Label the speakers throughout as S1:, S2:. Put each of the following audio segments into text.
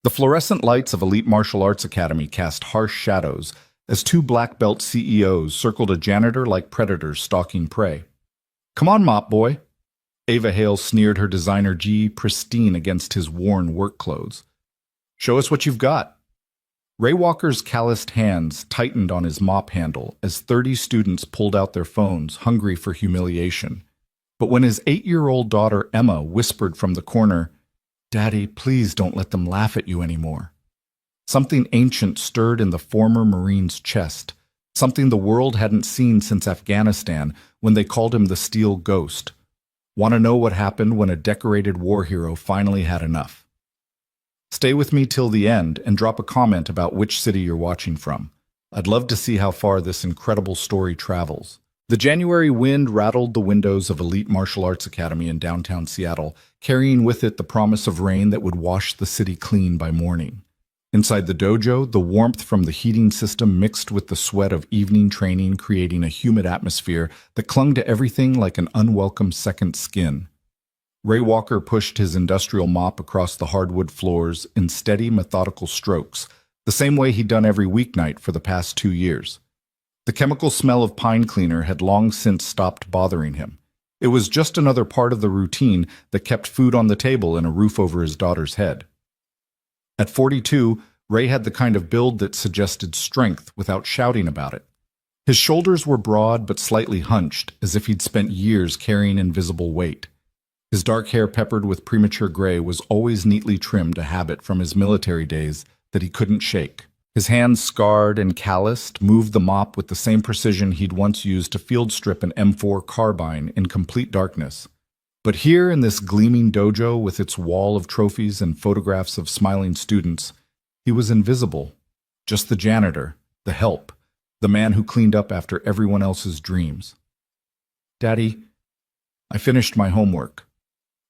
S1: The fluorescent lights of Elite Martial Arts Academy cast harsh shadows as two black belt CEOs circled a janitor like predators stalking prey. "Come on, mop boy." Ava Hale sneered, her designer G pristine against his worn work clothes. "Show us what you've got." Ray Walker's calloused hands tightened on his mop handle as 30 students pulled out their phones, hungry for humiliation. But when his 8-year-old daughter Emma whispered from the corner, "Daddy, please don't let them laugh at you anymore," something ancient stirred in the former Marine's chest, something the world hadn't seen since Afghanistan when they called him the Steel Ghost. Want to know what happened when a decorated war hero finally had enough? Stay with me till the end and drop a comment about which city you're watching from. I'd love to see how far this incredible story travels. The January wind rattled the windows of Elite Martial Arts Academy in downtown Seattle, carrying with it the promise of rain that would wash the city clean by morning. Inside the dojo, the warmth from the heating system mixed with the sweat of evening training, creating a humid atmosphere that clung to everything like an unwelcome second skin. Ray Walker pushed his industrial mop across the hardwood floors in steady, methodical strokes, the same way he'd done every weeknight for the past 2 years. The chemical smell of pine cleaner had long since stopped bothering him. It was just another part of the routine that kept food on the table and a roof over his daughter's head. At 42, Ray had the kind of build that suggested strength without shouting about it. His shoulders were broad but slightly hunched, as if he'd spent years carrying invisible weight. His dark hair, peppered with premature gray, was always neatly trimmed, a habit from his military days that he couldn't shake. His hands, scarred and calloused, moved the mop with the same precision he'd once used to field strip an M4 carbine in complete darkness. But here in this gleaming dojo with its wall of trophies and photographs of smiling students, he was invisible. Just the janitor, the help, the man who cleaned up after everyone else's dreams. "Daddy, I finished my homework."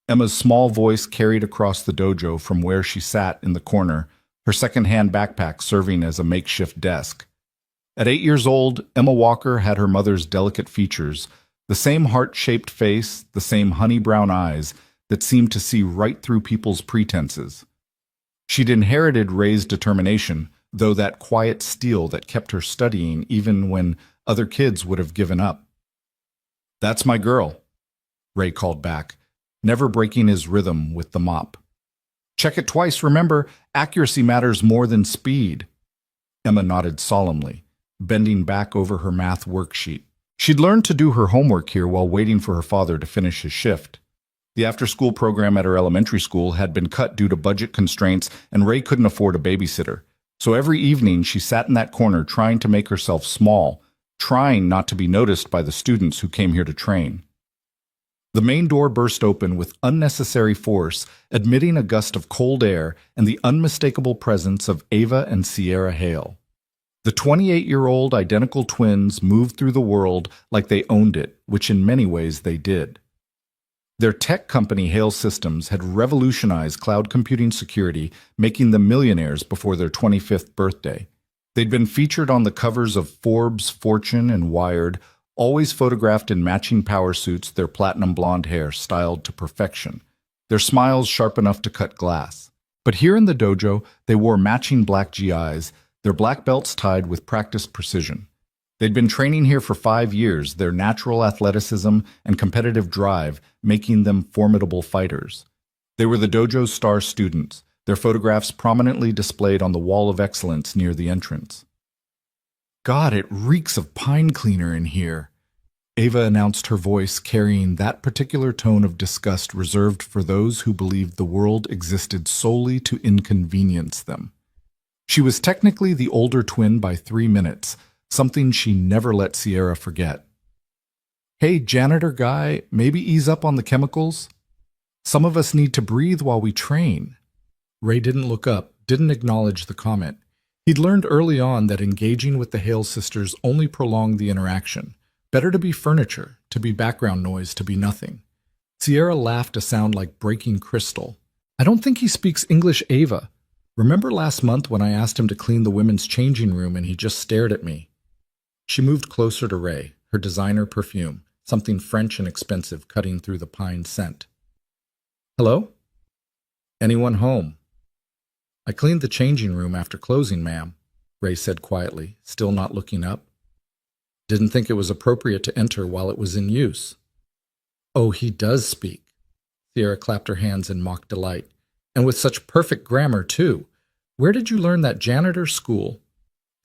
S1: Emma's small voice carried across the dojo from where she sat in the corner, her second-hand backpack serving as a makeshift desk. At 8 years old, Emma Walker had her mother's delicate features, the same heart-shaped face, the same honey-brown eyes that seemed to see right through people's pretenses. She'd inherited Ray's determination, though that quiet steel that kept her studying even when other kids would have given up. "That's my girl," Ray called back, never breaking his rhythm with the mop. "Check it twice, remember, accuracy matters more than speed." Emma nodded solemnly, bending back over her math worksheet. She'd learned to do her homework here while waiting for her father to finish his shift. The after-school program at her elementary school had been cut due to budget constraints, and Ray couldn't afford a babysitter. So every evening she sat in that corner trying to make herself small, trying not to be noticed by the students who came here to train. The main door burst open with unnecessary force, admitting a gust of cold air and the unmistakable presence of Ava and Sierra Hale. The 28-year-old identical twins moved through the world like they owned it, which in many ways they did. Their tech company, Hale Systems, had revolutionized cloud computing security, making them millionaires before their 25th birthday. They'd been featured on the covers of Forbes, Fortune, and Wired, always photographed in matching power suits, their platinum blonde hair styled to perfection, their smiles sharp enough to cut glass. But here in the dojo, they wore matching black GIs, their black belts tied with practiced precision. They'd been training here for 5 years, their natural athleticism and competitive drive making them formidable fighters. They were the dojo's star students, their photographs prominently displayed on the wall of excellence near the entrance. "God, it reeks of pine cleaner in here," Ava announced, her voice carrying that particular tone of disgust reserved for those who believed the world existed solely to inconvenience them. She was technically the older twin by 3 minutes, something she never let Sierra forget. "Hey, janitor guy, maybe ease up on the chemicals? Some of us need to breathe while we train." Ray didn't look up, didn't acknowledge the comment. He'd learned early on that engaging with the Hale sisters only prolonged the interaction. Better to be furniture, to be background noise, to be nothing. Sierra laughed, a sound like breaking crystal. "I don't think he speaks English, Ava. Remember last month when I asked him to clean the women's changing room and he just stared at me?" She moved closer to Ray, her designer perfume, something French and expensive cutting through the pine scent. "Hello? Anyone home?" I cleaned the changing room after closing, ma'am, Ray said quietly, still not looking up. Didn't think it was appropriate to enter while it was in use. Oh, he does speak. Sierra clapped her hands in mock delight. And with such perfect grammar, too. Where did you learn that janitor school?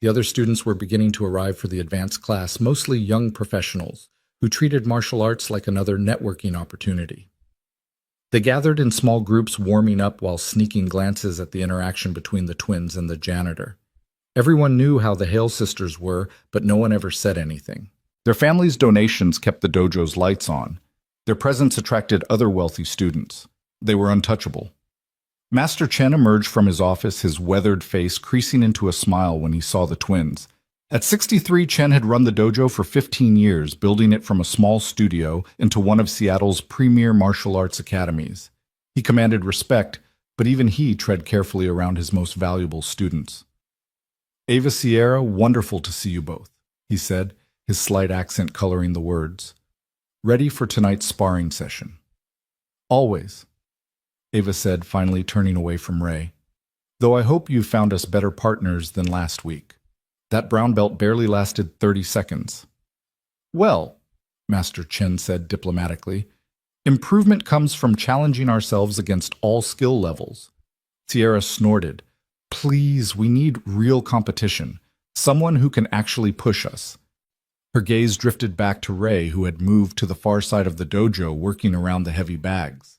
S1: The other students were beginning to arrive for the advanced class, mostly young professionals, who treated martial arts like another networking opportunity. They gathered in small groups, warming up while sneaking glances at the interaction between the twins and the janitor. Everyone knew how the Hale sisters were, but no one ever said anything. Their families' donations kept the dojo's lights on. Their presence attracted other wealthy students. They were untouchable. Master Chen emerged from his office, his weathered face creasing into a smile when he saw the twins. At 63, Chen had run the dojo for 15 years, building it from a small studio into one of Seattle's premier martial arts academies. He commanded respect, but even he tread carefully around his most valuable students. Ava, Sierra, wonderful to see you both, he said, his slight accent coloring the words. Ready for tonight's sparring session. Always, Ava said, finally turning away from Ray. Though I hope you found us better partners than last week. That brown belt barely lasted 30 seconds. Well, Master Chen said diplomatically, improvement comes from challenging ourselves against all skill levels. Sierra snorted. Please, we need real competition. Someone who can actually push us. Her gaze drifted back to Ray, who had moved to the far side of the dojo, working around the heavy bags.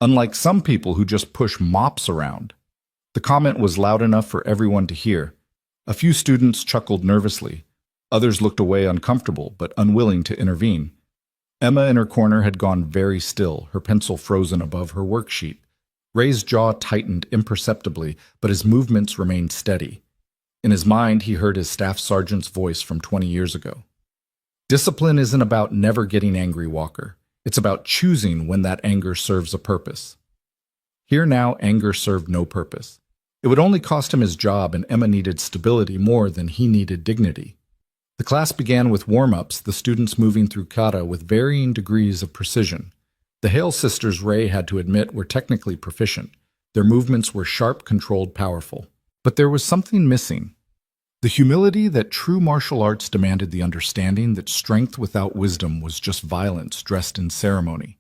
S1: Unlike some people who just push mops around. The comment was loud enough for everyone to hear. A few students chuckled nervously. Others looked away uncomfortable, but unwilling to intervene. Emma in her corner had gone very still, her pencil frozen above her worksheet. Ray's jaw tightened imperceptibly, but his movements remained steady. In his mind, he heard his staff sergeant's voice from 20 years ago. Discipline isn't about never getting angry, Walker. It's about choosing when that anger serves a purpose. Here now, anger served no purpose. It would only cost him his job, and Emma needed stability more than he needed dignity. The class began with warm-ups, the students moving through kata with varying degrees of precision. The Hale sisters, Ray had to admit, were technically proficient. Their movements were sharp, controlled, powerful. But there was something missing. The humility that true martial arts demanded, the understanding that strength without wisdom was just violence dressed in ceremony.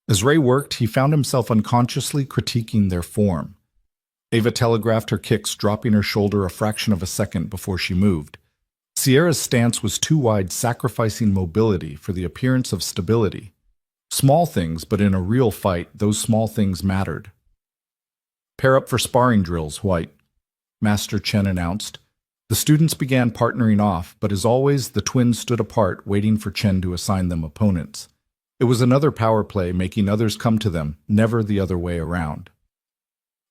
S1: As Ray worked, he found himself unconsciously critiquing their form. Ava telegraphed her kicks, dropping her shoulder a fraction of a second before she moved. Sierra's stance was too wide, sacrificing mobility for the appearance of stability. Small things, but in a real fight, those small things mattered. Pair up for sparring drills, White, Master Chen announced. The students began partnering off, but as always, the twins stood apart, waiting for Chen to assign them opponents. It was another power play, making others come to them, never the other way around.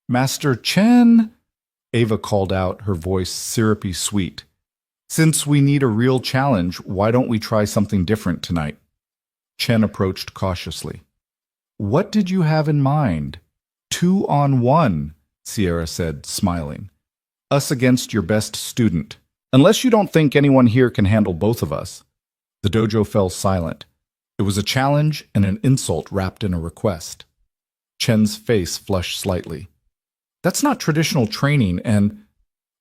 S1: Master Chen, Ava called out, her voice syrupy sweet. Since we need a real challenge, why don't we try something different tonight? Chen approached cautiously. What did you have in mind? 2-on-1, Sierra said, smiling. Us against your best student. Unless you don't think anyone here can handle both of us. The dojo fell silent. It was a challenge and an insult wrapped in a request. Chen's face flushed slightly. That's not traditional training and…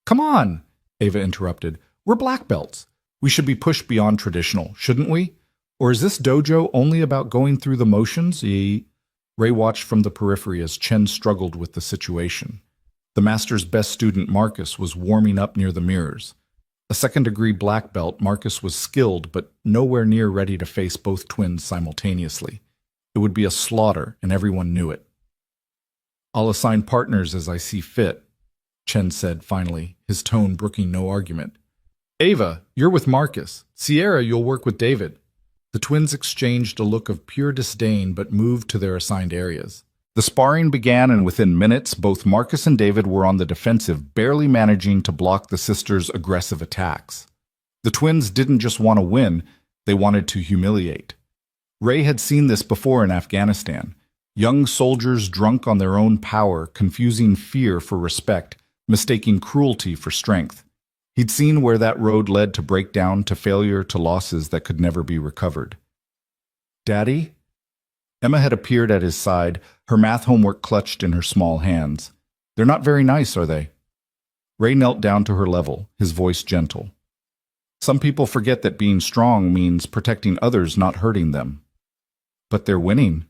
S1: Come on, Ava interrupted. We're black belts. We should be pushed beyond traditional, shouldn't we? Or is this dojo only about going through the motions? Ray watched from the periphery as Chen struggled with the situation. The master's best student, Marcus, was warming up near the mirrors. A second-degree black belt, Marcus was skilled, but nowhere near ready to face both twins simultaneously. It would be a slaughter, and everyone knew it. I'll assign partners as I see fit, Chen said finally, his tone brooking no argument. Ava, you're with Marcus. Sierra, you'll work with David. The twins exchanged a look of pure disdain but moved to their assigned areas. The sparring began, and within minutes, both Marcus and David were on the defensive, barely managing to block the sisters' aggressive attacks. The twins didn't just want to win, they wanted to humiliate. Ray had seen this before in Afghanistan. Young soldiers drunk on their own power, confusing fear for respect, mistaking cruelty for strength. He'd seen where that road led to breakdown, to failure, to losses that could never be recovered. Daddy? Emma had appeared at his side, her math homework clutched in her small hands. They're not very nice, are they? Ray knelt down to her level, his voice gentle. Some people forget that being strong means protecting others, not hurting them. But they're winning,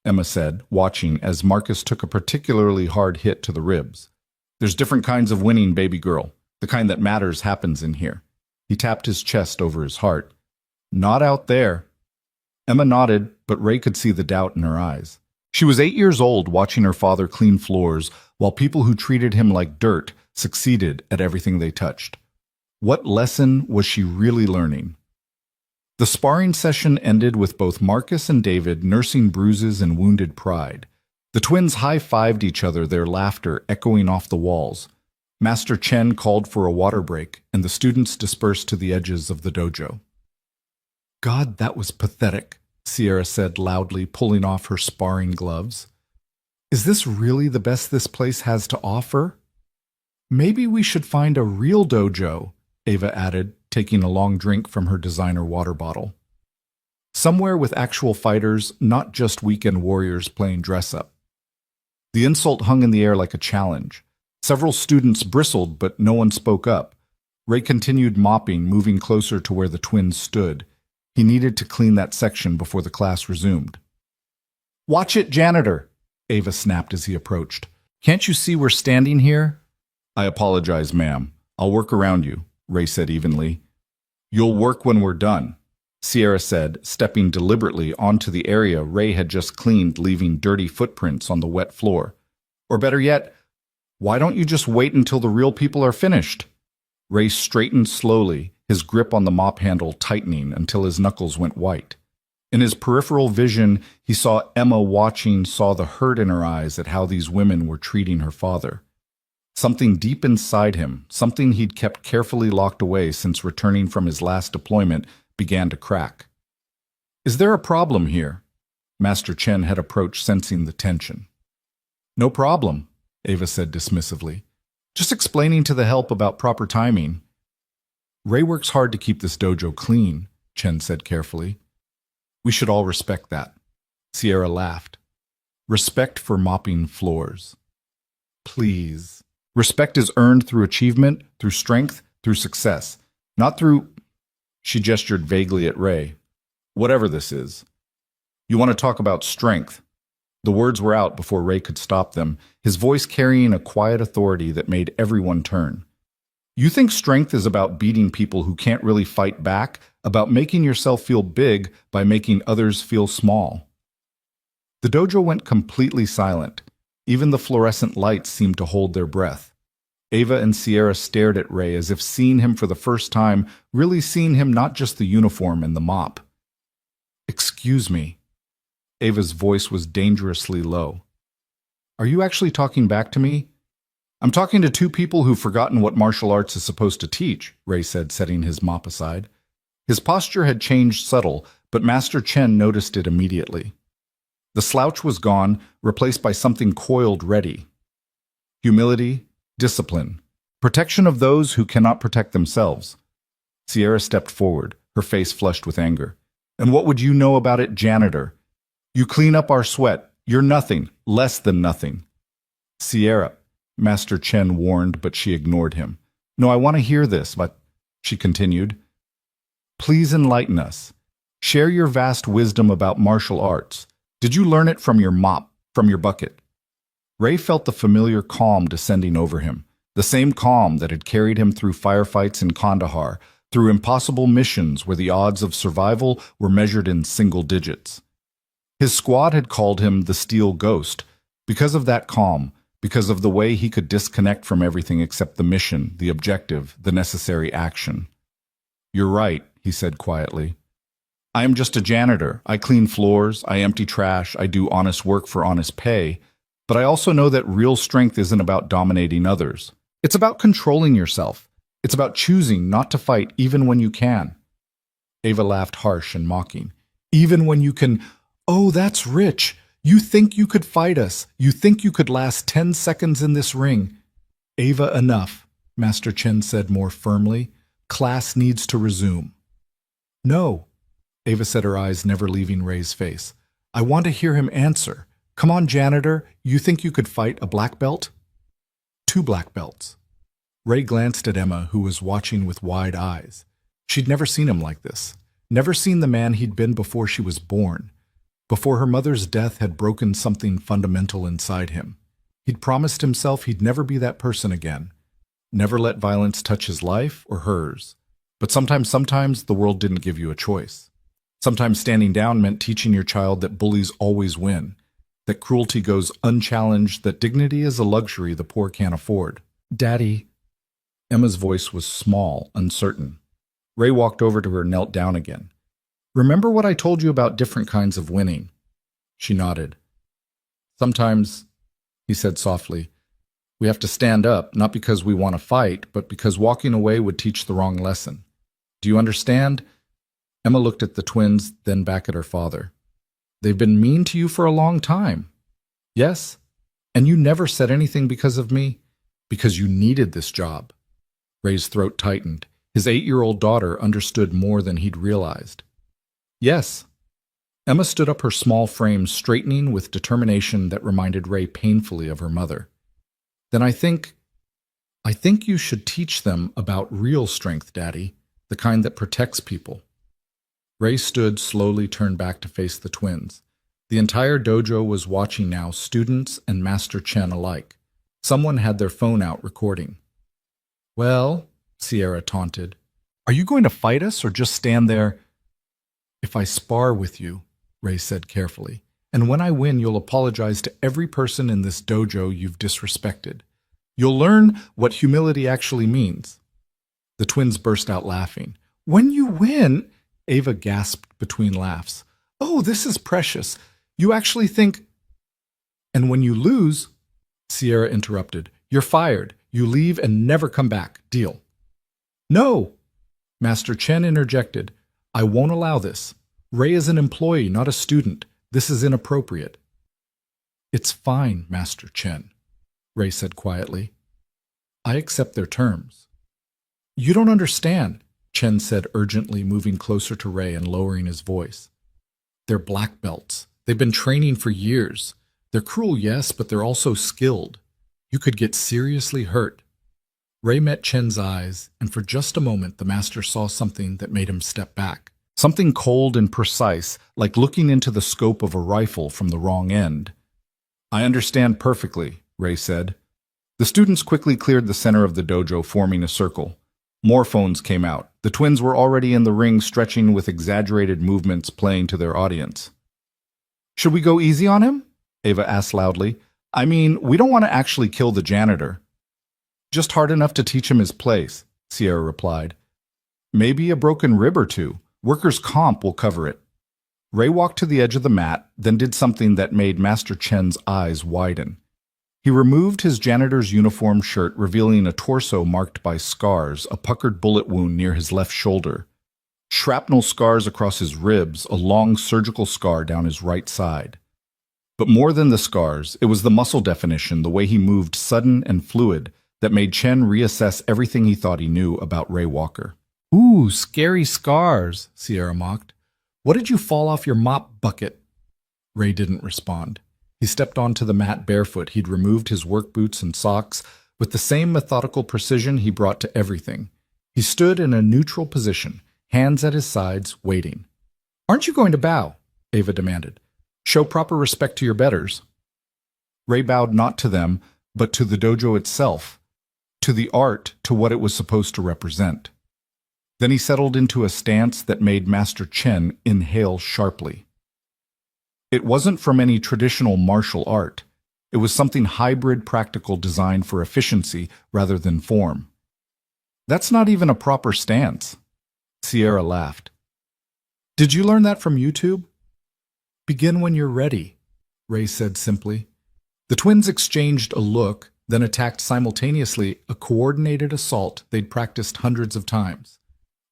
S1: Emma said, watching as Marcus took a particularly hard hit to the ribs. There's different kinds of winning, baby girl. The kind that matters happens in here. He tapped his chest over his heart. Not out there. Emma nodded, but Ray could see the doubt in her eyes. She was 8 years old watching her father clean floors while people who treated him like dirt succeeded at everything they touched. What lesson was she really learning? The sparring session ended with both Marcus and David nursing bruises and wounded pride. The twins high-fived each other, their laughter echoing off the walls. Master Chen called for a water break, and the students dispersed to the edges of the dojo. God, that was pathetic, Sierra said loudly, pulling off her sparring gloves. Is this really the best this place has to offer? Maybe we should find a real dojo, Ava added, taking a long drink from her designer water bottle. Somewhere with actual fighters, not just weekend warriors playing dress-up. The insult hung in the air like a challenge. Several students bristled, but no one spoke up. Ray continued mopping, moving closer to where the twins stood. He needed to clean that section before the class resumed. "Watch it, janitor!" Ava snapped as he approached. "Can't you see we're standing here?" "I apologize, ma'am. I'll work around you," Ray said evenly. "You'll work when we're done," Sierra said, stepping deliberately onto the area Ray had just cleaned, leaving dirty footprints on the wet floor. "Or better yet, why don't you just wait until the real people are finished?" Ray straightened slowly, his grip on the mop handle tightening until his knuckles went white. In his peripheral vision, he saw Emma watching, saw the hurt in her eyes at how these women were treating her father. Something deep inside him, something he'd kept carefully locked away since returning from his last deployment, began to crack. "Is there a problem here?" Master Chen had approached, sensing the tension. "No problem," Ava said dismissively. "Just explaining to the help about proper timing." "Ray works hard to keep this dojo clean," Chen said carefully. "We should all respect that." Sierra laughed. "Respect for mopping floors. Please. Respect is earned through achievement, through strength, through success, not through—" She gestured vaguely at Ray. "Whatever this is. You want to talk about strength?" The words were out before Ray could stop them, his voice carrying a quiet authority that made everyone turn. "You think strength is about beating people who can't really fight back, about making yourself feel big by making others feel small?" The dojo went completely silent. Even the fluorescent lights seemed to hold their breath. Ava and Sierra stared at Ray as if seeing him for the first time, really seeing him, not just the uniform and the mop. "Excuse me." Ava's voice was dangerously low. "Are you actually talking back to me?" "I'm talking to two people who've forgotten what martial arts is supposed to teach," Ray said, setting his mop aside. His posture had changed subtle, but Master Chen noticed it immediately. The slouch was gone, replaced by something coiled ready. Humility, discipline, protection of those who cannot protect themselves. Sierra stepped forward, her face flushed with anger. "And what would you know about it, janitor? You clean up our sweat. You're nothing, less than nothing." "Sierra," Master Chen warned, but she ignored him. "No, I want to hear this," but she continued. "Please enlighten us. Share your vast wisdom about martial arts. Did you learn it from your mop, from your bucket?" Ray felt the familiar calm descending over him, the same calm that had carried him through firefights in Kandahar, through impossible missions where the odds of survival were measured in single digits. His squad had called him the Steel Ghost because of that calm, because of the way he could disconnect from everything except the mission, the objective, the necessary action. "You're right," he said quietly. "I am just a janitor. I clean floors, I empty trash, I do honest work for honest pay. But I also know that real strength isn't about dominating others. It's about controlling yourself. It's about choosing not to fight even when you can." Ava laughed harsh and mocking. "Even when you can? Oh, that's rich. You think you could fight us. You think you could last 10 seconds in this ring." "Ava, enough," Master Chen said more firmly. "Class needs to resume." "No," Ava said, her eyes never leaving Ray's face. "I want to hear him answer. Come on, janitor. You think you could fight a black belt?" 2 black belts. Ray glanced at Emma, who was watching with wide eyes. She'd never seen him like this. Never seen the man he'd been before she was born. Before her mother's death had broken something fundamental inside him. He'd promised himself he'd never be that person again. Never let violence touch his life or hers. But sometimes the world didn't give you a choice. Sometimes standing down meant teaching your child that bullies always win, that cruelty goes unchallenged, that dignity is a luxury the poor can't afford. Daddy. Emma's voice was small, uncertain. Ray walked over to her and knelt down again. Remember what I told you about different kinds of winning? She nodded. Sometimes, he said softly, we have to stand up, not because we want to fight, but because walking away would teach the wrong lesson. Do you understand? Emma looked at the twins, then back at her father. They've been mean to you for a long time. Yes? And you never said anything because of me? Because you needed this job. Ray's throat tightened. His 8-year-old daughter understood more than he'd realized. Yes. Emma stood up, her small frame straightening with determination that reminded Ray painfully of her mother. Then I think you should teach them about real strength, Daddy, the kind that protects people. Ray stood, slowly turned back to face the twins. The entire dojo was watching now, students and Master Chen alike. Someone had their phone out recording. Well, Sierra taunted, are you going to fight us or just stand there? If I spar with you, Ray said carefully, and when I win, you'll apologize to every person in this dojo you've disrespected. You'll learn what humility actually means. The twins burst out laughing. When you win, Ava gasped between laughs. Oh, this is precious. You actually think... And when you lose, Sierra interrupted, you're fired. You leave and never come back. Deal. No, Master Chen interjected. I won't allow this. Ray is an employee, not a student. This is inappropriate. It's fine, Master Chen, Ray said quietly. I accept their terms. You don't understand, Chen said urgently, moving closer to Ray and lowering his voice. They're black belts. They've been training for years. They're cruel, yes, but they're also skilled. You could get seriously hurt. Ray met Chen's eyes, and for just a moment the master saw something that made him step back. Something cold and precise, like looking into the scope of a rifle from the wrong end. I understand perfectly, Ray said. The students quickly cleared the center of the dojo, forming a circle. More phones came out. The twins were already in the ring, stretching with exaggerated movements playing to their audience. Should we go easy on him? Ava asked loudly. I mean, we don't want to actually kill the janitor. Just hard enough to teach him his place, Sierra replied. Maybe a broken rib or two. Workers' comp will cover it. Ray walked to the edge of the mat, then did something that made Master Chen's eyes widen. He removed his janitor's uniform shirt, revealing a torso marked by scars, a puckered bullet wound near his left shoulder, shrapnel scars across his ribs, a long surgical scar down his right side. But more than the scars, it was the muscle definition, the way he moved, sudden and fluid, that made Chen reassess everything he thought he knew about Ray Walker. Ooh, scary scars, Sierra mocked. What did you fall off your mop bucket? Ray didn't respond. He stepped onto the mat barefoot. He'd removed his work boots and socks with the same methodical precision he brought to everything. He stood in a neutral position, hands at his sides, waiting. Aren't you going to bow? Ava demanded. Show proper respect to your betters. Ray bowed not to them, but to the dojo itself, to the art, to what it was supposed to represent. Then he settled into a stance that made Master Chen inhale sharply. It wasn't from any traditional martial art. It was something hybrid, practical, designed for efficiency rather than form. That's not even a proper stance. Sierra laughed. Did you learn that from YouTube? Begin when you're ready, Ray said simply. The twins exchanged a look, then attacked simultaneously, a coordinated assault they'd practiced hundreds of times.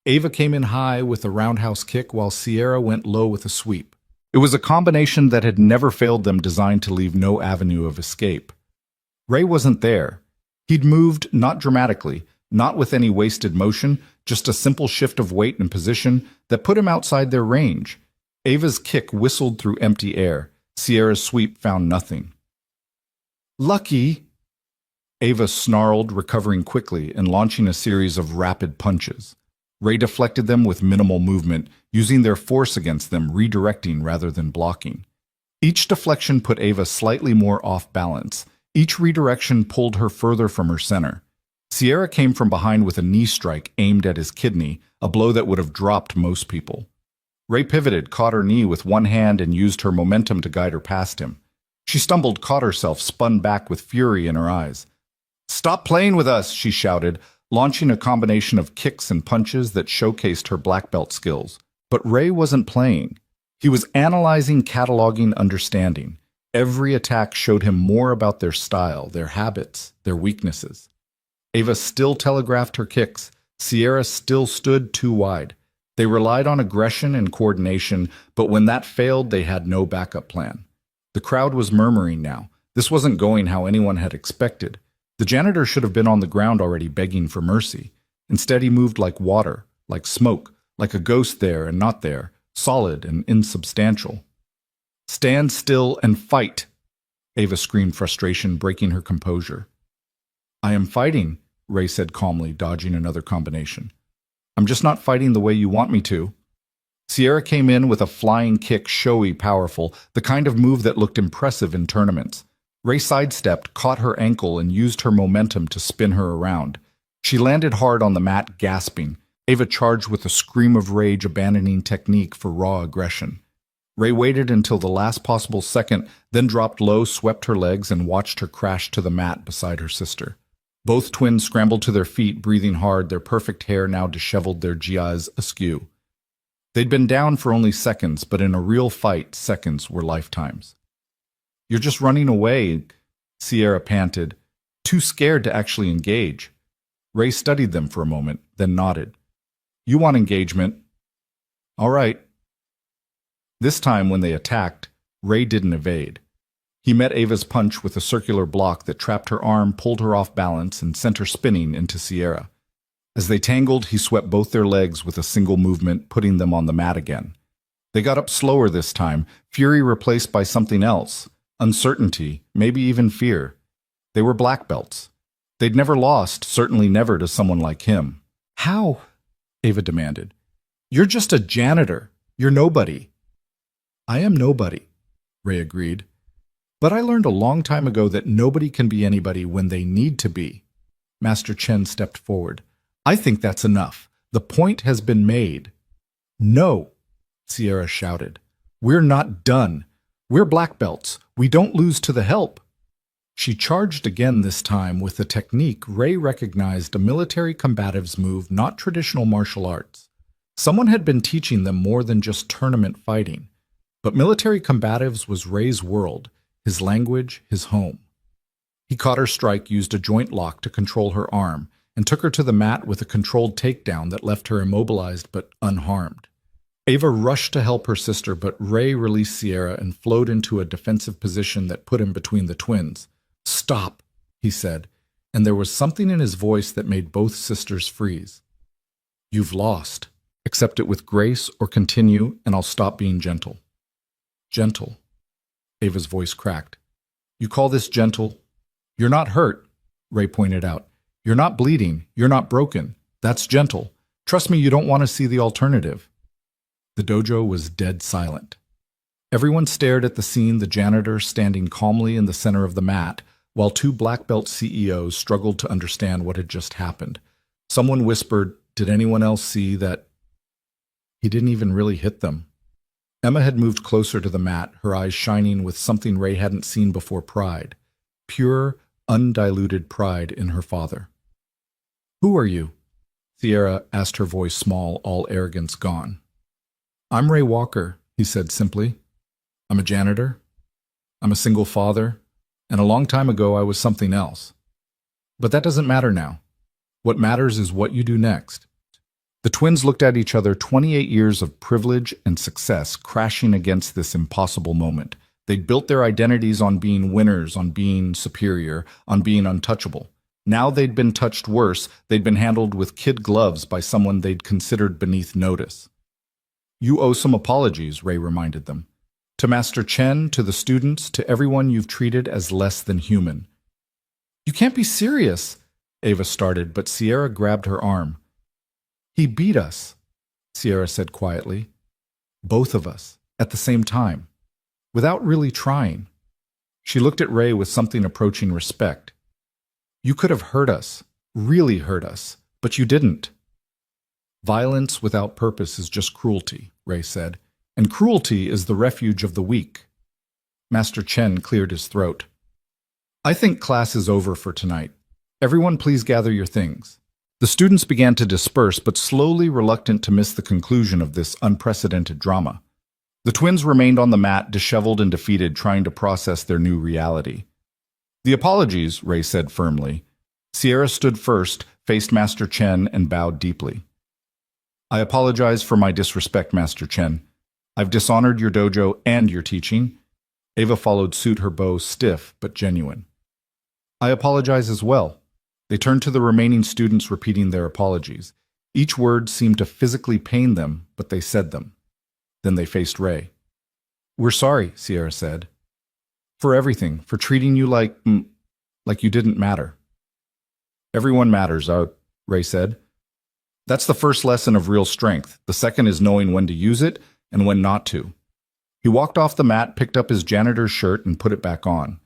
S1: Ava came in high with a roundhouse kick while Sierra went low with a sweep. It was a combination that had never failed them, designed to leave no avenue of escape. Ray wasn't there. He'd moved, not dramatically, not with any wasted motion, just a simple shift of weight and position that put him outside their range. Ava's kick whistled through empty air. Sierra's sweep found nothing. Lucky! Ava snarled, recovering quickly and launching a series of rapid punches. Ray deflected them with minimal movement, using their force against them, redirecting rather than blocking. Each deflection put Ava slightly more off balance. Each redirection pulled her further from her center. Sierra came from behind with a knee strike aimed at his kidney, a blow that would have dropped most people. Ray pivoted, caught her knee with one hand, and used her momentum to guide her past him. She stumbled, caught herself, spun back with fury in her eyes. "Stop playing with us," she shouted, launching a combination of kicks and punches that showcased her black belt skills. But Ray wasn't playing. He was analyzing, cataloging, understanding. Every attack showed him more about their style, their habits, their weaknesses. Ava still telegraphed her kicks. Sierra still stood too wide. They relied on aggression and coordination, but when that failed, they had no backup plan. The crowd was murmuring now. This wasn't going how anyone had expected. The janitor should have been on the ground already begging for mercy. Instead, he moved like water, like smoke, like a ghost there and not there, solid and insubstantial. "Stand still and fight!" Ava screamed, frustration breaking her composure. "I am fighting," Ray said calmly, dodging another combination. "I'm just not fighting the way you want me to." Sierra came in with a flying kick, showy, powerful, the kind of move that looked impressive in tournaments. Ray sidestepped, caught her ankle, and used her momentum to spin her around. She landed hard on the mat, gasping. Ava charged with a scream of rage, abandoning technique for raw aggression. Ray waited until the last possible second, then dropped low, swept her legs, and watched her crash to the mat beside her sister. Both twins scrambled to their feet, breathing hard, their perfect hair now disheveled, their GIs askew. They'd been down for only seconds, but in a real fight, seconds were lifetimes. "You're just running away," Sierra panted, too scared to actually engage. Ray studied them for a moment, then nodded. "You want engagement? All right." This time, when they attacked, Ray didn't evade. He met Ava's punch with a circular block that trapped her arm, pulled her off balance, and sent her spinning into Sierra. As they tangled, he swept both their legs with a single movement, putting them on the mat again. They got up slower this time, fury replaced by something else. Uncertainty, maybe even fear. They were black belts. They'd never lost, certainly never to someone like him. "How?" Ava demanded. "You're just a janitor. You're nobody." "I am nobody," Ray agreed. "But I learned a long time ago that nobody can be anybody when they need to be." Master Chen stepped forward. "I think that's enough. The point has been made." "No," Sierra shouted. "We're not done. We're black belts. We don't lose to the help." She charged again, this time with a technique Ray recognized, a military combatives move, not traditional martial arts. Someone had been teaching them more than just tournament fighting. But military combatives was Ray's world, his language, his home. He caught her strike, used a joint lock to control her arm, and took her to the mat with a controlled takedown that left her immobilized but unharmed. Ava rushed to help her sister, but Ray released Sierra and flowed into a defensive position that put him between the twins. "Stop," he said, and there was something in his voice that made both sisters freeze. "You've lost. Accept it with grace or continue, and I'll stop being gentle." "Gentle?" Ava's voice cracked. "You call this gentle? You're not hurt," Ray pointed out. "You're not bleeding. You're not broken. That's gentle. Trust me, you don't want to see the alternative." The dojo was dead silent. Everyone stared at the scene, the janitor standing calmly in the center of the mat, while two black belt CEOs struggled to understand what had just happened. Someone whispered, "Did anyone else see that?" He didn't even really hit them. Emma had moved closer to the mat, her eyes shining with something Ray hadn't seen before: pride. Pure, undiluted pride in her father. "Who are you?" Sierra asked, her voice small, all arrogance gone. "I'm Ray Walker," he said simply. "I'm a janitor. I'm a single father. And a long time ago I was something else. But that doesn't matter now. What matters is what you do next." The twins looked at each other, 28 years of privilege and success crashing against this impossible moment. They'd built their identities on being winners, on being superior, on being untouchable. Now they'd been touched worse. They'd been handled with kid gloves by someone they'd considered beneath notice. "You owe some apologies," Ray reminded them. "To Master Chen, to the students, to everyone you've treated as less than human." You can't be serious, Ava started, but Sierra grabbed her arm. He beat us, Sierra said quietly. Both of us, at the same time, without really trying. She looked at Ray with something approaching respect. You could have hurt us, really hurt us, but you didn't. Violence without purpose is just cruelty, Ray said, and cruelty is the refuge of the weak. Master Chen cleared his throat. I think class is over for tonight. Everyone please gather your things. The students began to disperse, but slowly reluctant to miss the conclusion of this unprecedented drama. The twins remained on the mat, disheveled and defeated, trying to process their new reality. The apologies, Ray said firmly. Sierra stood first, faced Master Chen, and bowed deeply. I apologize for my disrespect, Master Chen. I've dishonored your dojo and your teaching. Ava followed suit, her bow stiff but genuine. I apologize as well. They turned to the remaining students, repeating their apologies. Each word seemed to physically pain them, but they said them. Then they faced Ray. We're sorry, Sierra said. For everything, for treating you like you didn't matter. Everyone matters, Ray said. That's the first lesson of real strength. The second is knowing when to use it and when not to. He walked off the mat, picked up his janitor's shirt, and put it back on.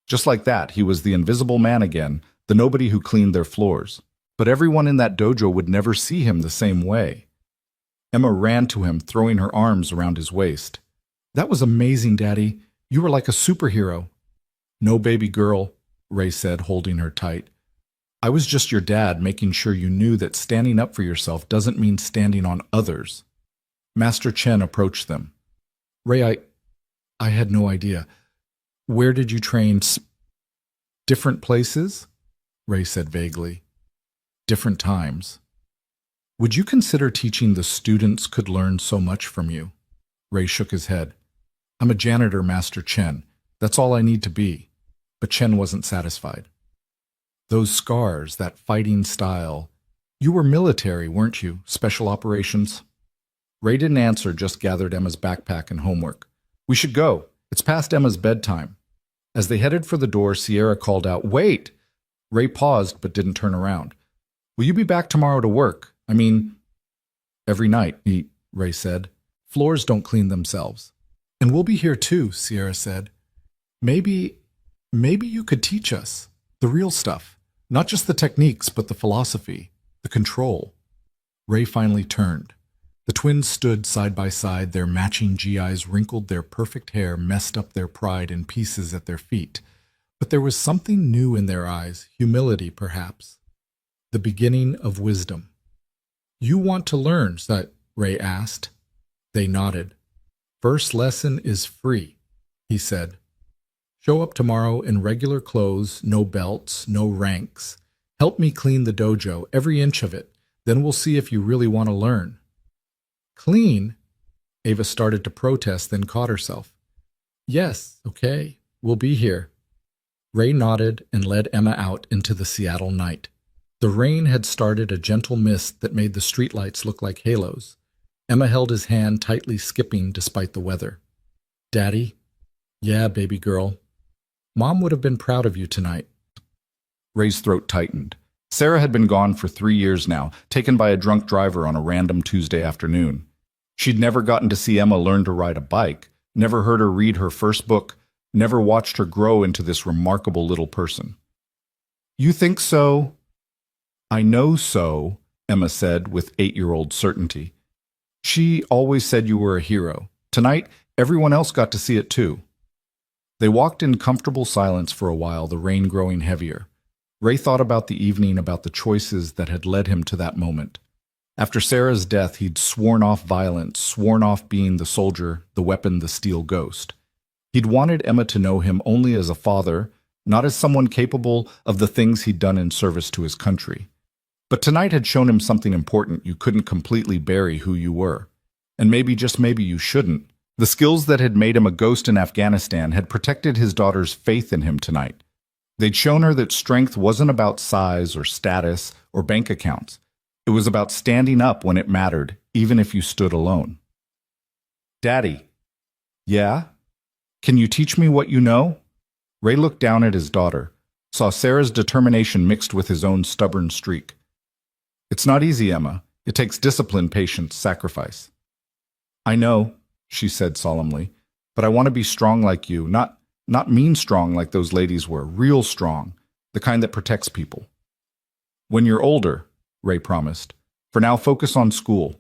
S1: Just like that, he was the invisible man again, the nobody who cleaned their floors. But everyone in that dojo would never see him the same way. Emma ran to him, throwing her arms around his waist. That was amazing, Daddy. You were like a superhero. No, baby girl, Ray said, holding her tight. I was just your dad, making sure you knew that standing up for yourself doesn't mean standing on others. Master Chen approached them. Ray, I had no idea. Where did you train? Different places? Ray said vaguely. Different times. Would you consider teaching the students could learn so much from you? Ray shook his head. I'm a janitor, Master Chen. That's all I need to be. But Chen wasn't satisfied. Those scars, that fighting style. You were military, weren't you? Special operations? Ray didn't answer, just gathered Emma's backpack and homework. We should go. It's past Emma's bedtime. As they headed for the door, Sierra called out, Wait! Ray paused but didn't turn around. Will you be back tomorrow to work? I mean, every night, Ray said. Floors don't clean themselves. And we'll be here too, Sierra said. Maybe you could teach us the real stuff. Not just the techniques, but the philosophy, the control. Ray finally turned. The twins stood side by side, their matching GIs wrinkled, their perfect hair messed up, their pride in pieces at their feet. But there was something new in their eyes, humility perhaps, the beginning of wisdom. You want to learn, Ray asked. They nodded. First lesson is free, he said. Show up tomorrow in regular clothes, no belts, no ranks. Help me clean the dojo, every inch of it. Then we'll see if you really want to learn. Clean? Ava started to protest, then caught herself. Yes, okay, we'll be here. Ray nodded and led Emma out into the Seattle night. The rain had started, a gentle mist that made the streetlights look like halos. Emma held his hand, tightly, skipping despite the weather. Daddy? Yeah, baby girl. Mom would have been proud of you tonight. Ray's throat tightened. Sarah had been gone for 3 years now, taken by a drunk driver on a random Tuesday afternoon. She'd never gotten to see Emma learn to ride a bike, never heard her read her first book, never watched her grow into this remarkable little person. You think so? I know so, Emma said with 8-year-old certainty. She always said you were a hero. Tonight, everyone else got to see it too. They walked in comfortable silence for a while, the rain growing heavier. Ray thought about the evening, about the choices that had led him to that moment. After Sarah's death, he'd sworn off violence, sworn off being the soldier, the weapon, the steel ghost. He'd wanted Emma to know him only as a father, not as someone capable of the things he'd done in service to his country. But tonight had shown him something important. You couldn't completely bury who you were. And maybe, just maybe, you shouldn't. The skills that had made him a ghost in Afghanistan had protected his daughter's faith in him tonight. They'd shown her that strength wasn't about size or status or bank accounts. It was about standing up when it mattered, even if you stood alone. Daddy. Yeah? Can you teach me what you know? Ray looked down at his daughter. saw Sarah's determination mixed with his own stubborn streak. It's not easy, Emma. It takes discipline, patience, sacrifice. I know, she said solemnly, but I want to be strong like you, not mean strong like those ladies were, real strong, the kind that protects people. When you're older, Ray promised. For now, focus on school.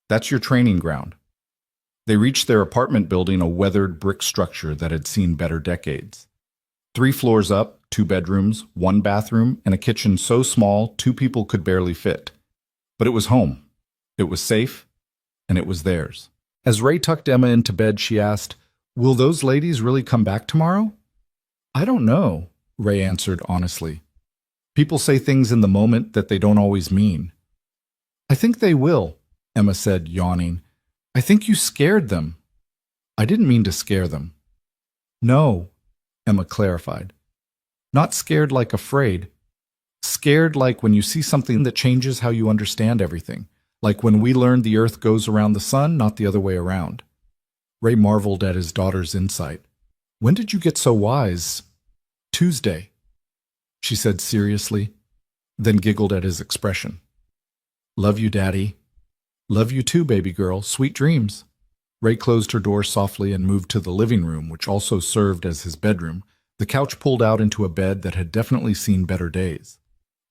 S1: That's your training ground. They reached their apartment building, a weathered brick structure that had seen better decades. 3 floors up, 2 bedrooms, 1 bathroom, and a kitchen so small 2 people could barely fit. But it was home. It was safe, and it was theirs. As Ray tucked Emma into bed, she asked, "Will those ladies really come back tomorrow?" "I don't know," Ray answered honestly. "People say things in the moment that they don't always mean." "I think they will," Emma said, yawning. "I think you scared them." "I didn't mean to scare them." "No," Emma clarified. "Not scared like afraid. Scared like when you see something that changes how you understand everything. Like when we learned the earth goes around the sun, not the other way around." Ray marveled at his daughter's insight. "When did you get so wise?" "Tuesday," she said seriously, then giggled at his expression. "Love you, Daddy." "Love you too, baby girl. Sweet dreams." Ray closed her door softly and moved to the living room, which also served as his bedroom, the couch pulled out into a bed that had definitely seen better days.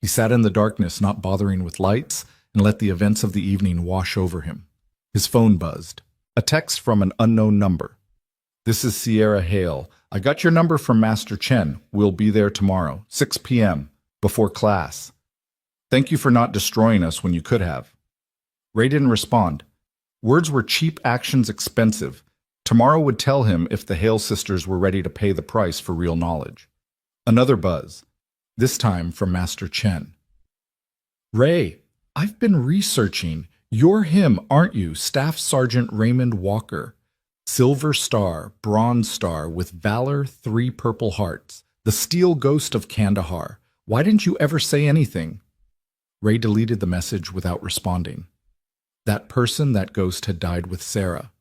S1: He sat in the darkness, not bothering with lights, and let the events of the evening wash over him. His phone buzzed. A text from an unknown number. "This is Sierra Hale. I got your number from Master Chen. We'll be there tomorrow, 6 p.m., before class. Thank you for not destroying us when you could have." Ray didn't respond. Words were cheap, actions expensive. Tomorrow would tell him if the Hale sisters were ready to pay the price for real knowledge. Another buzz, this time from Master Chen. "Ray, I've been researching. You're him, aren't you? Staff Sergeant Raymond Walker. Silver Star, Bronze Star, with Valor, 3 Purple Hearts. The Steel Ghost of Kandahar. Why didn't you ever say anything?" Ray deleted the message without responding. That person, that ghost, had died with Sarah.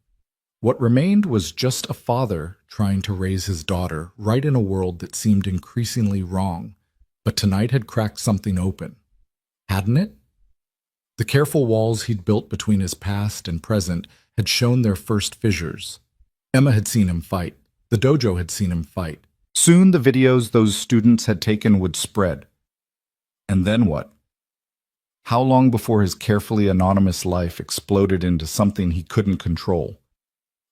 S1: What remained was just a father trying to raise his daughter right in a world that seemed increasingly wrong, but tonight had cracked something open. Hadn't it? The careful walls he'd built between his past and present had shown their first fissures. Emma had seen him fight. The dojo had seen him fight. Soon the videos those students had taken would spread. And then what? How long before his carefully anonymous life exploded into something he couldn't control?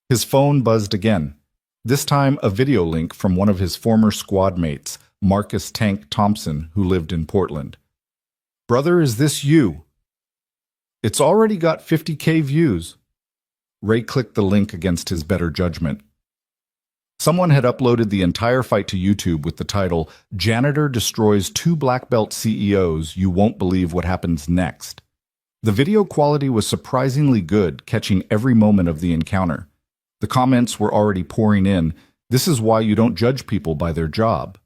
S1: His phone buzzed again, this time a video link from one of his former squad mates, Marcus Tank Thompson, who lived in Portland. "Brother, is this you?" "It's already got 50K views." Ray clicked the link against his better judgment. Someone had uploaded the entire fight to YouTube with the title, "Janitor Destroys 2 Black Belt CEOs, You Won't Believe What Happens Next." The video quality was surprisingly good, catching every moment of the encounter. The comments were already pouring in. "This is why you don't judge people by their job."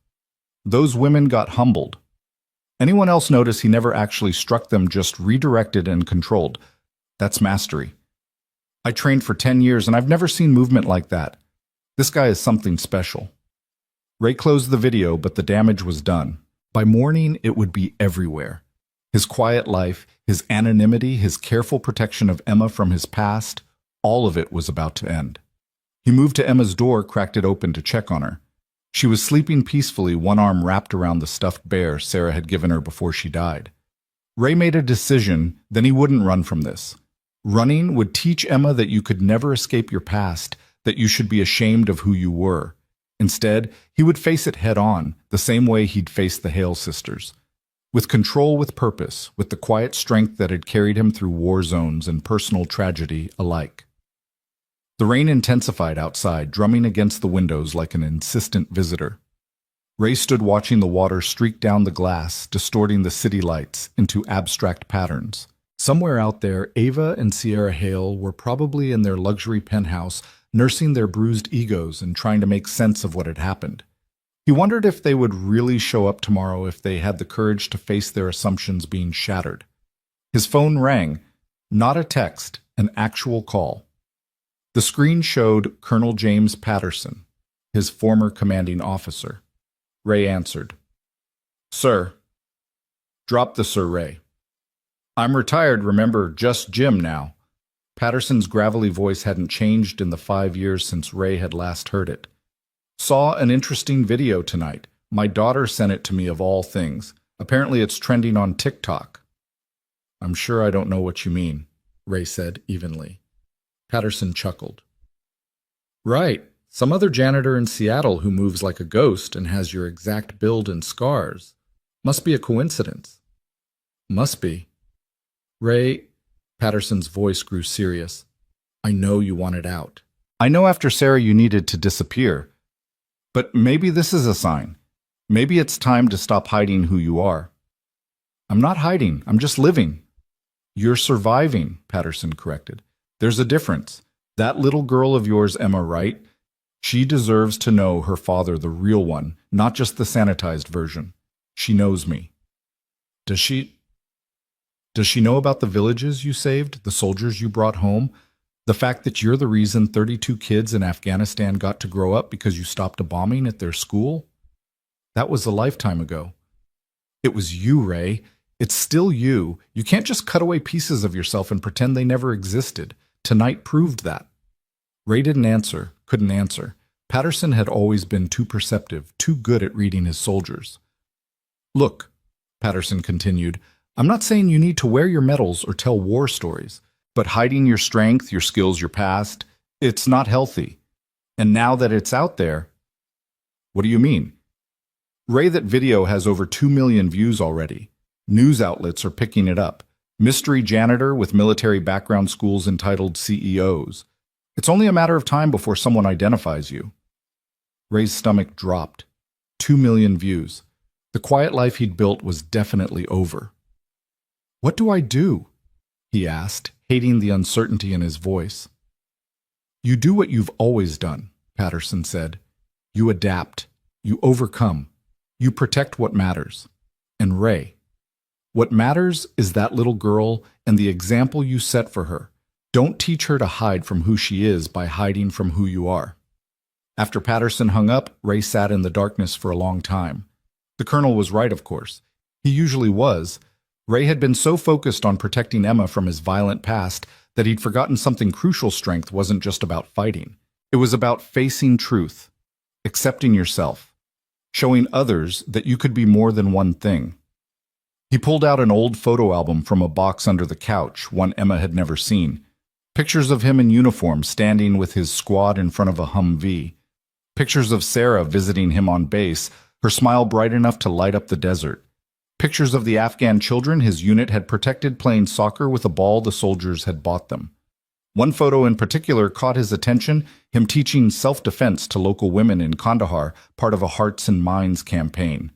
S1: Those women got humbled. Anyone else notice he never actually struck them, just redirected and controlled? That's mastery. "I trained for 10 years and I've never seen movement like that. This guy is something special." Ray closed the video, but the damage was done. By morning, it would be everywhere. His quiet life, his anonymity, his careful protection of Emma from his past, all of it was about to end. He moved to Emma's door, cracked it open to check on her. She was sleeping peacefully, one arm wrapped around the stuffed bear Sarah had given her before she died. Ray made a decision, then he wouldn't run from this. Running would teach Emma that you could never escape your past, that you should be ashamed of who you were. Instead, he would face it head on, the same way he'd faced the Hale sisters. With control, with purpose, with the quiet strength that had carried him through war zones and personal tragedy alike. The rain intensified outside, drumming against the windows like an insistent visitor. Ray stood watching the water streak down the glass, distorting the city lights into abstract patterns. Somewhere out there, Ava and Sierra Hale were probably in their luxury penthouse, nursing their bruised egos and trying to make sense of what had happened. He wondered if they would really show up tomorrow if they had the courage to face their assumptions being shattered. His phone rang, not a text, an actual call. The screen showed Colonel James Patterson, his former commanding officer. Ray answered. Sir. Drop the Sir, Ray. I'm retired, remember, just Jim now. Patterson's gravelly voice hadn't changed in the 5 years since Ray had last heard it. Saw an interesting video tonight. My daughter sent it to me of all things. Apparently it's trending on TikTok. I'm sure I don't know what you mean, Ray said evenly. Patterson chuckled. Right, some other janitor in Seattle who moves like a ghost and has your exact build and scars. Must be a coincidence. Must be. Ray, Patterson's voice grew serious. I know you wanted out. I know after Sarah you needed to disappear. But maybe this is a sign. Maybe it's time to stop hiding who you are. I'm not hiding, I'm just living. You're surviving, Patterson corrected. There's a difference. That little girl of yours, Emma, right? She deserves to know her father, the real one, not just the sanitized version. She knows me. Does she know about the villages you saved, the soldiers you brought home? The fact that you're the reason 32 kids in Afghanistan got to grow up because you stopped a bombing at their school? That was a lifetime ago. It was you, Ray. It's still you. You can't just cut away pieces of yourself and pretend they never existed. Tonight proved that. Ray didn't answer, couldn't answer. Patterson had always been too perceptive, too good at reading his soldiers. Look, Patterson continued, I'm not saying you need to wear your medals or tell war stories, but hiding your strength, your skills, your past, it's not healthy. And now that it's out there, what do you mean? Ray, that video has over 2 million views already. News outlets are picking it up. Mystery janitor with military background schools entitled CEOs. It's only a matter of time before someone identifies you. Ray's stomach dropped. 2 million views. The quiet life he'd built was definitely over. What do I do? He asked, hating the uncertainty in his voice. You do what you've always done, Patterson said. You adapt. You overcome. You protect what matters. And Ray, what matters is that little girl and the example you set for her. Don't teach her to hide from who she is by hiding from who you are. After Patterson hung up, Ray sat in the darkness for a long time. The colonel was right, of course. He usually was. Ray had been so focused on protecting Emma from his violent past that he'd forgotten something crucial. Strength wasn't just about fighting. It was about facing truth, accepting yourself, showing others that you could be more than one thing. He pulled out an old photo album from a box under the couch, one Emma had never seen. Pictures of him in uniform standing with his squad in front of a Humvee. Pictures of Sarah visiting him on base, her smile bright enough to light up the desert. Pictures of the Afghan children his unit had protected playing soccer with a ball the soldiers had bought them. One photo in particular caught his attention, him teaching self-defense to local women in Kandahar, part of a Hearts and Minds campaign.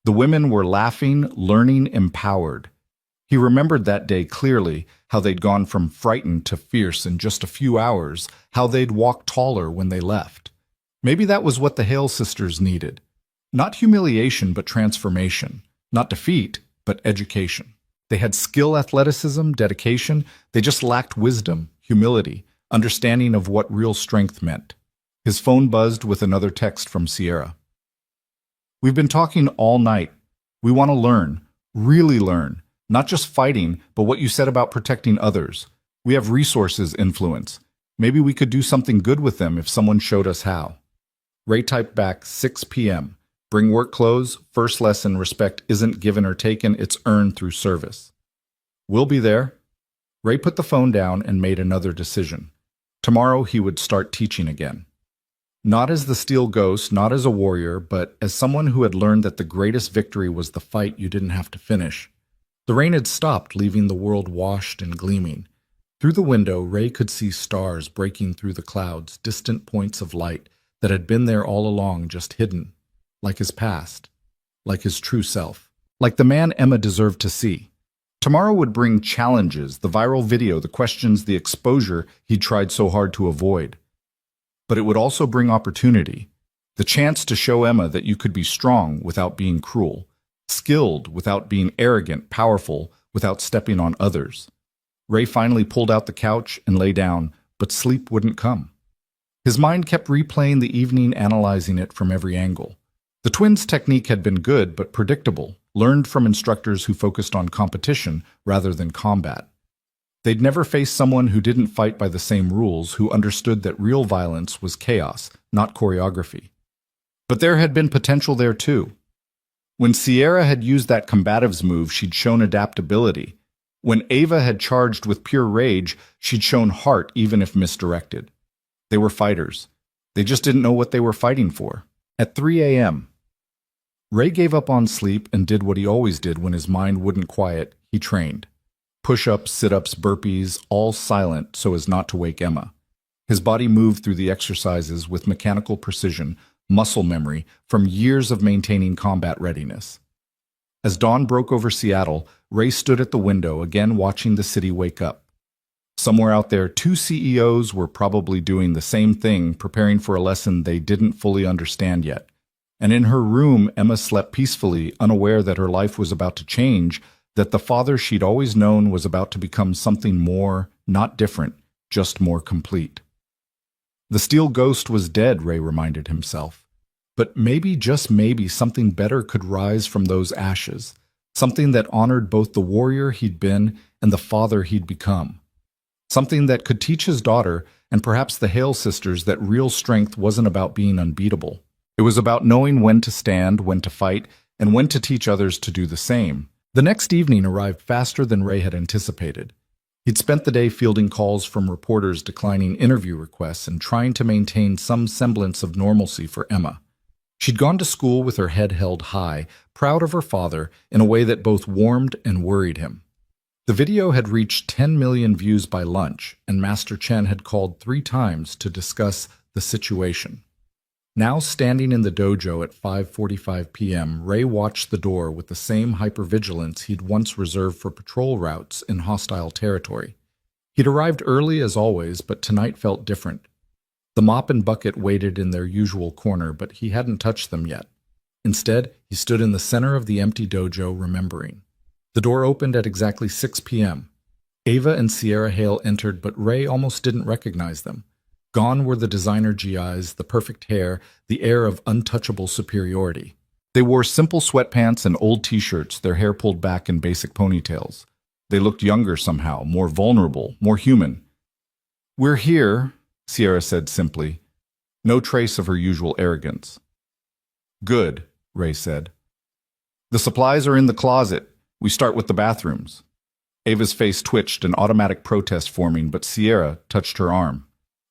S1: The women were laughing, learning, empowered. He remembered that day clearly, how they'd gone from frightened to fierce in just a few hours, how they'd walked taller when they left. Maybe that was what the Hale sisters needed. Not humiliation, but transformation. Not defeat, but education. They had skill, athleticism, dedication. They just lacked wisdom, humility, understanding of what real strength meant. His phone buzzed with another text from Sierra. We've been talking all night. We want to learn, really learn. Not just fighting, but what you said about protecting others. We have resources, influence. Maybe we could do something good with them if someone showed us how. Ray typed back, 6 p.m. Bring work clothes. First lesson, respect isn't given or taken, it's earned through service. We'll be there. Ray put the phone down and made another decision. Tomorrow he would start teaching again. Not as the Steel Ghost, not as a warrior, but as someone who had learned that the greatest victory was the fight you didn't have to finish. The rain had stopped, leaving the world washed and gleaming. Through the window, Ray could see stars breaking through the clouds, distant points of light that had been there all along, just hidden, like his past, like his true self, like the man Emma deserved to see. Tomorrow would bring challenges, the viral video, the questions, the exposure he'd tried so hard to avoid. But it would also bring opportunity, the chance to show Emma that you could be strong without being cruel, skilled without being arrogant, powerful without stepping on others. Ray finally pulled out the couch and lay down, but sleep wouldn't come. His mind kept replaying the evening, analyzing it from every angle. The twins' technique had been good but predictable, learned from instructors who focused on competition rather than combat. They'd never faced someone who didn't fight by the same rules, who understood that real violence was chaos, not choreography. But there had been potential there too. When Sierra had used that combatives move, she'd shown adaptability. When Ava had charged with pure rage, she'd shown heart even if misdirected. They were fighters. They just didn't know what they were fighting for. At 3 a.m., Ray gave up on sleep and did what he always did when his mind wouldn't quiet. He trained. Push-ups, sit-ups, burpees, all silent so as not to wake Emma. His body moved through the exercises with mechanical precision, muscle memory, from years of maintaining combat readiness. As dawn broke over Seattle, Ray stood at the window, again watching the city wake up. Somewhere out there, two CEOs were probably doing the same thing, preparing for a lesson they didn't fully understand yet. And in her room, Emma slept peacefully, unaware that her life was about to change, that the father she'd always known was about to become something more, not different, just more complete. The steel ghost was dead, Ray reminded himself. But maybe, just maybe, something better could rise from those ashes, something that honored both the warrior he'd been and the father he'd become. Something that could teach his daughter, and perhaps the Hale sisters, that real strength wasn't about being unbeatable. It was about knowing when to stand, when to fight, and when to teach others to do the same. The next evening arrived faster than Ray had anticipated. He'd spent the day fielding calls from reporters declining interview requests and trying to maintain some semblance of normalcy for Emma. She'd gone to school with her head held high, proud of her father in a way that both warmed and worried him. The video had reached 10 million views by lunch, and Master Chen had called 3 times to discuss the situation. Now standing in the dojo at 5:45 p.m., Ray watched the door with the same hypervigilance he'd once reserved for patrol routes in hostile territory. He'd arrived early as always, but tonight felt different. The mop and bucket waited in their usual corner, but he hadn't touched them yet. Instead, he stood in the center of the empty dojo, remembering. The door opened at exactly 6 p.m. Ava and Sierra Hale entered, but Ray almost didn't recognize them. Gone were the designer GIs, the perfect hair, the air of untouchable superiority. They wore simple sweatpants and old t-shirts, their hair pulled back in basic ponytails. They looked younger somehow, more vulnerable, more human. "We're here," Sierra said simply. No trace of her usual arrogance. "Good," Ray said. "The supplies are in the closet. We start with the bathrooms." Ava's face twitched, an automatic protest forming, but Sierra touched her arm.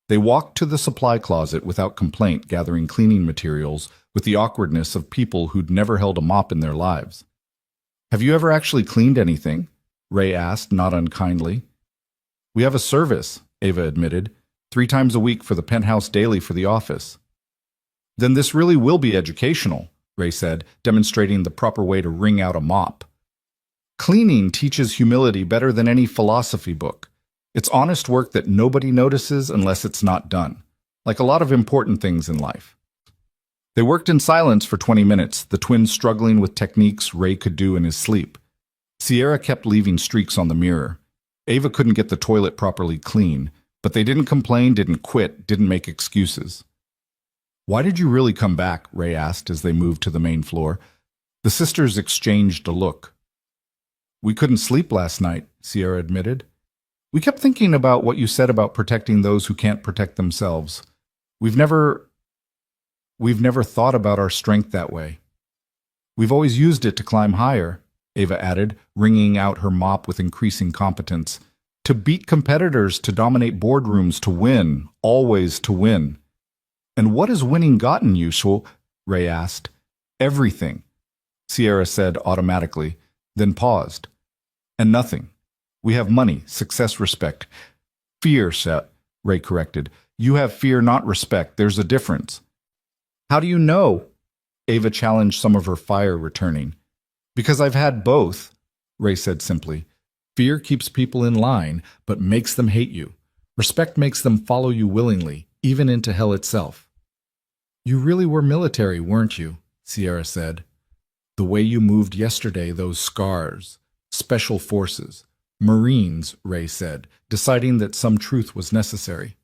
S1: They walked to the supply closet without complaint, gathering cleaning materials with the awkwardness of people who'd never held a mop in their lives. "Have you ever actually cleaned anything?" Ray asked, not unkindly. "We have a service," Ava admitted, 3 times a week for the Penthouse Daily for the office. "Then this really will be educational," Ray said, demonstrating the proper way to wring out a mop. "Cleaning teaches humility better than any philosophy book. It's honest work that nobody notices unless it's not done, like a lot of important things in life." They worked in silence for 20 minutes, the twins struggling with techniques Ray could do in his sleep. Sierra kept leaving streaks on the mirror. Ava couldn't get the toilet properly clean, but they didn't complain, didn't quit, didn't make excuses. "Why did you really come back?" Ray asked as they moved to the main floor. The sisters exchanged a look. "We couldn't sleep last night," Sierra admitted. "We kept thinking about what you said about protecting those who can't protect themselves. We've never thought about our strength that way. We've always used it to climb higher," Ava added, wringing out her mop with increasing competence. "To beat competitors, to dominate boardrooms, to win, always to win." "And what has winning gotten you, Shu?" Ray asked. "Everything," Sierra said automatically, then paused. "And nothing. We have money, success, respect." "Fear," Ray corrected. "You have fear, not respect. There's a difference." "How do you know?" Ava challenged, some of her fire returning. "Because I've had both," Ray said simply. "Fear keeps people in line, but makes them hate you. Respect makes them follow you willingly, even into hell itself." "You really were military, weren't you?" Sierra said. "The way you moved yesterday, those scars. Special forces. Marines," Ray said, deciding that some truth was necessary.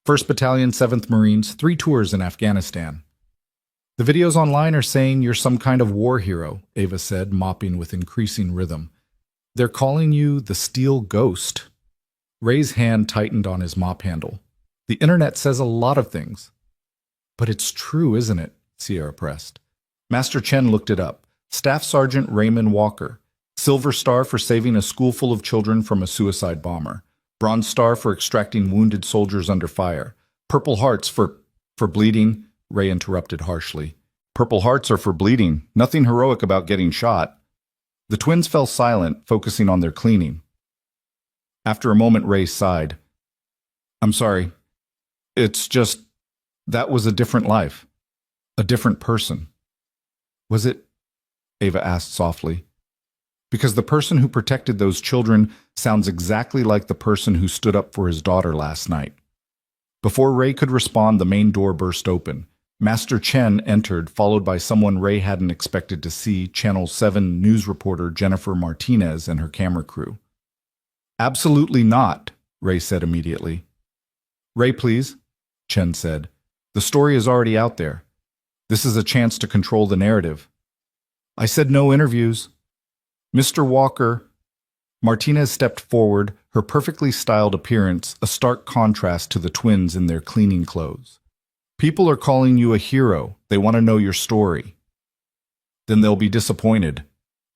S1: "1st Battalion, 7th Marines, 3 tours in Afghanistan." The videos online are saying you're some kind of war hero, Ava said, mopping with increasing rhythm. They're calling you the Steel Ghost. Ray's hand tightened on his mop handle. The internet says a lot of things. But it's true, isn't it? Sierra pressed. Master Chen looked it up. Staff Sergeant Raymond Walker. Silver Star for saving a school full of children from a suicide bomber. Bronze Star for extracting wounded soldiers under fire. Purple Hearts for bleeding, Ray interrupted harshly. Purple Hearts are for bleeding. Nothing heroic about getting shot. The twins fell silent, focusing on their cleaning. After a moment, Ray sighed. I'm sorry. It's just, that was a different life. A different person. Was it? Ava asked softly. Because the person who protected those children sounds exactly like the person who stood up for his daughter last night. Before Ray could respond, the main door burst open. Master Chen entered, followed by someone Ray hadn't expected to see, Channel 7 news reporter Jennifer Martinez and her camera crew. Absolutely not, Ray said immediately. Ray, please, Chen said. The story is already out there. This is a chance to control the narrative. I said no interviews. Mr. Walker. Martinez stepped forward, her perfectly styled appearance a stark contrast to the twins in their cleaning clothes. People are calling you a hero. They want to know your story. Then they'll be disappointed,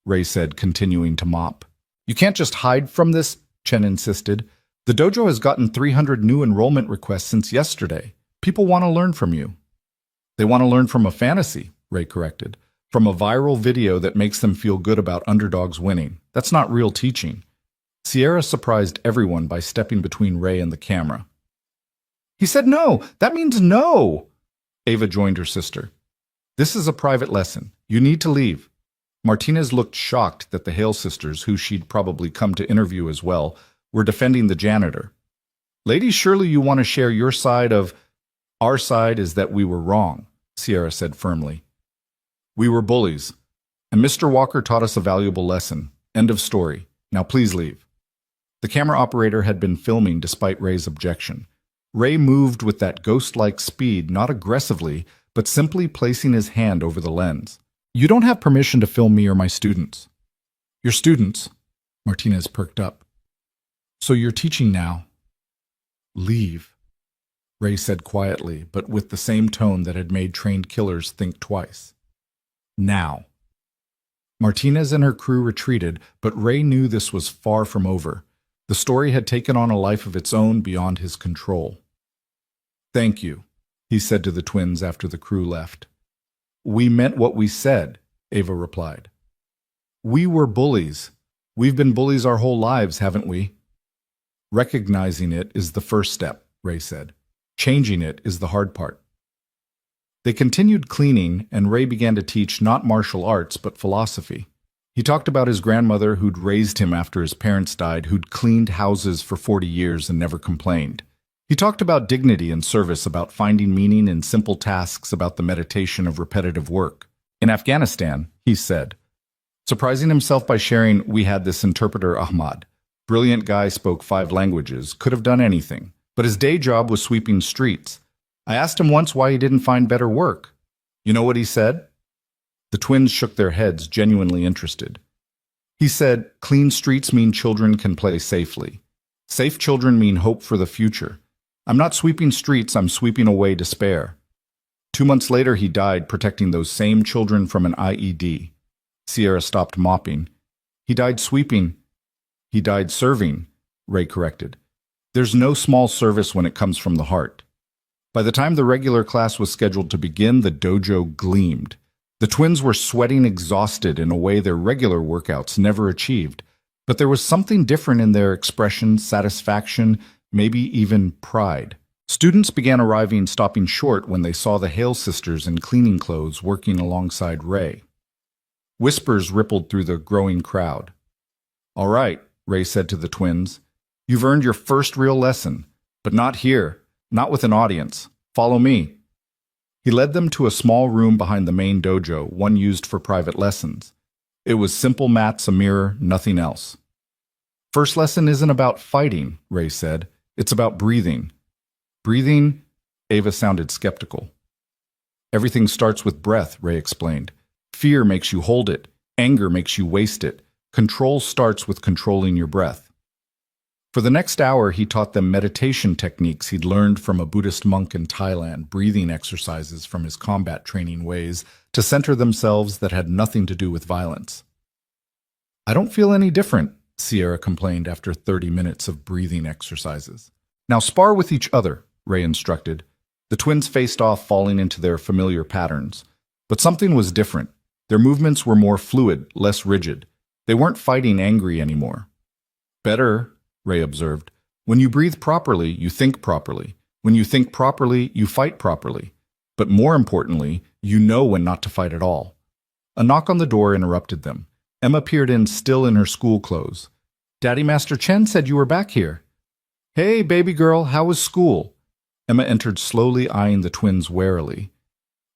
S1: Ray said, continuing to mop. You can't just hide from this, Chen insisted. The dojo has gotten 300 new enrollment requests since yesterday. People want to learn from you. They want to learn from a fantasy, Ray corrected. From a viral video that makes them feel good about underdogs winning. That's not real teaching. Sierra surprised everyone by stepping between Ray and the camera. He said no! That means no! Ava joined her sister. This is a private lesson. You need to leave. Martinez looked shocked that the Hale sisters, who she'd probably come to interview as well, were defending the janitor. Ladies, surely you want to share your side of... Our side is that we were wrong, Sierra said firmly. We were bullies, and Mr. Walker taught us a valuable lesson. End of story. Now please leave. The camera operator had been filming despite Ray's objection. Ray moved with that ghost-like speed, not aggressively, but simply placing his hand over the lens. You don't have permission to film me or my students. Your students? Martinez perked up. So you're teaching now. Leave, Ray said quietly, but with the same tone that had made trained killers think twice. Now. Martinez and her crew retreated, but Ray knew this was far from over. The story had taken on a life of its own beyond his control. Thank you, he said to the twins after the crew left. We meant what we said, Ava replied. We were bullies. We've been bullies our whole lives, haven't we? Recognizing it is the first step, Ray said. Changing it is the hard part. They continued cleaning, and Ray began to teach not martial arts, but philosophy. He talked about his grandmother who'd raised him after his parents died, who'd cleaned houses for 40 years and never complained. He talked about dignity and service, about finding meaning in simple tasks, about the meditation of repetitive work. In Afghanistan, he said, surprising himself by sharing, we had this interpreter Ahmad. Brilliant guy, spoke 5 languages, could have done anything, but his day job was sweeping streets. I asked him once why he didn't find better work. You know what he said? The twins shook their heads, genuinely interested. He said, clean streets mean children can play safely. Safe children mean hope for the future. I'm not sweeping streets, I'm sweeping away despair. 2 months later, he died protecting those same children from an IED. Sierra stopped mopping. He died sweeping. He died serving, Ray corrected. There's no small service when it comes from the heart. By the time the regular class was scheduled to begin, the dojo gleamed. The twins were sweating exhausted in a way their regular workouts never achieved, but there was something different in their expression, satisfaction, maybe even pride. Students began arriving, stopping short when they saw the Hale sisters in cleaning clothes working alongside Ray. Whispers rippled through the growing crowd. All right, Ray said to the twins, you've earned your first real lesson, but not here. Not with an audience. Follow me. He led them to a small room behind the main dojo, one used for private lessons. It was simple mats, a mirror, nothing else. First lesson isn't about fighting, Ray said. It's about breathing. Breathing? Ava sounded skeptical. Everything starts with breath, Ray explained. Fear makes you hold it. Anger makes you waste it. Control starts with controlling your breath. For the next hour, he taught them meditation techniques he'd learned from a Buddhist monk in Thailand, breathing exercises from his combat training ways to center themselves that had nothing to do with violence. I don't feel any different, Sierra complained after 30 minutes of breathing exercises. Now spar with each other, Ray instructed. The twins faced off, falling into their familiar patterns. But something was different. Their movements were more fluid, less rigid. They weren't fighting angry anymore. Better, Ray observed. When you breathe properly, you think properly. When you think properly, you fight properly. But more importantly, you know when not to fight at all. A knock on the door interrupted them. Emma peered in, still in her school clothes. Daddy, Master Chen said you were back here. Hey, baby girl, how was school? Emma entered slowly, eyeing the twins warily.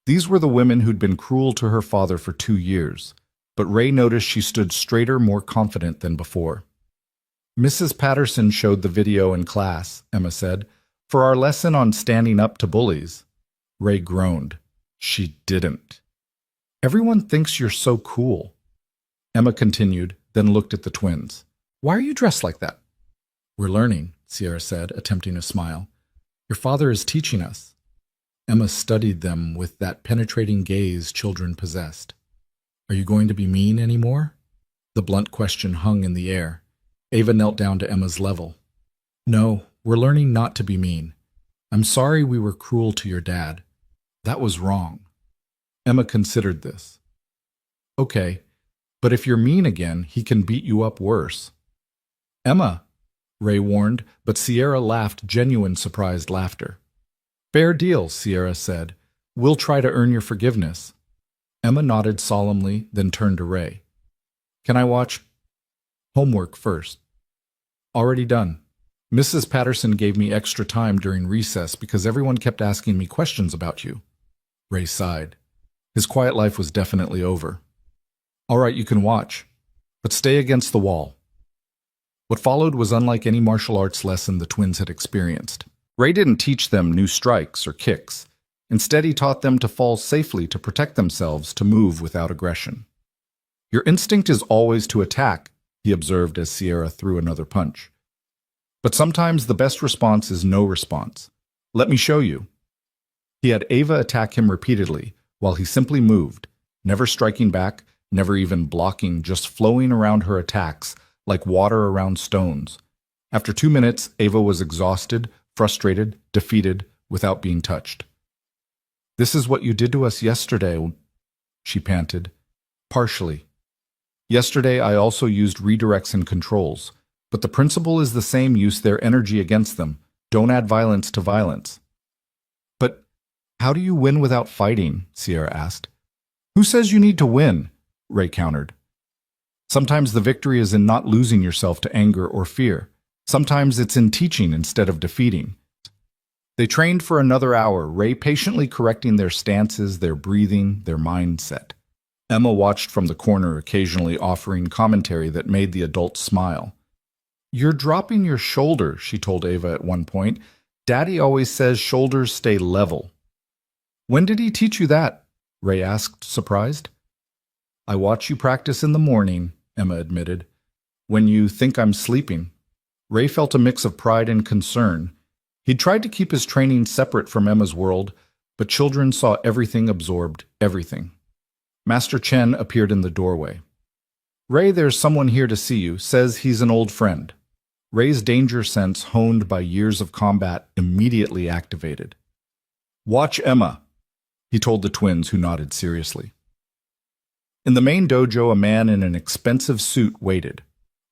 S1: These were the women who'd been cruel to her father for 2 years, but Ray noticed she stood straighter, more confident than before. Mrs. Patterson showed the video in class, Emma said, for our lesson on standing up to bullies. Ray groaned. She didn't. Everyone thinks you're so cool. Emma continued, then looked at the twins. Why are you dressed like that? We're learning, Sierra said, attempting a smile. Your father is teaching us. Emma studied them with that penetrating gaze children possessed. Are you going to be mean anymore? The blunt question hung in the air. Ava knelt down to Emma's level. No, we're learning not to be mean. I'm sorry we were cruel to your dad. That was wrong. Emma considered this. Okay, but if you're mean again, he can beat you up worse. Emma, Ray warned, but Sierra laughed genuine surprised laughter. Fair deal, Sierra said. We'll try to earn your forgiveness. Emma nodded solemnly, then turned to Ray. Can I watch homework first? Already done. Mrs. Patterson gave me extra time during recess because everyone kept asking me questions about you. Ray sighed. His quiet life was definitely over. All right, you can watch, but stay against the wall. What followed was unlike any martial arts lesson the twins had experienced. Ray didn't teach them new strikes or kicks. Instead, he taught them to fall safely, to protect themselves, to move without aggression. Your instinct is always to attack, he observed as Sierra threw another punch. But sometimes the best response is no response. Let me show you. He had Ava attack him repeatedly, while he simply moved, never striking back, never even blocking, just flowing around her attacks, like water around stones. After 2 minutes, Ava was exhausted, frustrated, defeated, without being touched. This is what you did to us yesterday, she panted. Partially. Yesterday, I also used redirects and controls, but the principle is the same. Use their energy against them. Don't add violence to violence. But how do you win without fighting? Sierra asked. Who says you need to win? Ray countered. Sometimes the victory is in not losing yourself to anger or fear. Sometimes it's in teaching instead of defeating. They trained for another hour, Ray patiently correcting their stances, their breathing, their mindset. Emma watched from the corner, occasionally offering commentary that made the adults smile. You're dropping your shoulder, she told Ava at one point. Daddy always says shoulders stay level. When did he teach you that? Ray asked, surprised. I watch you practice in the morning, Emma admitted. When you think I'm sleeping. Ray felt a mix of pride and concern. He'd tried to keep his training separate from Emma's world, but children saw everything, absorbed everything. Master Chen appeared in the doorway. Ray, there's someone here to see you, says he's an old friend. Ray's danger sense, honed by years of combat, immediately activated. Watch Emma, he told the twins, who nodded seriously. In the main dojo, a man in an expensive suit waited.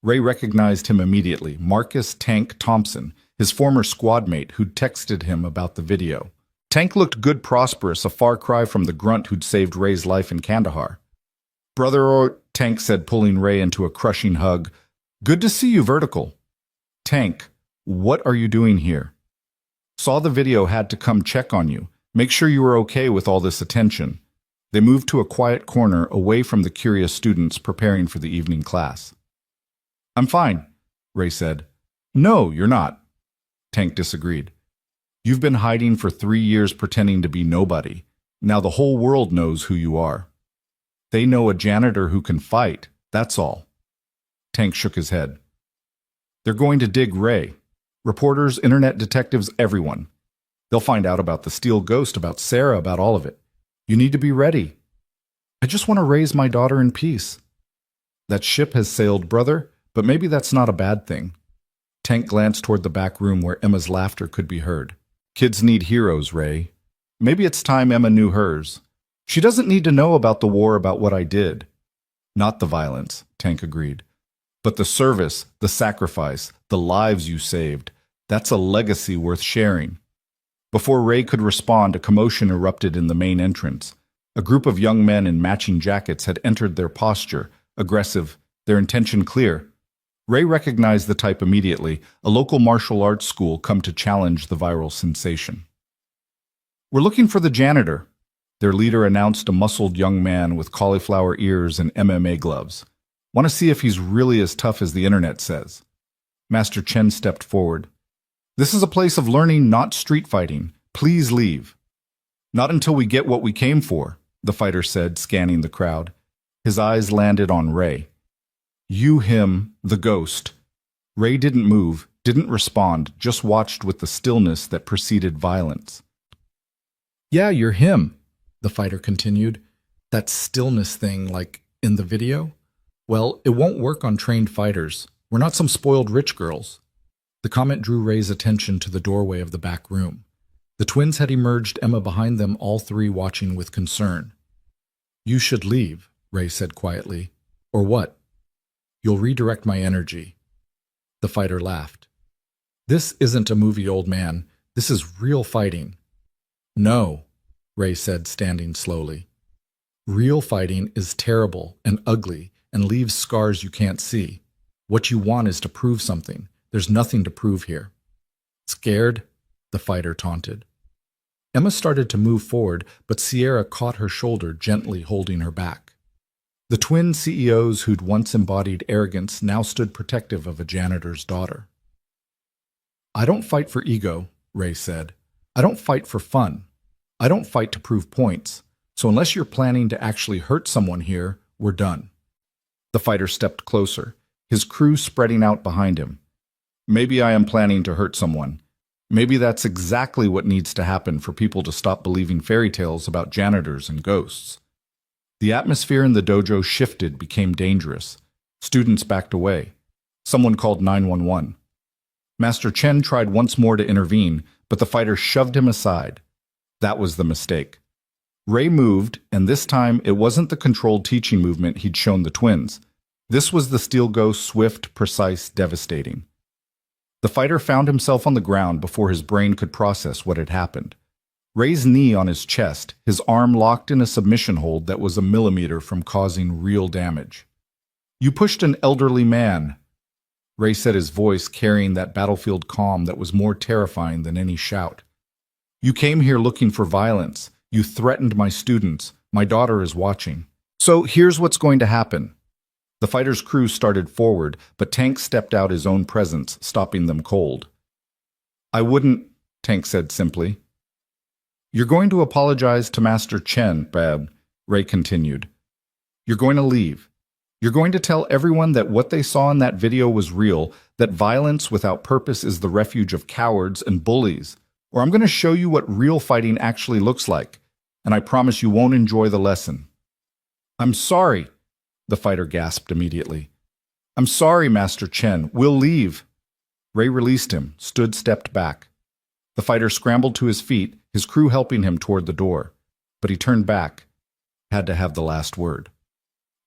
S1: Ray recognized him immediately, Marcus Tank Thompson, his former squad mate who'd texted him about the video. Tank looked good, prosperous, a far cry from the grunt who'd saved Ray's life in Kandahar. Brother, Tank said, pulling Ray into a crushing hug. Good to see you, Vertical. Tank, what are you doing here? Saw the video, had to come check on you. Make sure you were okay with all this attention. They moved to a quiet corner, away from the curious students preparing for the evening class. I'm fine, Ray said. No, you're not. Tank disagreed. You've been hiding for 3 years pretending to be nobody. Now the whole world knows who you are. They know a janitor who can fight, that's all. Tank shook his head. They're going to dig Ray. Reporters, internet detectives, everyone. They'll find out about the Steel Ghost, about Sarah, about all of it. You need to be ready. I just want to raise my daughter in peace. That ship has sailed, brother, but maybe that's not a bad thing. Tank glanced toward the back room where Emma's laughter could be heard. Kids need heroes, Ray. Maybe it's time Emma knew hers. She doesn't need to know about the war, about what I did. Not the violence, Tank agreed. But the service, the sacrifice, the lives you saved. That's a legacy worth sharing. Before Ray could respond, a commotion erupted in the main entrance. A group of young men in matching jackets had entered, their posture aggressive, their intention clear. Ray recognized the type immediately, a local martial arts school come to challenge the viral sensation. We're looking for the janitor, their leader announced, a muscled young man with cauliflower ears and MMA gloves. Want to see if he's really as tough as the internet says. Master Chen stepped forward. This is a place of learning, not street fighting. Please leave. Not until we get what we came for, the fighter said, scanning the crowd. His eyes landed on Ray. You, him, the ghost. Ray didn't move, didn't respond, just watched with the stillness that preceded violence. Yeah, you're him, the fighter continued. That stillness thing, like in the video? Well, it won't work on trained fighters. We're not some spoiled rich girls. The comment drew Ray's attention to the doorway of the back room. The twins had emerged, Emma behind them, all three watching with concern. You should leave, Ray said quietly. Or what? You'll redirect my energy. The fighter laughed. This isn't a movie, old man. This is real fighting. No, Ray said, standing slowly. Real fighting is terrible and ugly and leaves scars you can't see. What you want is to prove something. There's nothing to prove here. Scared? The fighter taunted. Emma started to move forward, but Sierra caught her shoulder, gently holding her back. The twin CEOs who'd once embodied arrogance now stood protective of a janitor's daughter. I don't fight for ego, Ray said. I don't fight for fun. I don't fight to prove points. So unless you're planning to actually hurt someone here, we're done. The fighter stepped closer, his crew spreading out behind him. Maybe I am planning to hurt someone. Maybe that's exactly what needs to happen for people to stop believing fairy tales about janitors and ghosts. The atmosphere in the dojo shifted, became dangerous. Students backed away. Someone called 911. Master Chen tried once more to intervene, but the fighter shoved him aside. That was the mistake. Ray moved, and this time it wasn't the controlled teaching movement he'd shown the twins. This was the Steel Ghost, swift, precise, devastating. The fighter found himself on the ground before his brain could process what had happened. Ray's knee on his chest, his arm locked in a submission hold that was a millimeter from causing real damage. You pushed an elderly man, Ray said, his voice carrying that battlefield calm that was more terrifying than any shout. You came here looking for violence. You threatened my students. My daughter is watching. So here's what's going to happen. The fighter's crew started forward, but Tank stepped out, his own presence stopping them cold. I wouldn't, Tank said simply. You're going to apologize to Master Chen, Bab, Ray continued. You're going to leave. You're going to tell everyone that what they saw in that video was real, that violence without purpose is the refuge of cowards and bullies. Or I'm going to show you what real fighting actually looks like, and I promise you won't enjoy the lesson. I'm sorry, the fighter gasped immediately. I'm sorry, Master Chen. We'll leave. Ray released him, stepped back. The fighter scrambled to his feet, his crew helping him toward the door. But he turned back, had to have the last word.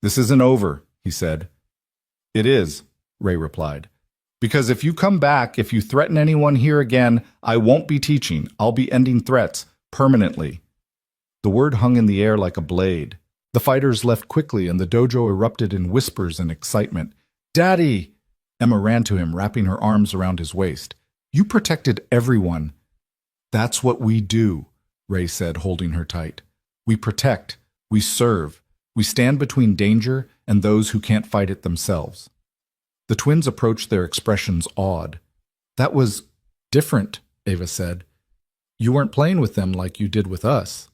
S1: This isn't over, he said. It is, Ray replied. Because if you come back, if you threaten anyone here again, I won't be teaching. I'll be ending threats, permanently. The word hung in the air like a blade. The fighters left quickly, and the dojo erupted in whispers and excitement. Daddy! Emma ran to him, wrapping her arms around his waist. You protected everyone. That's what we do, Ray said, holding her tight. We protect. We serve. We stand between danger and those who can't fight it themselves. The twins approached, their expressions awed. That was different, Ava said. You weren't playing with them like you did with us.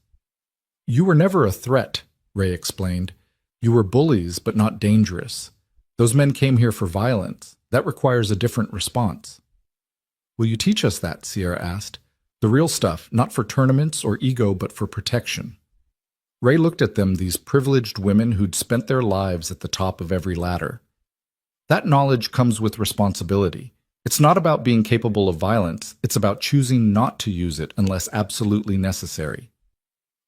S1: You were never a threat, Ray explained. You were bullies, but not dangerous. Those men came here for violence. That requires a different response. Will you teach us that? Sierra asked. The real stuff, not for tournaments or ego, but for protection. Ray looked at them, these privileged women who'd spent their lives at the top of every ladder. That knowledge comes with responsibility. It's not about being capable of violence, it's about choosing not to use it unless absolutely necessary.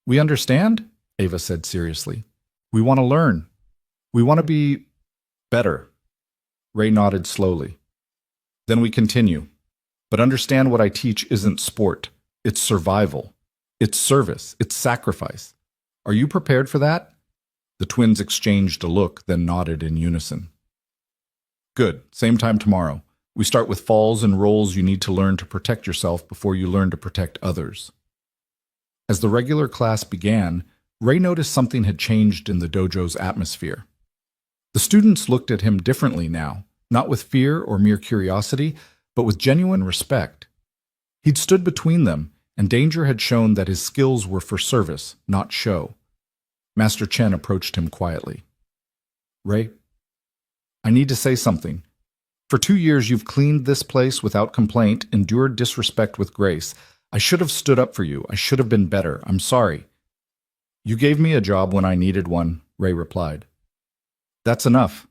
S1: We understand? Ava said seriously. We want to learn. We want to be better. Ray nodded slowly. Then we continue. But understand what I teach isn't sport. It's survival. It's service. It's sacrifice. Are you prepared for that? The twins exchanged a look, then nodded in unison. Good. Same time tomorrow. We start with falls and rolls you need to learn to protect yourself before you learn to protect others. As the regular class began, Ray noticed something had changed in the dojo's atmosphere. The students looked at him differently now, not with fear or mere curiosity, but with genuine respect. He'd stood between them, and danger had shown that his skills were for service, not show. Master Chen approached him quietly. Ray, I need to say something. For 2 years you've cleaned this place without complaint, endured disrespect with grace. I should have stood up for you. I should have been better. I'm sorry. You gave me a job when I needed one, Ray replied. That's enough.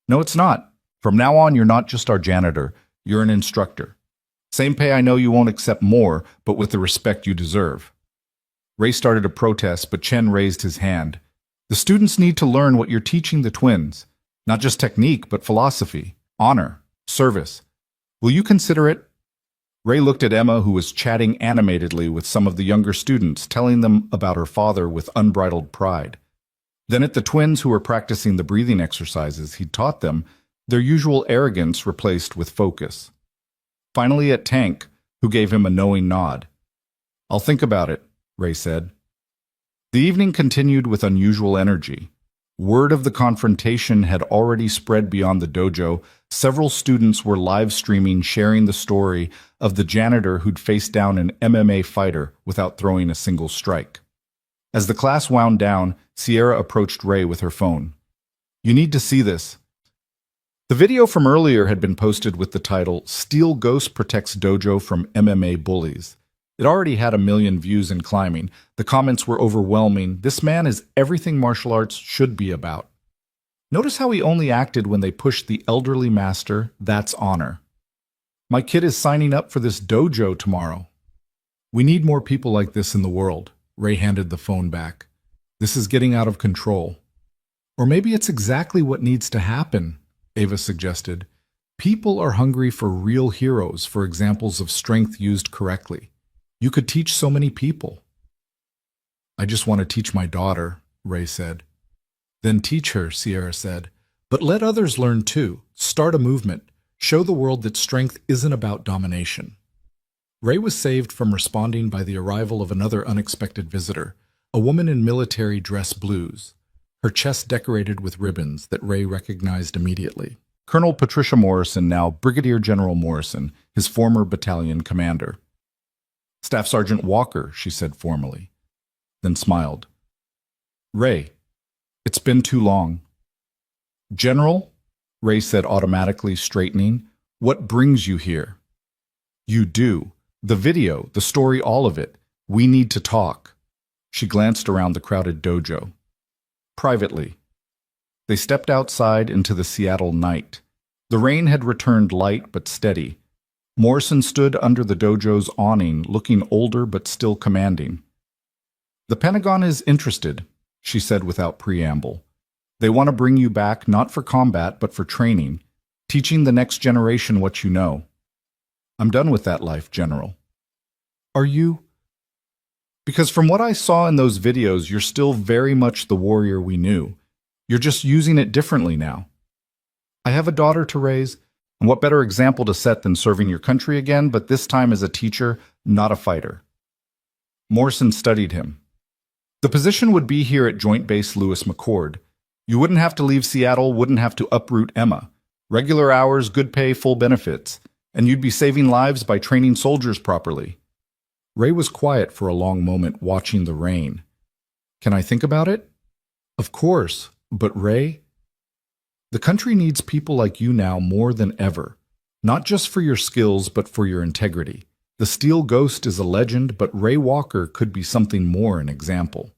S1: No, it's not. From now on, you're not just our janitor. You're an instructor. Same pay. I know you won't accept more, but with the respect you deserve. Ray started to protest, but Chen raised his hand. The students need to learn what you're teaching the twins. Not just technique, but philosophy, honor, service. Will you consider it? Ray looked at Emma, who was chatting animatedly with some of the younger students, telling them about her father with unbridled pride. Then at the twins who were practicing the breathing exercises he'd taught them, their usual arrogance replaced with focus. Finally at Tank, who gave him a knowing nod. I'll think about it, Ray said. The evening continued with unusual energy. Word of the confrontation had already spread beyond the dojo. Several students were live streaming, sharing the story of the janitor who'd faced down an MMA fighter without throwing a single strike. As the class wound down, Sierra approached Ray with her phone. You need to see this. The video from earlier had been posted with the title, Steel Ghost Protects Dojo from MMA Bullies. It already had 1 million views and climbing. The comments were overwhelming. This man is everything martial arts should be about. Notice how he only acted when they pushed the elderly master. That's honor. My kid is signing up for this dojo tomorrow. We need more people like this in the world. Ray handed the phone back. This is getting out of control. Or maybe it's exactly what needs to happen, Ava suggested. People are hungry for real heroes, for examples of strength used correctly. You could teach so many people. I just want to teach my daughter, Ray said. Then teach her, Sierra said. But let others learn too. Start a movement. Show the world that strength isn't about domination. Ray was saved from responding by the arrival of another unexpected visitor, a woman in military dress blues, her chest decorated with ribbons that Ray recognized immediately. Colonel Patricia Morrison, now Brigadier General Morrison, his former battalion commander. Staff Sergeant Walker, she said formally, then smiled. Ray, it's been too long. General, Ray said automatically, straightening, what brings you here? You do. The video, the story, all of it. We need to talk. She glanced around the crowded dojo. Privately. They stepped outside into the Seattle night. The rain had returned light but steady. Morrison stood under the dojo's awning, looking older but still commanding. The Pentagon is interested, she said without preamble. They want to bring you back not for combat but for training, teaching the next generation what you know. I'm done with that life, General. Are you? Because from what I saw in those videos, you're still very much the warrior we knew. You're just using it differently now. I have a daughter to raise, and what better example to set than serving your country again, but this time as a teacher, not a fighter. Morrison studied him. The position would be here at Joint Base Lewis McChord. You wouldn't have to leave Seattle, wouldn't have to uproot Emma. Regular hours, good pay, full benefits. And you'd be saving lives by training soldiers properly. Ray was quiet for a long moment, watching the rain. Can I think about it? Of course, but Ray, the country needs people like you now more than ever, not just for your skills, but for your integrity. The Steel Ghost is a legend, but Ray Walker could be something more, an example.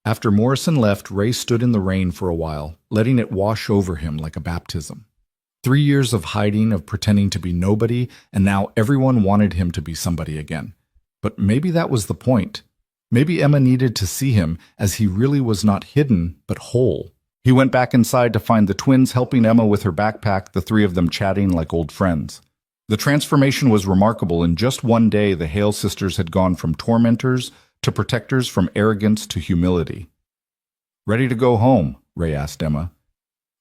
S1: After Morrison left, Ray stood in the rain for a while, letting it wash over him like a baptism. 3 years of hiding, of pretending to be nobody, and now everyone wanted him to be somebody again. But maybe that was the point. Maybe Emma needed to see him as he really was not hidden, but whole. He went back inside to find the twins helping Emma with her backpack, the three of them chatting like old friends. The transformation was remarkable. In just one day, the Hale sisters had gone from tormentors to protectors, from arrogance to humility. "Ready to go home?" Ray asked Emma.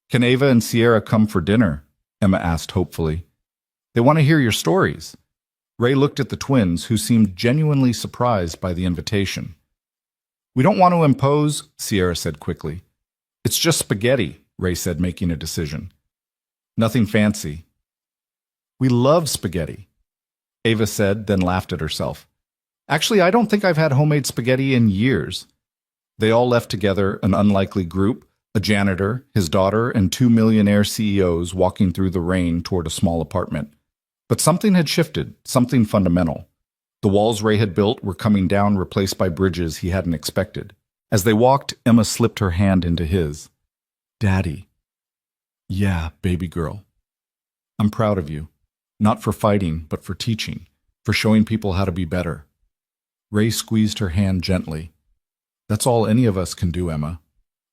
S1: "Can Ava and Sierra come for dinner?" Emma asked hopefully. "They want to hear your stories." Ray looked at the twins, who seemed genuinely surprised by the invitation. "We don't want to impose," Sierra said quickly. "It's just spaghetti," Ray said, making a decision. "Nothing fancy." "We love spaghetti," Ava said, then laughed at herself. "Actually, I don't think I've had homemade spaghetti in years." They all left together, an unlikely group, a janitor, his daughter, and 2 millionaire CEOs walking through the rain toward a small apartment. But something had shifted, something fundamental. The walls Ray had built were coming down, replaced by bridges he hadn't expected. As they walked, Emma slipped her hand into his. "Daddy." "Yeah, baby girl. I'm proud of you. Not for fighting, but for teaching, for showing people how to be better." Ray squeezed her hand gently. "That's all any of us can do, Emma.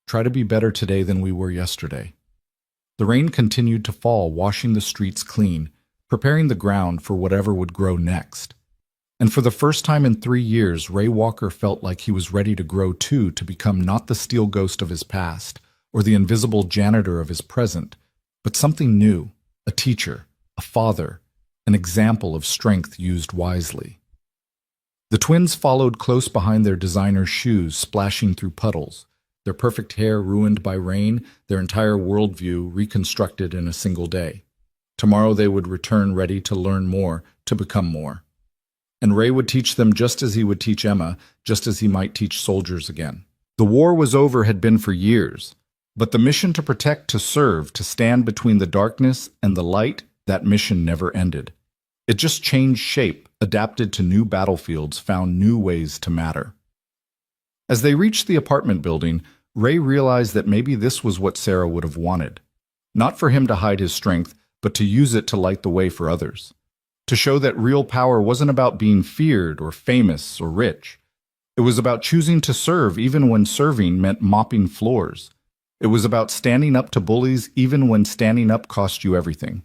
S1: Try to be better today than we were yesterday." The rain continued to fall, washing the streets clean, preparing the ground for whatever would grow next. And for the first time in 3 years, Ray Walker felt like he was ready to grow too, to become not the steel ghost of his past, or the invisible janitor of his present, but something new, a teacher, a father, an example of strength used wisely. The twins followed close behind their designer shoes, splashing through puddles, their perfect hair ruined by rain, their entire worldview reconstructed in a single day. Tomorrow they would return ready to learn more, to become more. And Ray would teach them just as he would teach Emma, just as he might teach soldiers again. The war was over had been for years, but the mission to protect, to serve, to stand between the darkness and the light, that mission never ended. It just changed shape, adapted to new battlefields, found new ways to matter. As they reached the apartment building, Ray realized that maybe this was what Sarah would have wanted. Not for him to hide his strength, but to use it to light the way for others. To show that real power wasn't about being feared or famous or rich. It was about choosing to serve even when serving meant mopping floors. It was about standing up to bullies even when standing up cost you everything.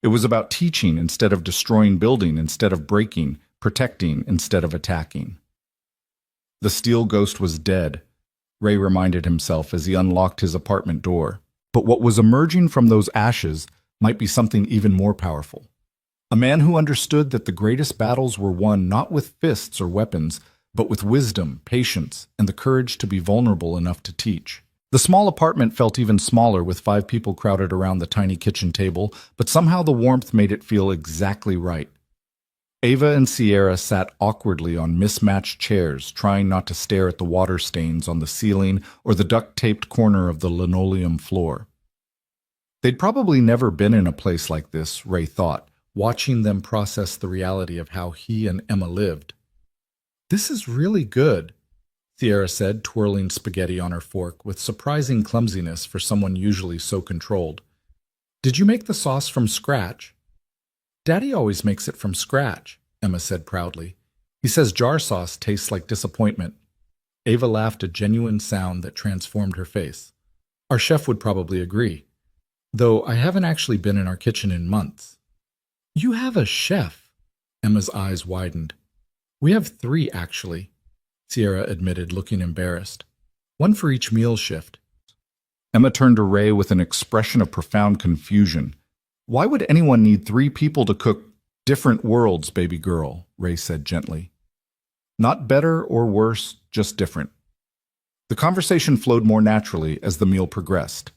S1: It was about teaching instead of destroying, building instead of breaking, protecting instead of attacking. The steel ghost was dead, Ray reminded himself as he unlocked his apartment door. But what was emerging from those ashes might be something even more powerful. A man who understood that the greatest battles were won not with fists or weapons, but with wisdom, patience, and the courage to be vulnerable enough to teach. The small apartment felt even smaller with 5 people crowded around the tiny kitchen table, but somehow the warmth made it feel exactly right. Ava and Sierra sat awkwardly on mismatched chairs, trying not to stare at the water stains on the ceiling or the duct-taped corner of the linoleum floor. They'd probably never been in a place like this, Ray thought, watching them process the reality of how he and Emma lived. "This is really good," Sierra said, twirling spaghetti on her fork with surprising clumsiness for someone usually so controlled. "Did you make the sauce from scratch?" "Daddy always makes it from scratch," Emma said proudly. "He says jar sauce tastes like disappointment." Ava laughed, a genuine sound that transformed her face. "Our chef would probably agree. Though I haven't actually been in our kitchen in months." "You have a chef?" Emma's eyes widened. "We have 3, actually," Sierra admitted, looking embarrassed. "One for each meal shift." Emma turned to Ray with an expression of profound confusion. "Why would anyone need 3 people to cook different worlds, baby girl?" Ray said gently. "Not better or worse, just different." The conversation flowed more naturally as the meal progressed.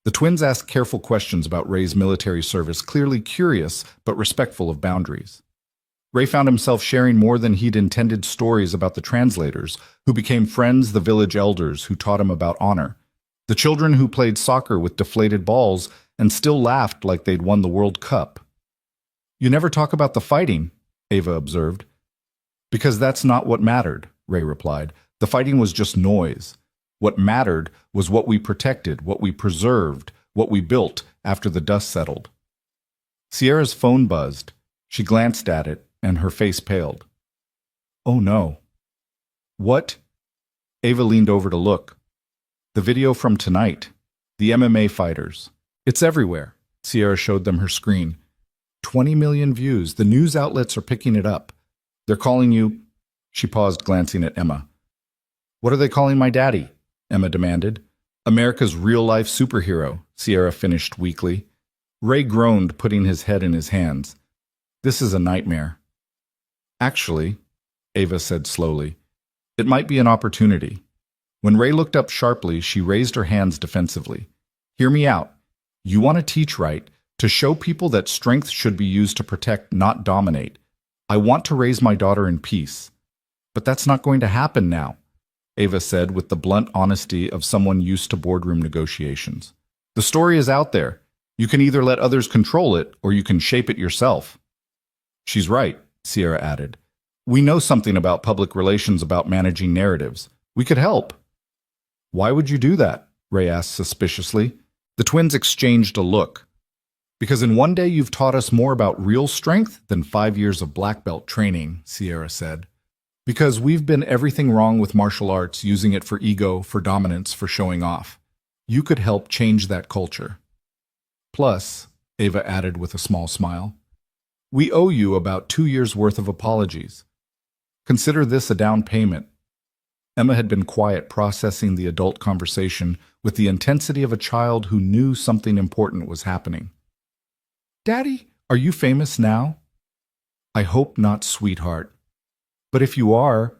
S1: The twins asked careful questions about Ray's military service, clearly curious but respectful of boundaries. Ray found himself sharing more than he'd intended stories about the translators, who became friends, the village elders who taught him about honor, the children who played soccer with deflated balls and still laughed like they'd won the World Cup. "You never talk about the fighting," Ava observed. "Because that's not what mattered," Ray replied. "The fighting was just noise. What mattered was what we protected, what we preserved, what we built after the dust settled." Sierra's phone buzzed. She glanced at it, and her face paled. "Oh no." "What?" Ava leaned over to look. "The video from tonight. The MMA fighters. It's everywhere." Sierra showed them her screen. 20 million views. The news outlets are picking it up. "They're calling you—" She paused, glancing at Emma. "What are they calling my daddy?" Emma demanded. "America's real-life superhero," Sierra finished weakly. Ray groaned, putting his head in his hands. "This is a nightmare." "Actually," Ava said slowly, "it might be an opportunity." When Ray looked up sharply, she raised her hands defensively. "Hear me out. You want to teach right, to show people that strength should be used to protect, not dominate. I want to raise my daughter in peace. But that's not going to happen now," Ava said with the blunt honesty of someone used to boardroom negotiations. "The story is out there. You can either let others control it, or you can shape it yourself." "She's right," Sierra added. "We know something about public relations, about managing narratives. We could help." "Why would you do that?" Ray asked suspiciously. The twins exchanged a look. "Because in one day you've taught us more about real strength than 5 years of black belt training," Sierra said. "Because we've been everything wrong with martial arts, using it for ego, for dominance, for showing off. You could help change that culture. Plus," Ava added with a small smile, "we owe you about 2 years' worth of apologies. Consider this a down payment." Emma had been quiet, processing the adult conversation with the intensity of a child who knew something important was happening. "Daddy, are you famous now?" "I hope not, sweetheart. But if you are,"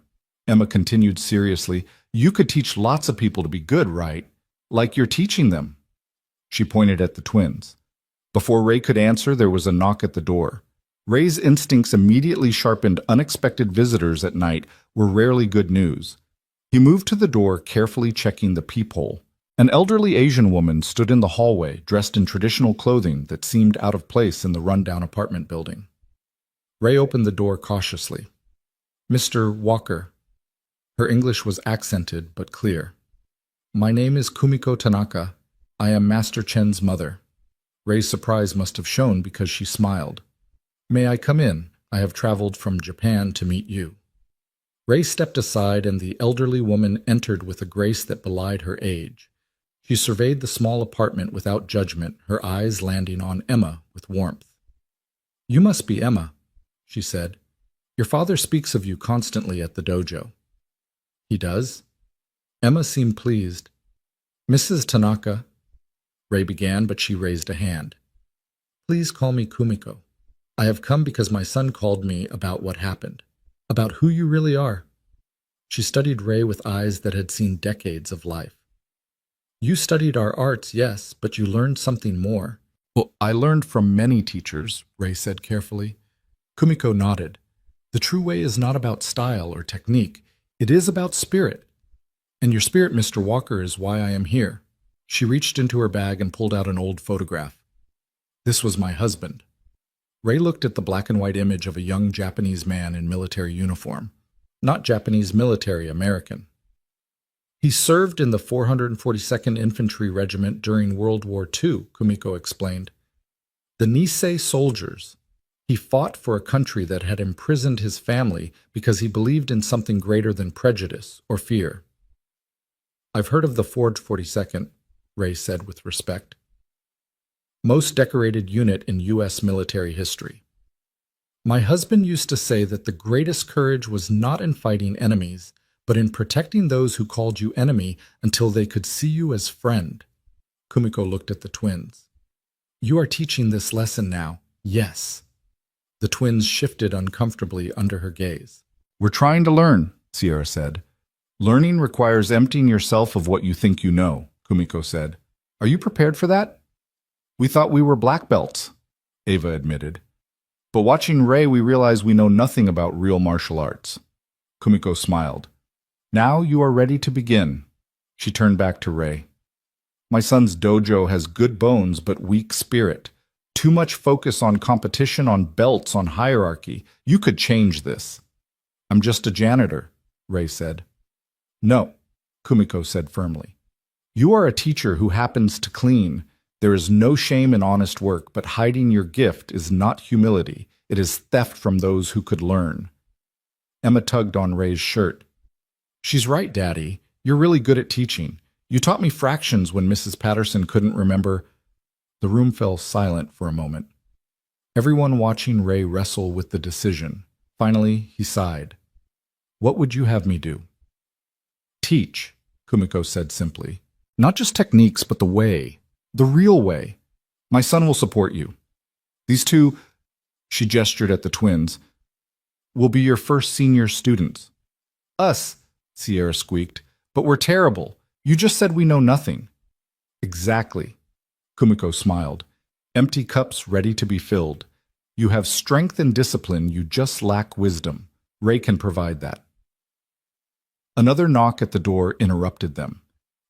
S1: Emma continued seriously, "you could teach lots of people to be good, right? Like you're teaching them." She pointed at the twins. Before Ray could answer, there was a knock at the door. Ray's instincts immediately sharpened. Unexpected visitors at night were rarely good news. He moved to the door, carefully checking the peephole. An elderly Asian woman stood in the hallway, dressed in traditional clothing that seemed out of place in the rundown apartment building. Ray opened the door cautiously. "Mr. Walker." Her English was accented but clear. "My name is Kumiko Tanaka. I am Master Chen's mother." Ray's surprise must have shown because she smiled. "May I come in? I have traveled from Japan to meet you." Ray stepped aside, and the elderly woman entered with a grace that belied her age. She surveyed the small apartment without judgment, her eyes landing on Emma with warmth. "You must be Emma," she said. "Your father speaks of you constantly at the dojo." "He does?" Emma seemed pleased. "Mrs. Tanaka," Ray began, but she raised a hand. "Please call me Kumiko. I have come because my son called me about what happened, about who you really are." She studied Ray with eyes that had seen decades of life. "You studied our arts, yes, but you learned something more." "Well, I learned from many teachers," Ray said carefully. Kumiko nodded. "The true way is not about style or technique. It is about spirit. And your spirit, Mr. Walker, is why I am here." She reached into her bag and pulled out an old photograph. "This was my husband." Ray looked at the black and white image of a young Japanese man in military uniform. Not Japanese military, American. "He served in the 442nd Infantry Regiment during World War II, Kumiko explained. The Nisei soldiers. He fought for a country that had imprisoned his family because he believed in something greater than prejudice or fear." "I've heard of the 442nd, Ray said with respect. "Most decorated unit in U.S. military history. My husband used to say that the greatest courage was not in fighting enemies, but in protecting those who called you enemy until they could see you as friend." Kumiko looked at the twins. "You are teaching this lesson now, yes." The twins shifted uncomfortably under her gaze. "We're trying to learn," Sierra said. "Learning requires emptying yourself of what you think you know," Kumiko said. "Are you prepared for that?" "We thought we were black belts," Ava admitted. But watching Ray, we realize we know nothing about real martial arts. Kumiko smiled. Now you are ready to begin. She turned back to Ray. My son's dojo has good bones but weak spirit. Too much focus on competition, on belts, on hierarchy. You could change this. I'm just a janitor, Ray said. No, Kumiko said firmly. You are a teacher who happens to clean. There is no shame in honest work, but hiding your gift is not humility. It is theft from those who could learn. Emma tugged on Ray's shirt. She's right, Daddy. You're really good at teaching. You taught me fractions when Mrs. Patterson couldn't remember. The room fell silent for a moment. Everyone watching Ray wrestle with the decision. Finally, he sighed. What would you have me do? Teach, Kumiko said simply. Not just techniques, but the way. The real way. My son will support you. These two, she gestured at the twins, will be your first senior students. Us, Sierra squeaked, but we're terrible. You just said we know nothing. Exactly. Kumiko smiled. Empty cups ready to be filled. You have strength and discipline, you just lack wisdom. Ray can provide that. Another knock at the door interrupted them.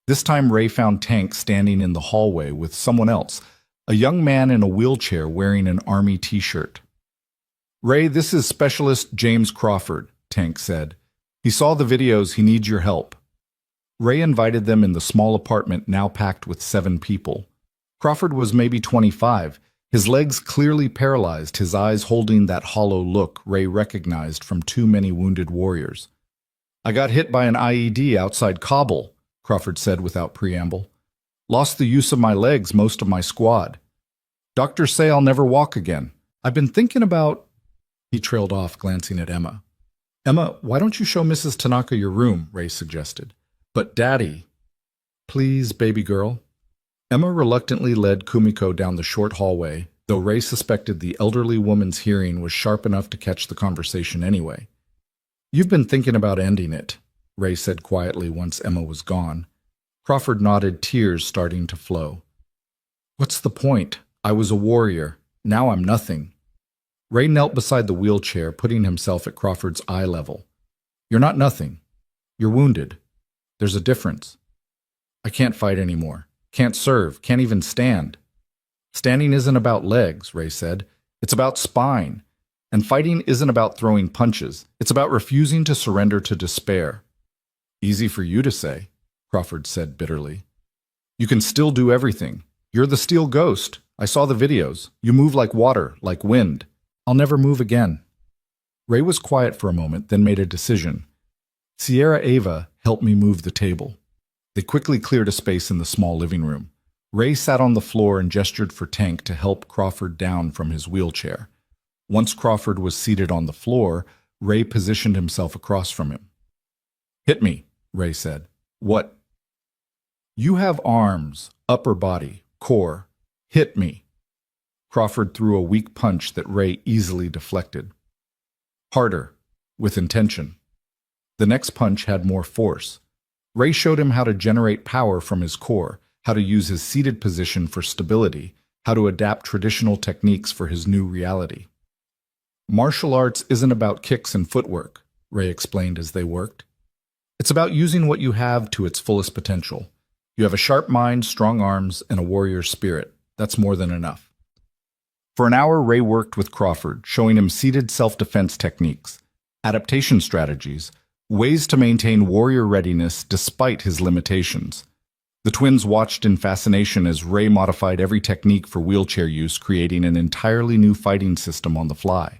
S1: This time Ray found Tank standing in the hallway with someone else, a young man in a wheelchair wearing an army t-shirt. Ray, this is Specialist James Crawford, Tank said. He saw the videos, he needs your help. Ray invited them in the small apartment now packed with 7 people. Crawford was maybe 25, his legs clearly paralyzed, his eyes holding that hollow look Ray recognized from too many wounded warriors. I got hit by an IED outside Kabul, Crawford said without preamble. Lost the use of my legs, most of my squad. Doctors say I'll never walk again. I've been thinking about... He trailed off, glancing at Emma. Emma, why don't you show Mrs. Tanaka your room, Ray suggested. But Daddy... Please, baby girl. Emma reluctantly led Kumiko down the short hallway, though Ray suspected the elderly woman's hearing was sharp enough to catch the conversation anyway. You've been thinking about ending it, Ray said quietly once Emma was gone. Crawford nodded, tears starting to flow. What's the point? I was a warrior. Now I'm nothing. Ray knelt beside the wheelchair, putting himself at Crawford's eye level. You're not nothing. You're wounded. There's a difference. I can't fight anymore. Can't serve. Can't even stand. Standing isn't about legs, Ray said. It's about spine. And fighting isn't about throwing punches. It's about refusing to surrender to despair. Easy for you to say, Crawford said bitterly. You can still do everything. You're the steel ghost. I saw the videos. You move like water, like wind. I'll never move again. Ray was quiet for a moment, then made a decision. Sierra Ava helped me move the table. They quickly cleared a space in the small living room. Ray sat on the floor and gestured for Tank to help Crawford down from his wheelchair. Once Crawford was seated on the floor, Ray positioned himself across from him. Hit me, Ray said. What? You have arms, upper body, core. Hit me. Crawford threw a weak punch that Ray easily deflected. Harder, with intention. The next punch had more force. Ray showed him how to generate power from his core, how to use his seated position for stability, how to adapt traditional techniques for his new reality. Martial arts isn't about kicks and footwork, Ray explained as they worked. It's about using what you have to its fullest potential. You have a sharp mind, strong arms, and a warrior spirit. That's more than enough. For an hour, Ray worked with Crawford, showing him seated self-defense techniques, adaptation strategies, ways to maintain warrior readiness despite his limitations. The twins watched in fascination as Ray modified every technique for wheelchair use, creating an entirely new fighting system on the fly.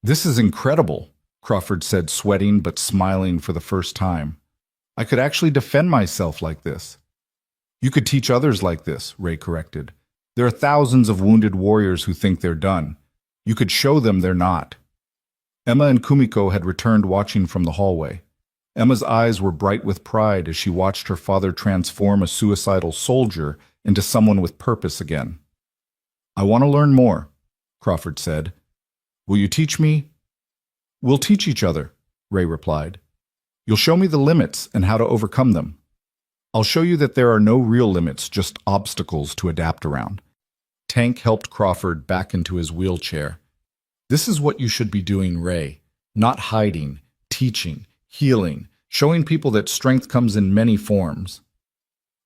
S1: This is incredible, Crawford said, sweating but smiling for the first time. I could actually defend myself like this. You could teach others like this, Ray corrected. There are thousands of wounded warriors who think they're done. You could show them they're not. Emma and Kumiko had returned watching from the hallway. Emma's eyes were bright with pride as she watched her father transform a suicidal soldier into someone with purpose again. I want to learn more, Crawford said. Will you teach me? We'll teach each other, Ray replied. You'll show me the limits and how to overcome them. I'll show you that there are no real limits, just obstacles to adapt around. Tank helped Crawford back into his wheelchair. This is what you should be doing, Ray. Not hiding, teaching, healing, showing people that strength comes in many forms.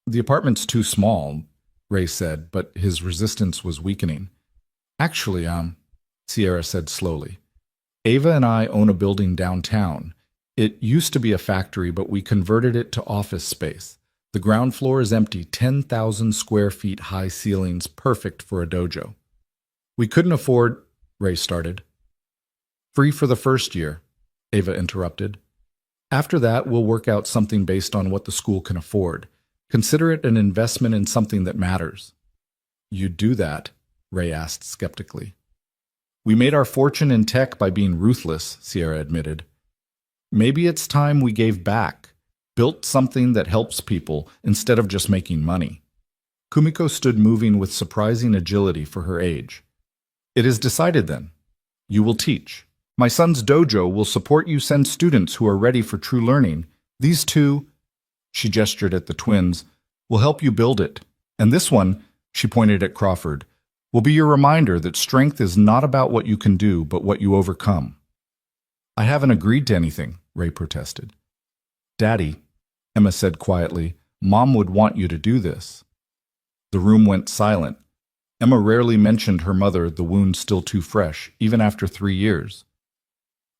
S1: The apartment's too small, Ray said, but his resistance was weakening. Actually, Sierra said slowly. Ava and I own a building downtown. It used to be a factory, but we converted it to office space. The ground floor is empty, 10,000 square feet high ceilings, perfect for a dojo. We couldn't afford, Ray started. Free for the first year, Ava interrupted. After that, we'll work out something based on what the school can afford. Consider it an investment in something that matters. You'd do that? Ray asked skeptically. We made our fortune in tech by being ruthless, Sierra admitted. Maybe it's time we gave back, built something that helps people instead of just making money. Kumiko stood moving with surprising agility for her age. It is decided then. You will teach. My son's dojo will support you send students who are ready for true learning. These two, she gestured at the twins, will help you build it. And this one, she pointed at Crawford, will be your reminder that strength is not about what you can do, but what you overcome. I haven't agreed to anything, Ray protested. Daddy, Emma said quietly, Mom would want you to do this. The room went silent. Emma rarely mentioned her mother, the wound still too fresh, even after 3 years.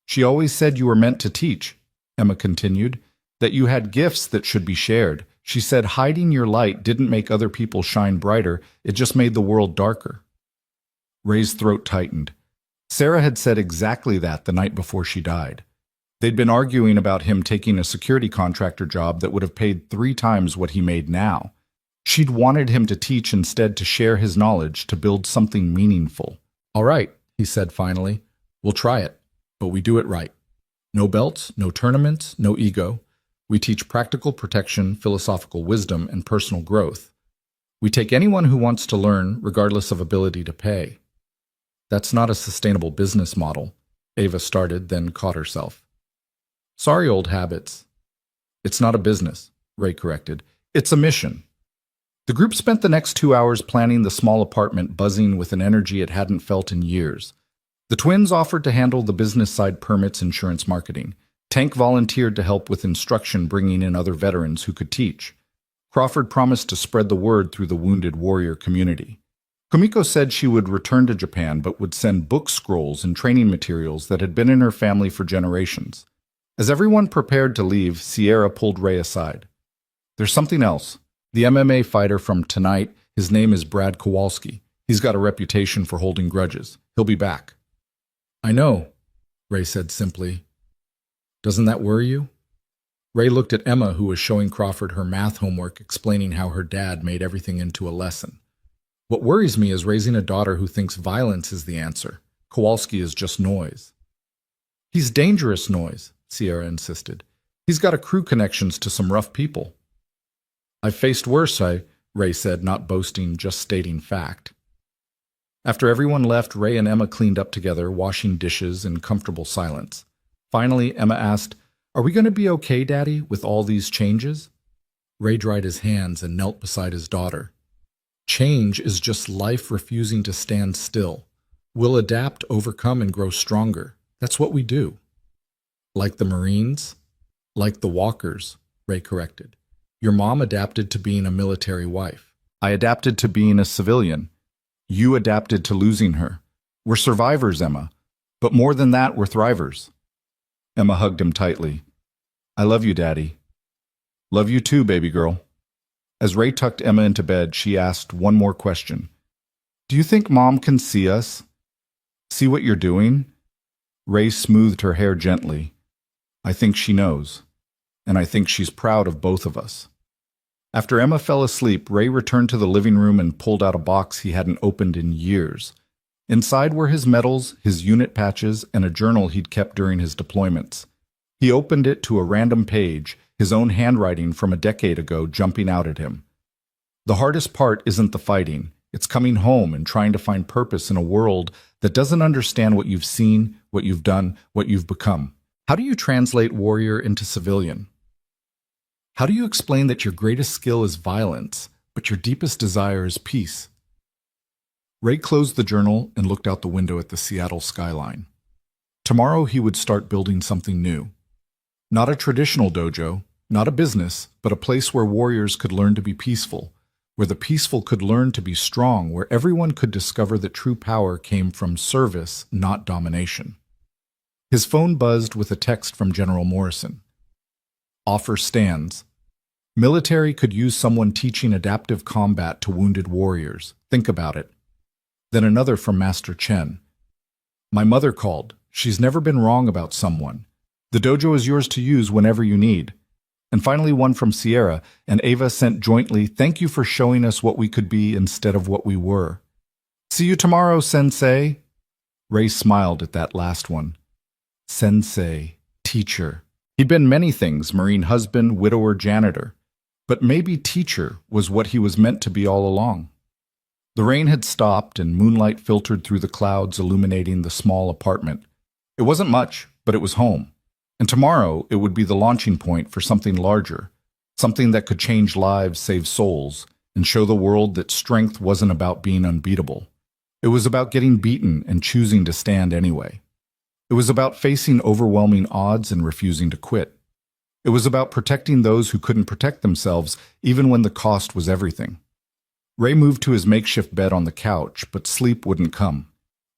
S1: She always said you were meant to teach, Emma continued, that you had gifts that should be shared. She said hiding your light didn't make other people shine brighter, it just made the world darker. Ray's throat tightened. Sarah had said exactly that the night before she died. They'd been arguing about him taking a security contractor job that would have paid 3 times what he made now. She'd wanted him to teach instead, to share his knowledge, to build something meaningful. All right, he said finally. We'll try it, but we do it right. No belts, no tournaments, no ego. We teach practical protection, philosophical wisdom, and personal growth. We take anyone who wants to learn, regardless of ability to pay. That's not a sustainable business model, Ava started, then caught herself. Sorry, old habits. It's not a business, Ray corrected. It's a mission. The group spent the next 2 hours planning the small apartment, buzzing with an energy it hadn't felt in years. The twins offered to handle the business side, permits, insurance, marketing. Tank volunteered to help with instruction, bringing in other veterans who could teach. Crawford promised to spread the word through the wounded warrior community. Kumiko said she would return to Japan but would send book scrolls and training materials that had been in her family for generations. As everyone prepared to leave, Sierra pulled Ray aside. There's something else. The MMA fighter from tonight, his name is Brad Kowalski. He's got a reputation for holding grudges. He'll be back. I know, Ray said simply. Doesn't that worry you? Ray looked at Emma, who was showing Crawford her math homework, explaining how her dad made everything into a lesson. What worries me is raising a daughter who thinks violence is the answer. Kowalski is just noise. He's dangerous noise, Sierra insisted. He's got a crew connections to some rough people. I've faced worse, Ray said, not boasting, just stating fact. After everyone left, Ray and Emma cleaned up together, washing dishes in comfortable silence. Finally, Emma asked, Are we going to be okay, Daddy, with all these changes? Ray dried his hands and knelt beside his daughter. Change is just life refusing to stand still. We'll adapt, overcome, and grow stronger. That's what we do. Like the Marines? Like the Walkers, Ray corrected. Your mom adapted to being a military wife. I adapted to being a civilian. You adapted to losing her. We're survivors, Emma. But more than that, we're thrivers. Emma hugged him tightly. I love you, Daddy. Love you too, baby girl. As Ray tucked Emma into bed, she asked one more question. Do you think Mom can see us? See what you're doing? Ray smoothed her hair gently. I think she knows. And I think she's proud of both of us. After Emma fell asleep, Ray returned to the living room and pulled out a box he hadn't opened in years. Inside were his medals, his unit patches, and a journal he'd kept during his deployments. He opened it to a random page, his own handwriting from a decade ago jumping out at him. The hardest part isn't the fighting. It's coming home and trying to find purpose in a world that doesn't understand what you've seen, what you've done, what you've become. How do you translate warrior into civilian? How do you explain that your greatest skill is violence, but your deepest desire is peace? Ray closed the journal and looked out the window at the Seattle skyline. Tomorrow he would start building something new. Not a traditional dojo, not a business, but a place where warriors could learn to be peaceful, where the peaceful could learn to be strong, where everyone could discover that true power came from service, not domination. His phone buzzed with a text from General Morrison. Offer stands. Military could use someone teaching adaptive combat to wounded warriors. Think about it. Then another from Master Chen. My mother called. She's never been wrong about someone. The dojo is yours to use whenever you need. And finally one from Sierra, and Ava sent jointly, thank you for showing us what we could be instead of what we were. See you tomorrow, Sensei. Ray smiled at that last one. Sensei, teacher. He'd been many things, Marine husband, widower, janitor. But maybe teacher was what he was meant to be all along. The rain had stopped and moonlight filtered through the clouds, illuminating the small apartment. It wasn't much, but it was home. And tomorrow it would be the launching point for something larger, something that could change lives, save souls, and show the world that strength wasn't about being unbeatable. It was about getting beaten and choosing to stand anyway. It was about facing overwhelming odds and refusing to quit. It was about protecting those who couldn't protect themselves, even when the cost was everything. Ray moved to his makeshift bed on the couch, but sleep wouldn't come.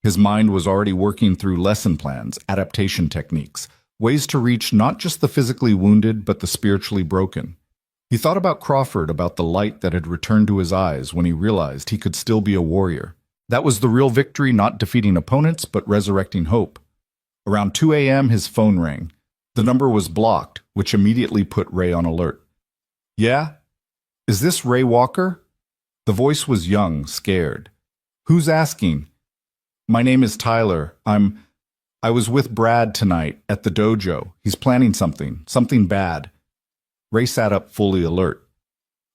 S1: His mind was already working through lesson plans, adaptation techniques, ways to reach not just the physically wounded, but the spiritually broken. He thought about Crawford, about the light that had returned to his eyes when he realized he could still be a warrior. That was the real victory, not defeating opponents, but resurrecting hope. Around 2 a.m., his phone rang. The number was blocked, which immediately put Ray on alert. Yeah? Is this Ray Walker? The voice was young, scared. Who's asking? My name is Tyler. I was with Brad tonight at the dojo. He's planning something bad. Ray sat up fully alert.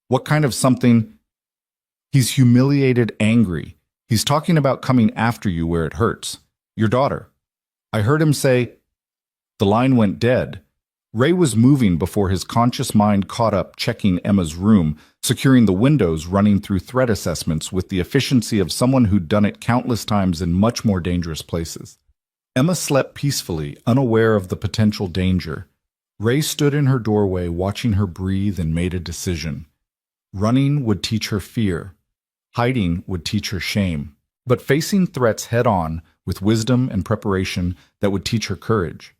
S1: What kind of something? He's humiliated, angry. He's talking about coming after you where it hurts. Your daughter. I heard him say. The line went dead. Ray was moving before his conscious mind caught up, checking Emma's room, securing the windows, running through threat assessments with the efficiency of someone who'd done it countless times in much more dangerous places. Emma slept peacefully, unaware of the potential danger. Ray stood in her doorway, watching her breathe, and made a decision. Running would teach her fear. Hiding would teach her shame. But facing threats head-on, with wisdom and preparation, that would teach her courage.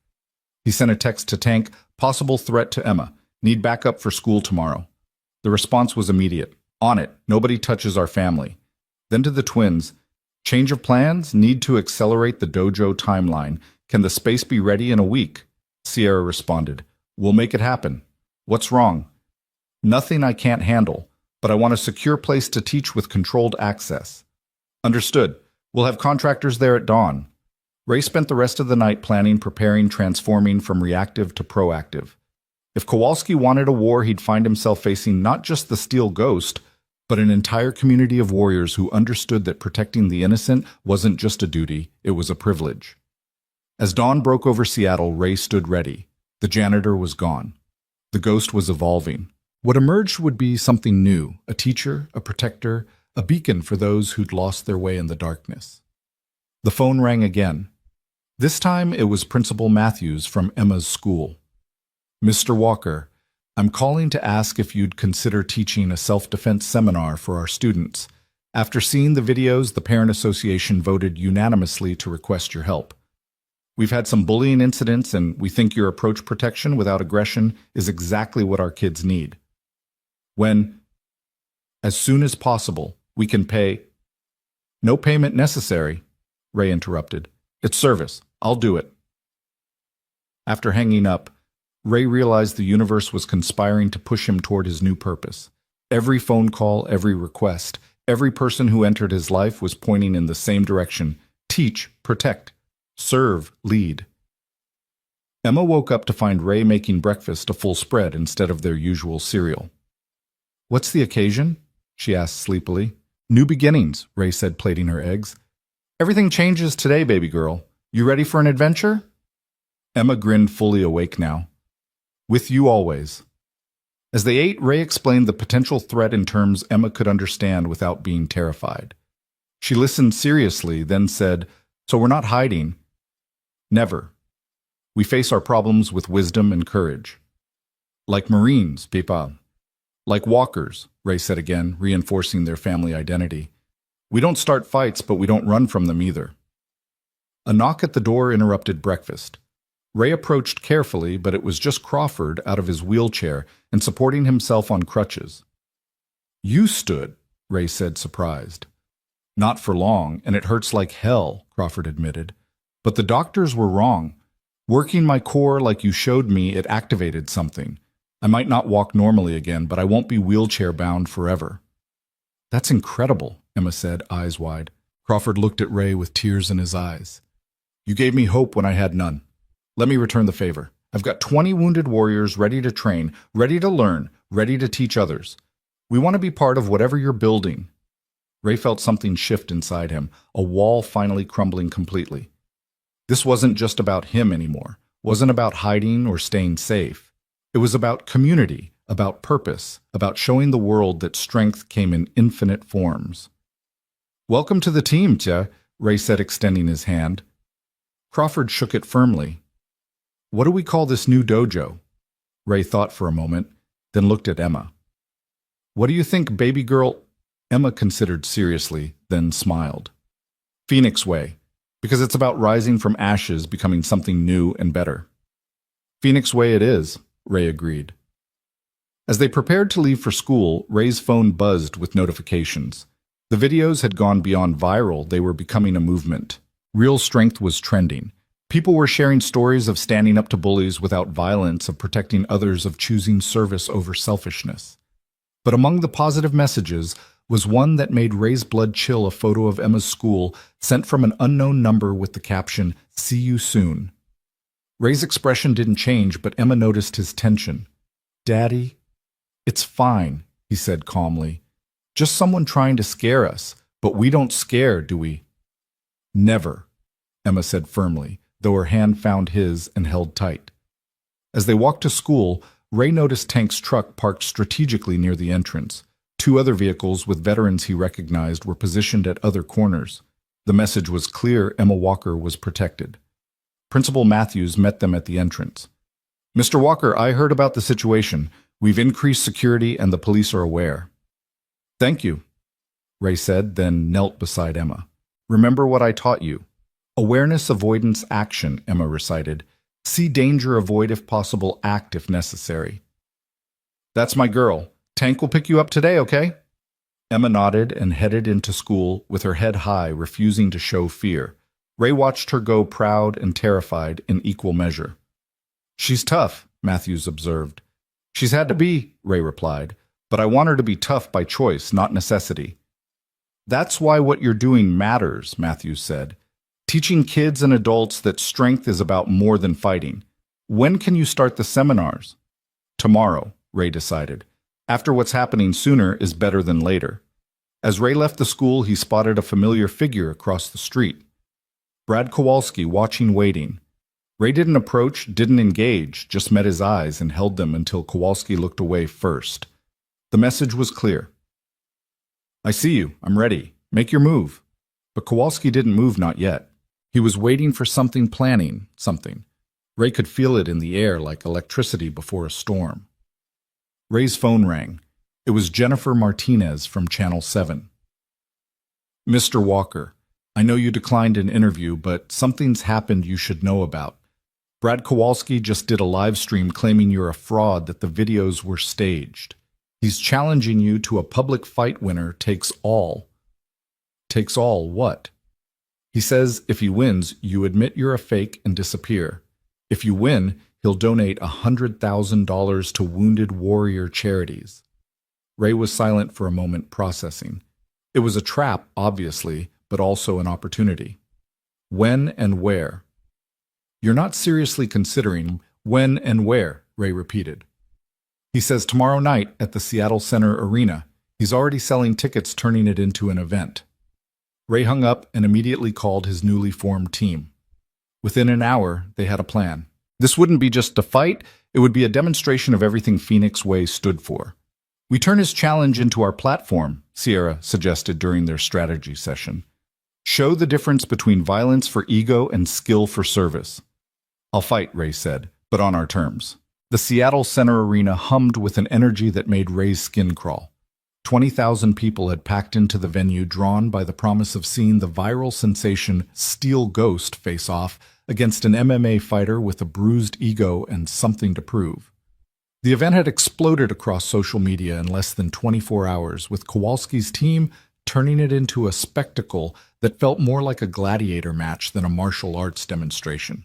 S1: He sent a text to Tank, possible threat to Emma, need backup for school tomorrow. The response was immediate. On it, nobody touches our family. Then to the twins, change of plans, need to accelerate the dojo timeline. Can the space be ready in a week? Sierra responded, we'll make it happen. What's wrong? Nothing I can't handle, but I want a secure place to teach with controlled access. Understood. We'll have contractors there at dawn. Ray spent the rest of the night planning, preparing, transforming from reactive to proactive. If Kowalski wanted a war, he'd find himself facing not just the Steel Ghost, but an entire community of warriors who understood that protecting the innocent wasn't just a duty, it was a privilege. As dawn broke over Seattle, Ray stood ready. The janitor was gone. The ghost was evolving. What emerged would be something new, a teacher, a protector, a beacon for those who'd lost their way in the darkness. The phone rang again. This time it was Principal Matthews from Emma's school. Mr. Walker, I'm calling to ask if you'd consider teaching a self-defense seminar for our students. After seeing the videos, the Parent Association voted unanimously to request your help. We've had some bullying incidents, and we think your approach protection without aggression is exactly what our kids need. As soon as possible, we can pay. No payment necessary, Ray interrupted. It's service. I'll do it. After hanging up, Ray realized the universe was conspiring to push him toward his new purpose. Every phone call, every request, every person who entered his life was pointing in the same direction. Teach, protect, serve, lead. Emma woke up to find Ray making breakfast a full spread instead of their usual cereal. What's the occasion? She asked sleepily. New beginnings, Ray said, plating her eggs. Everything changes today, baby girl. You ready for an adventure? Emma grinned, fully awake now. With you always. As they ate, Ray explained the potential threat in terms Emma could understand without being terrified. She listened seriously, then said, "So we're not hiding." "Never. We face our problems with wisdom and courage." "Like Marines, Pipa." "Like walkers," Ray said again, reinforcing their family identity. "We don't start fights, but we don't run from them either." A knock at the door interrupted breakfast. Ray approached carefully, but it was just Crawford out of his wheelchair and supporting himself on crutches. "You stood," Ray said, surprised. "Not for long, and it hurts like hell," Crawford admitted. "But the doctors were wrong. Working my core like you showed me, it activated something. I might not walk normally again, but I won't be wheelchair-bound forever." "That's incredible," Emma said, eyes wide. Crawford looked at Ray with tears in his eyes. "You gave me hope when I had none. Let me return the favor. I've got 20 wounded warriors ready to train, ready to learn, ready to teach others. We want to be part of whatever you're building." Ray felt something shift inside him, a wall finally crumbling completely. This wasn't just about him anymore, wasn't about hiding or staying safe. It was about community, about purpose, about showing the world that strength came in infinite forms. "Welcome to the team, Tia," Ray said, extending his hand. Crawford shook it firmly. "What do we call this new dojo?" Ray thought for a moment, then looked at Emma. "What do you think, baby girl?" Emma considered seriously, then smiled. "Phoenix Way, because it's about rising from ashes, becoming something new and better." "Phoenix Way it is," Ray agreed. As they prepared to leave for school, Ray's phone buzzed with notifications. The videos had gone beyond viral, they were becoming a movement. Real strength was trending. People were sharing stories of standing up to bullies without violence, of protecting others, of choosing service over selfishness. But among the positive messages was one that made Ray's blood chill, a photo of Emma's school sent from an unknown number with the caption, "See you soon." Ray's expression didn't change, but Emma noticed his tension. "Daddy?" "It's fine," he said calmly. "Just someone trying to scare us, but we don't scare, do we?" "Never," Emma said firmly, though her hand found his and held tight. As they walked to school, Ray noticed Tank's truck parked strategically near the entrance. 2 other vehicles with veterans he recognized were positioned at other corners. The message was clear: Emma Walker was protected. Principal Matthews met them at the entrance. "Mr. Walker, I heard about the situation. We've increased security and the police are aware." "Thank you," Ray said, then knelt beside Emma. "Remember what I taught you. Awareness, avoidance, action," Emma recited. "See danger, avoid if possible, act if necessary." "That's my girl. Tank will pick you up today, okay?" Emma nodded and headed into school with her head high, refusing to show fear. Ray watched her go, proud and terrified in equal measure. "She's tough," Matthews observed. "She's had to be," Ray replied, "but I want her to be tough by choice, not necessity." "That's why what you're doing matters," Matthews said. "Teaching kids and adults that strength is about more than fighting. When can you start the seminars?" "Tomorrow," Ray decided. "After what's happening sooner is better than later." As Ray left the school, he spotted a familiar figure across the street. Brad Kowalski, watching, waiting. Ray didn't approach, didn't engage, just met his eyes and held them until Kowalski looked away first. The message was clear. "I see you. I'm ready. Make your move." But Kowalski didn't move, not yet. He was waiting for something, planning something. Ray could feel it in the air like electricity before a storm. Ray's phone rang. It was Jennifer Martinez from Channel 7. "Mr. Walker, I know you declined an interview, but something's happened you should know about. Brad Kowalski just did a live stream claiming you're a fraud, that the videos were staged. He's challenging you to a public fight. Winner takes all." "Takes all what?" "He says if he wins, you admit you're a fake and disappear. If you win, he'll donate $100,000 to wounded warrior charities." Ray was silent for a moment, processing. It was a trap, obviously, but also an opportunity. "When and where?" "You're not seriously considering when and where," Ray repeated. "He says tomorrow night at the Seattle Center Arena. He's already selling tickets, turning it into an event." Ray hung up and immediately called his newly formed team. Within an hour, they had a plan. This wouldn't be just a fight, it would be a demonstration of everything Phoenix Way stood for. "We turn his challenge into our platform," Sierra suggested during their strategy session. Show the difference between violence for ego and skill for service. I'll fight, Ray said, but on our terms. The Seattle Center Arena hummed with an energy that made Ray's skin crawl. 20,000 people had packed into the venue, drawn by the promise of seeing the viral sensation Steel Ghost face off against an MMA fighter with a bruised ego and something to prove. The event had exploded across social media in less than 24 hours, with Kowalski's team turning it into a spectacle that felt more like a gladiator match than a martial arts demonstration.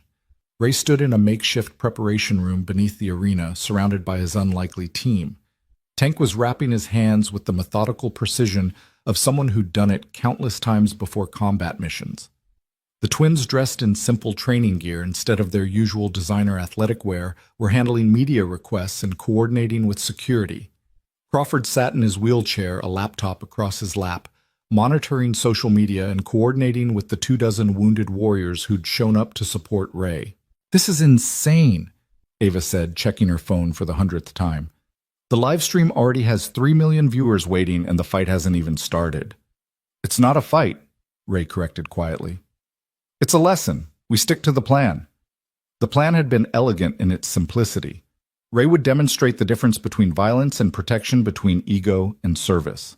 S1: Ray stood in a makeshift preparation room beneath the arena, surrounded by his unlikely team. Tank was wrapping his hands with the methodical precision of someone who'd done it countless times before combat missions. The twins, dressed in simple training gear instead of their usual designer athletic wear, were handling media requests and coordinating with security. Crawford sat in his wheelchair, a laptop across his lap, monitoring social media and coordinating with the 24 wounded warriors who'd shown up to support Ray. "This is insane," Ava said, checking her phone for the 100th time. "The live stream already has 3 million viewers waiting and the fight hasn't even started." "It's not a fight," Ray corrected quietly. "It's a lesson. We stick to the plan." The plan had been elegant in its simplicity. Ray would demonstrate the difference between violence and protection, between ego and service.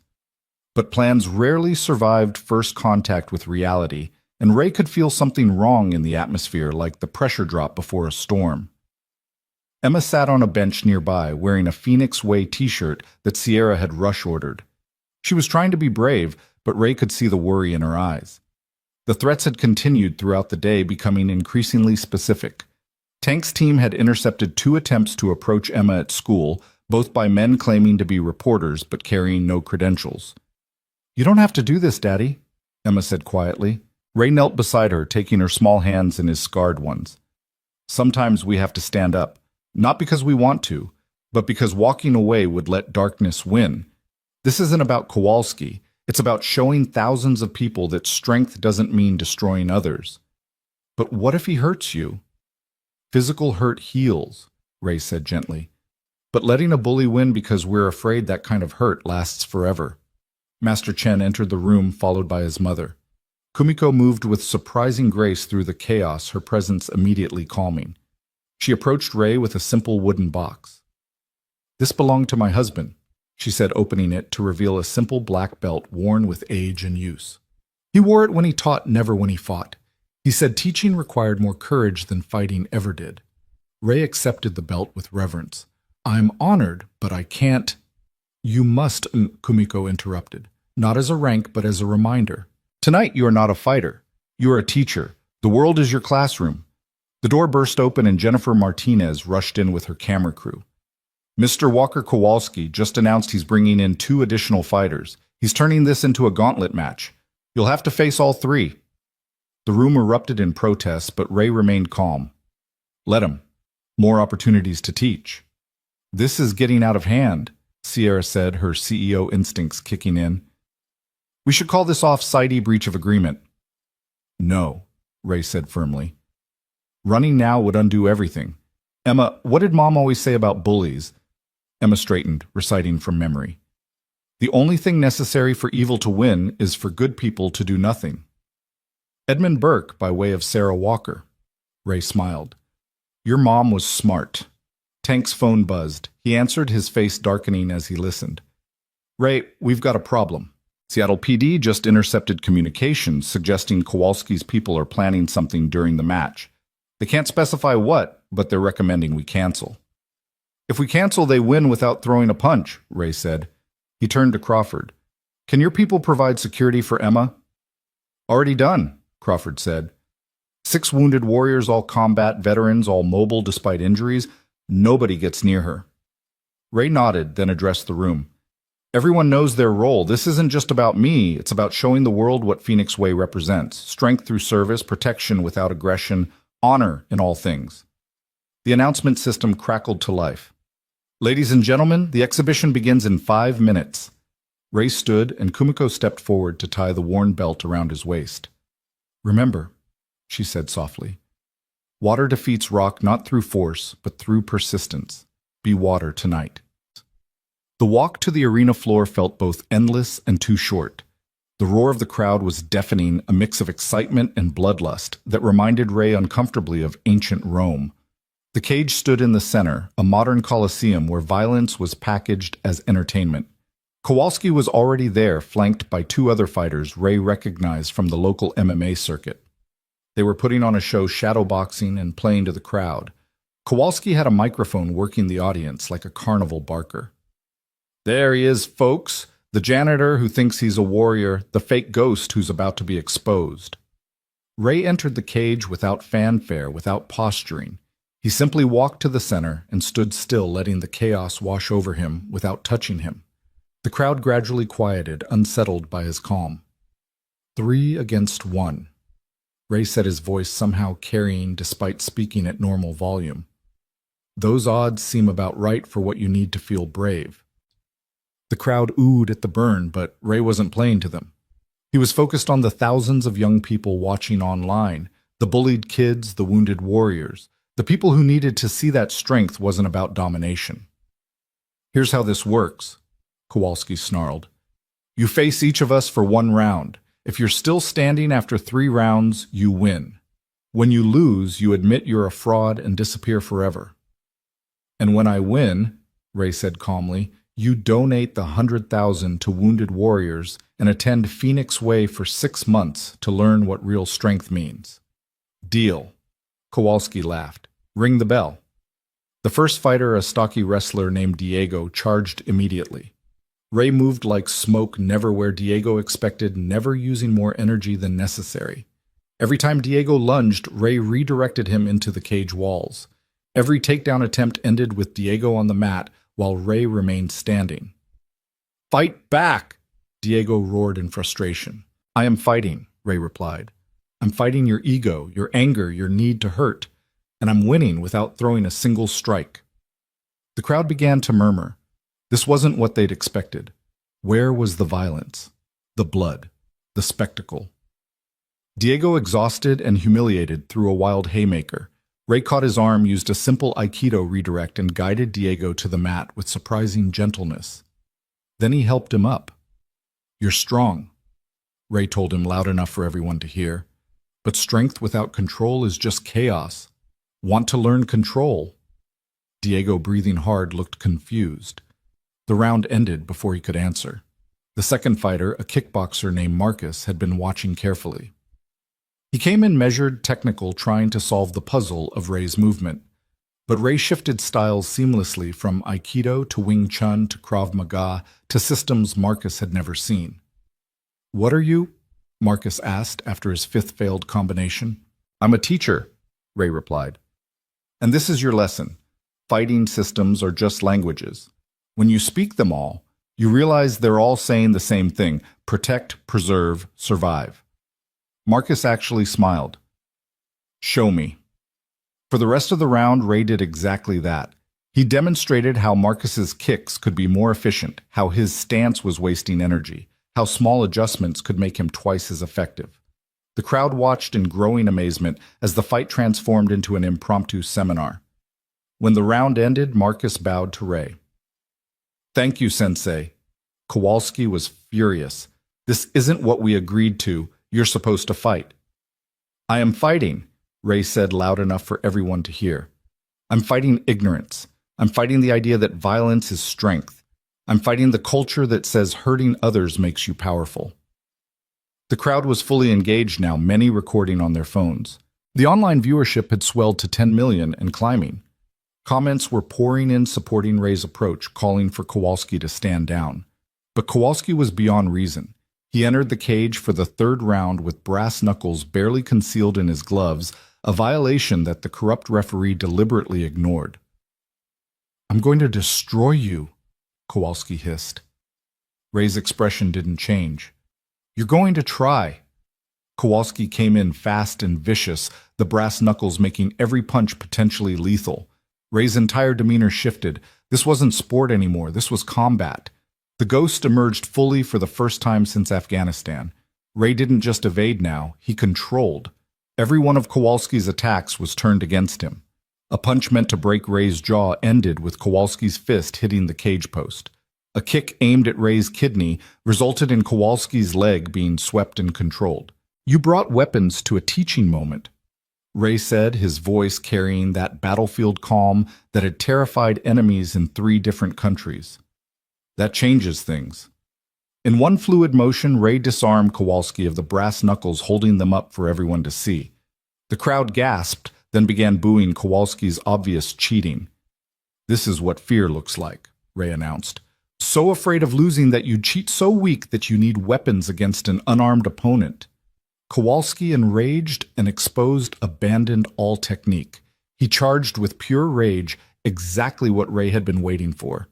S1: But plans rarely survived first contact with reality, and Ray could feel something wrong in the atmosphere, like the pressure drop before a storm. Emma sat on a bench nearby, wearing a Phoenix Way t-shirt that Sierra had rush-ordered. She was trying to be brave, but Ray could see the worry in her eyes. The threats had continued throughout the day, becoming increasingly specific. Tank's team had intercepted 2 attempts to approach Emma at school, both by men claiming to be reporters but carrying no credentials. "You don't have to do this, Daddy," Emma said quietly. Ray knelt beside her, taking her small hands in his scarred ones. "Sometimes we have to stand up, not because we want to, but because walking away would let darkness win. This isn't about Kowalski. It's about showing thousands of people that strength doesn't mean destroying others." "But what if he hurts you?" "Physical hurt heals," Ray said gently. "But letting a bully win because we're afraid that kind of hurt lasts forever." Master Chen entered the room, followed by his mother. Kumiko moved with surprising grace through the chaos, her presence immediately calming. She approached Ray with a simple wooden box. "This belonged to my husband," she said, opening it to reveal a simple black belt worn with age and use. "He wore it when he taught, never when he fought. He said teaching required more courage than fighting ever did." Ray accepted the belt with reverence. "I'm honored, but I can't—" "You must," Kumiko interrupted. "Not as a rank, but as a reminder. Tonight you are not a fighter. You are a teacher. The world is your classroom." The door burst open and Jennifer Martinez rushed in with her camera crew. "Mr. Walker Kowalski just announced he's bringing in 2 additional fighters. He's turning this into a gauntlet match. You'll have to face all 3. The room erupted in protest, but Ray remained calm. "Let him. More opportunities to teach." "This is getting out of hand," Sierra said, her CEO instincts kicking in. "We should call this off-site breach of agreement." "No," Ray said firmly. "Running now would undo everything. Emma, what did Mom always say about bullies?" Emma straightened, reciting from memory. "The only thing necessary for evil to win is for good people to do nothing." "Edmund Burke, by way of Sarah Walker." Ray smiled. "Your mom was smart." Tank's phone buzzed. He answered, his face darkening as he listened. "Ray, we've got a problem. Seattle PD just intercepted communications suggesting Kowalski's people are planning something during the match. They can't specify what, but they're recommending we cancel." "If we cancel, they win without throwing a punch," Ray said. He turned to Crawford. "Can your people provide security for Emma?" "Already done," Crawford said. 6 wounded warriors, all combat veterans, all mobile despite injuries. Nobody gets near her. Ray nodded, then addressed the room. "Everyone knows their role. This isn't just about me. It's about showing the world what Phoenix Way represents. Strength through service, protection without aggression, honor in all things." The announcement system crackled to life. "Ladies and gentlemen, the exhibition begins in 5 minutes." Ray stood, and Kumiko stepped forward to tie the worn belt around his waist. "Remember," she said softly, "water defeats rock not through force, but through persistence. Be water tonight." The walk to the arena floor felt both endless and too short. The roar of the crowd was deafening, a mix of excitement and bloodlust that reminded Ray uncomfortably of ancient Rome. The cage stood in the center, a modern coliseum where violence was packaged as entertainment. Kowalski was already there, flanked by two other fighters Ray recognized from the local MMA circuit. They were putting on a show shadowboxing and playing to the crowd. Kowalski had a microphone working the audience like a carnival barker. "There he is, folks. The janitor who thinks he's a warrior, the fake ghost who's about to be exposed." Ray entered the cage without fanfare, without posturing. He simply walked to the center and stood still, letting the chaos wash over him without touching him. The crowd gradually quieted, unsettled by his calm. 3 against 1. Ray said, his voice somehow carrying despite speaking at normal volume. "Those odds seem about right for what you need to feel brave." The crowd oohed at the burn, but Ray wasn't playing to them. He was focused on the thousands of young people watching online, the bullied kids, the wounded warriors, the people who needed to see that strength wasn't about domination. "Here's how this works," Kowalski snarled. "You face each of us for 1 round. If you're still standing after 3 rounds, you win. When you lose, you admit you're a fraud and disappear forever. And when I win," Ray said calmly, "you donate the 100,000 to wounded warriors and attend Phoenix Way for 6 months to learn what real strength means." "Deal." Kowalski laughed. "Ring the bell." The first fighter, a stocky wrestler named Diego, charged immediately. Ray moved like smoke, never where Diego expected, never using more energy than necessary. Every time Diego lunged, Ray redirected him into the cage walls. Every takedown attempt ended with Diego on the mat, while Ray remained standing. "Fight back!" Diego roared in frustration. "I am fighting," Ray replied. "I'm fighting your ego, your anger, your need to hurt, and I'm winning without throwing a single strike." The crowd began to murmur. This wasn't what they'd expected. Where was the violence, the blood, the spectacle? Diego, exhausted and humiliated, threw a wild haymaker. Ray caught his arm, used a simple Aikido redirect, and guided Diego to the mat with surprising gentleness. Then he helped him up. "You're strong," Ray told him loud enough for everyone to hear. "But strength without control is just chaos. Want to learn control?" Diego, breathing hard, looked confused. The round ended before he could answer. The second fighter, a kickboxer named Marcus, had been watching carefully. He came in measured, technical, trying to solve the puzzle of Ray's movement. But Ray shifted styles seamlessly from Aikido to Wing Chun to Krav Maga to systems Marcus had never seen. "What are you?" Marcus asked after his 5th failed combination. "I'm a teacher," Ray replied. "And this is your lesson. Fighting systems are just languages. When you speak them all, you realize they're all saying the same thing: protect, preserve, survive." Marcus actually smiled. "Show me." For the rest of the round, Ray did exactly that. He demonstrated how Marcus's kicks could be more efficient, how his stance was wasting energy, how small adjustments could make him twice as effective. The crowd watched in growing amazement as the fight transformed into an impromptu seminar. When the round ended, Marcus bowed to Ray. "Thank you, Sensei." Kowalski was furious. "This isn't what we agreed to. You're supposed to fight." "I am fighting," Ray said loud enough for everyone to hear. "I'm fighting ignorance. I'm fighting the idea that violence is strength. I'm fighting the culture that says hurting others makes you powerful." The crowd was fully engaged now, many recording on their phones. The online viewership had swelled to 10 million and climbing. Comments were pouring in supporting Ray's approach, calling for Kowalski to stand down. But Kowalski was beyond reason. He entered the cage for the 3rd round with brass knuckles barely concealed in his gloves, a violation that the corrupt referee deliberately ignored. "I'm going to destroy you," Kowalski hissed. Ray's expression didn't change. "You're going to try." Kowalski came in fast and vicious, the brass knuckles making every punch potentially lethal. Ray's entire demeanor shifted. This wasn't sport anymore, this was combat. The ghost emerged fully for the first time since Afghanistan. Ray didn't just evade now, he controlled. Every one of Kowalski's attacks was turned against him. A punch meant to break Ray's jaw ended with Kowalski's fist hitting the cage post. A kick aimed at Ray's kidney resulted in Kowalski's leg being swept and controlled. You brought weapons to a teaching moment, Ray said, his voice carrying that battlefield calm that had terrified enemies in 3 different countries. That changes things. In one fluid motion, Ray disarmed Kowalski of the brass knuckles holding them up for everyone to see. The crowd gasped, then began booing Kowalski's obvious cheating. This is what fear looks like, Ray announced. So afraid of losing that you cheat so weak that you need weapons against an unarmed opponent. Kowalski enraged and exposed abandoned all technique. He charged with pure rage, exactly what Ray had been waiting for.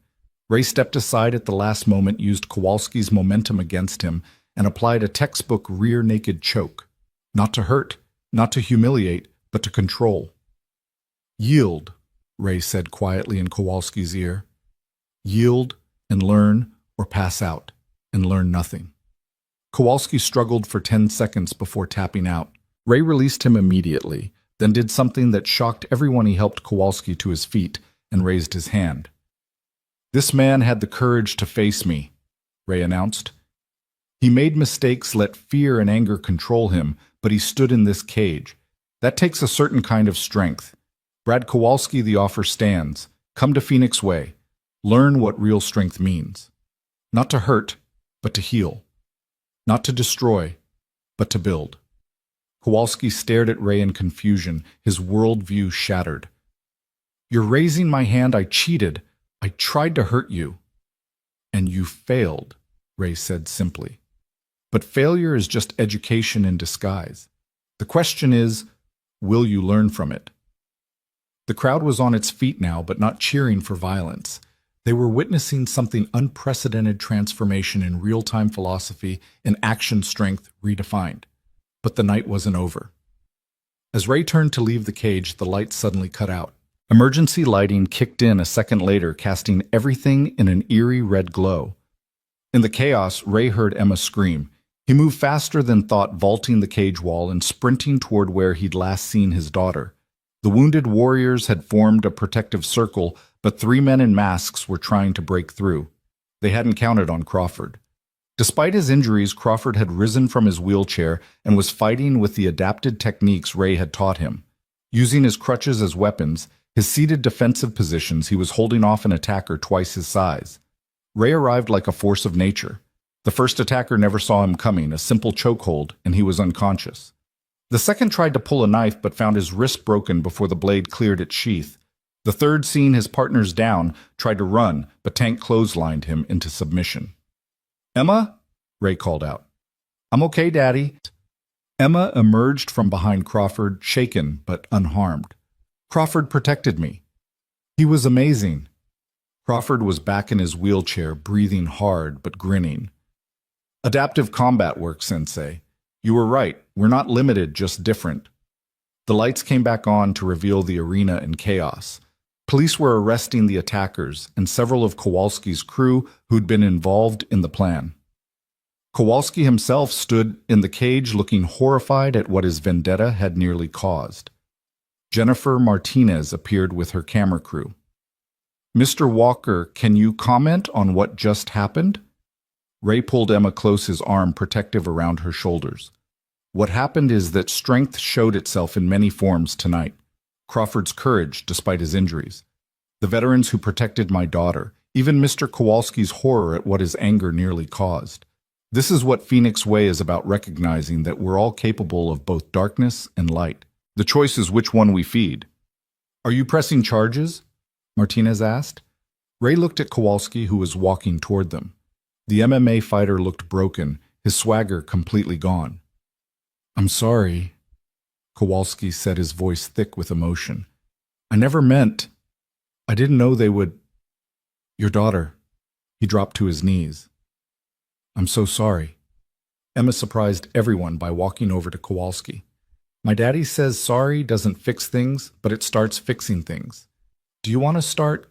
S1: Ray stepped aside at the last moment, used Kowalski's momentum against him, and applied a textbook rear naked choke. Not to hurt, not to humiliate, but to control. Yield, Ray said quietly in Kowalski's ear. Yield and learn, or pass out and learn nothing. Kowalski struggled for 10 seconds before tapping out. Ray released him immediately, then did something that shocked everyone. He helped Kowalski to his feet and raised his hand. This man had the courage to face me, Ray announced. He made mistakes, let fear and anger control him, but he stood in this cage. That takes a certain kind of strength. Brad Kowalski, the offer stands. Come to Phoenix Way. Learn what real strength means. Not to hurt, but to heal. Not to destroy, but to build. Kowalski stared at Ray in confusion, his worldview shattered. You're raising my hand. I cheated. I tried to hurt you. And you failed, Ray said simply. But failure is just education in disguise. The question is, will you learn from it? The crowd was on its feet now, but not cheering for violence. They were witnessing something unprecedented, transformation in real-time philosophy and action strength redefined. But the night wasn't over. As Ray turned to leave the cage, the lights suddenly cut out. Emergency lighting kicked in a second later, casting everything in an eerie red glow. In the chaos, Ray heard Emma scream. He moved faster than thought, vaulting the cage wall and sprinting toward where he'd last seen his daughter. The wounded warriors had formed a protective circle, but 3 men in masks were trying to break through. They hadn't counted on Crawford. Despite his injuries, Crawford had risen from his wheelchair and was fighting with the adapted techniques Ray had taught him. Using his crutches as weapons, his seated defensive positions, he was holding off an attacker twice his size. Ray arrived like a force of nature. The first attacker never saw him coming, a simple chokehold, and he was unconscious. The second tried to pull a knife but found his wrist broken before the blade cleared its sheath. The third, seeing his partners down, tried to run, but Tank clotheslined him into submission. Emma? Ray called out. I'm okay, Daddy. Emma emerged from behind Crawford, shaken but unharmed. Crawford protected me. He was amazing. Crawford was back in his wheelchair, breathing hard but grinning. Adaptive combat work, Sensei. You were right. We're not limited, just different. The lights came back on to reveal the arena in chaos. Police were arresting the attackers and several of Kowalski's crew who'd been involved in the plan. Kowalski himself stood in the cage looking horrified at what his vendetta had nearly caused. Jennifer Martinez appeared with her camera crew. Mr. Walker, can you comment on what just happened? Ray pulled Emma close, his arm protective around her shoulders. What happened is that strength showed itself in many forms tonight. Crawford's courage, despite his injuries. The veterans who protected my daughter. Even Mr. Kowalski's horror at what his anger nearly caused. This is what Phoenix Way is about, recognizing that we're all capable of both darkness and light. The choice is which one we feed. Are you pressing charges? Martinez asked. Ray looked at Kowalski, who was walking toward them. The MMA fighter looked broken, his swagger completely gone. I'm sorry, Kowalski said, his voice thick with emotion. I never meant. I didn't know they would. Your daughter. He dropped to his knees. I'm so sorry. Emma surprised everyone by walking over to Kowalski. My daddy says sorry doesn't fix things, but it starts fixing things. Do you want to start?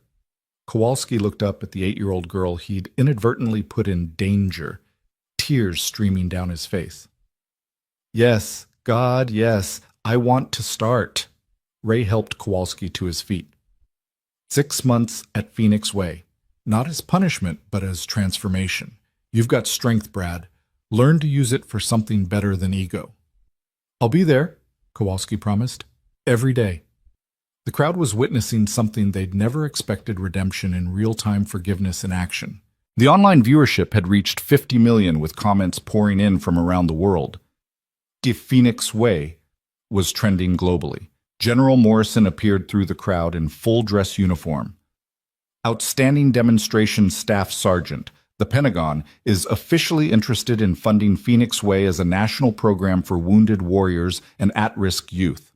S1: Kowalski looked up at the 8-year-old girl he'd inadvertently put in danger, tears streaming down his face. Yes, God, yes, I want to start. Ray helped Kowalski to his feet. 6 months at Phoenix Way. Not as punishment, but as transformation. You've got strength, Brad. Learn to use it for something better than ego. I'll be there, Kowalski promised. Every day. The crowd was witnessing something they'd never expected: redemption in real-time forgiveness in action. The online viewership had reached 50 million, with comments pouring in from around the world. The Phoenix Way was trending globally. General Morrison appeared through the crowd in full dress uniform. Outstanding Demonstration Staff Sergeant. The Pentagon is officially interested in funding Phoenix Way as a national program for wounded warriors and at-risk youth.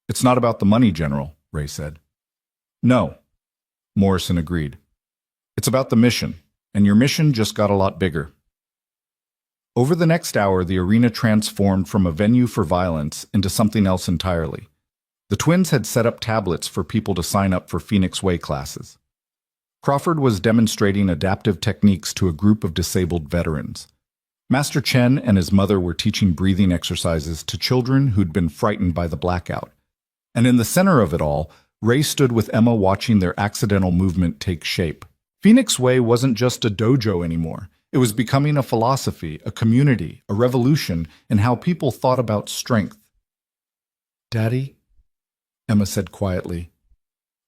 S1: It's not about the money, General, Ray said. No, Morrison agreed. It's about the mission, and your mission just got a lot bigger. Over the next hour, the arena transformed from a venue for violence into something else entirely. The twins had set up tablets for people to sign up for Phoenix Way classes. Crawford was demonstrating adaptive techniques to a group of disabled veterans. Master Chen and his mother were teaching breathing exercises to children who'd been frightened by the blackout. And in the center of it all, Ray stood with Emma, watching their accidental movement take shape. Phoenix Way wasn't just a dojo anymore. It was becoming a philosophy, a community, a revolution in how people thought about strength. Daddy, Emma said quietly,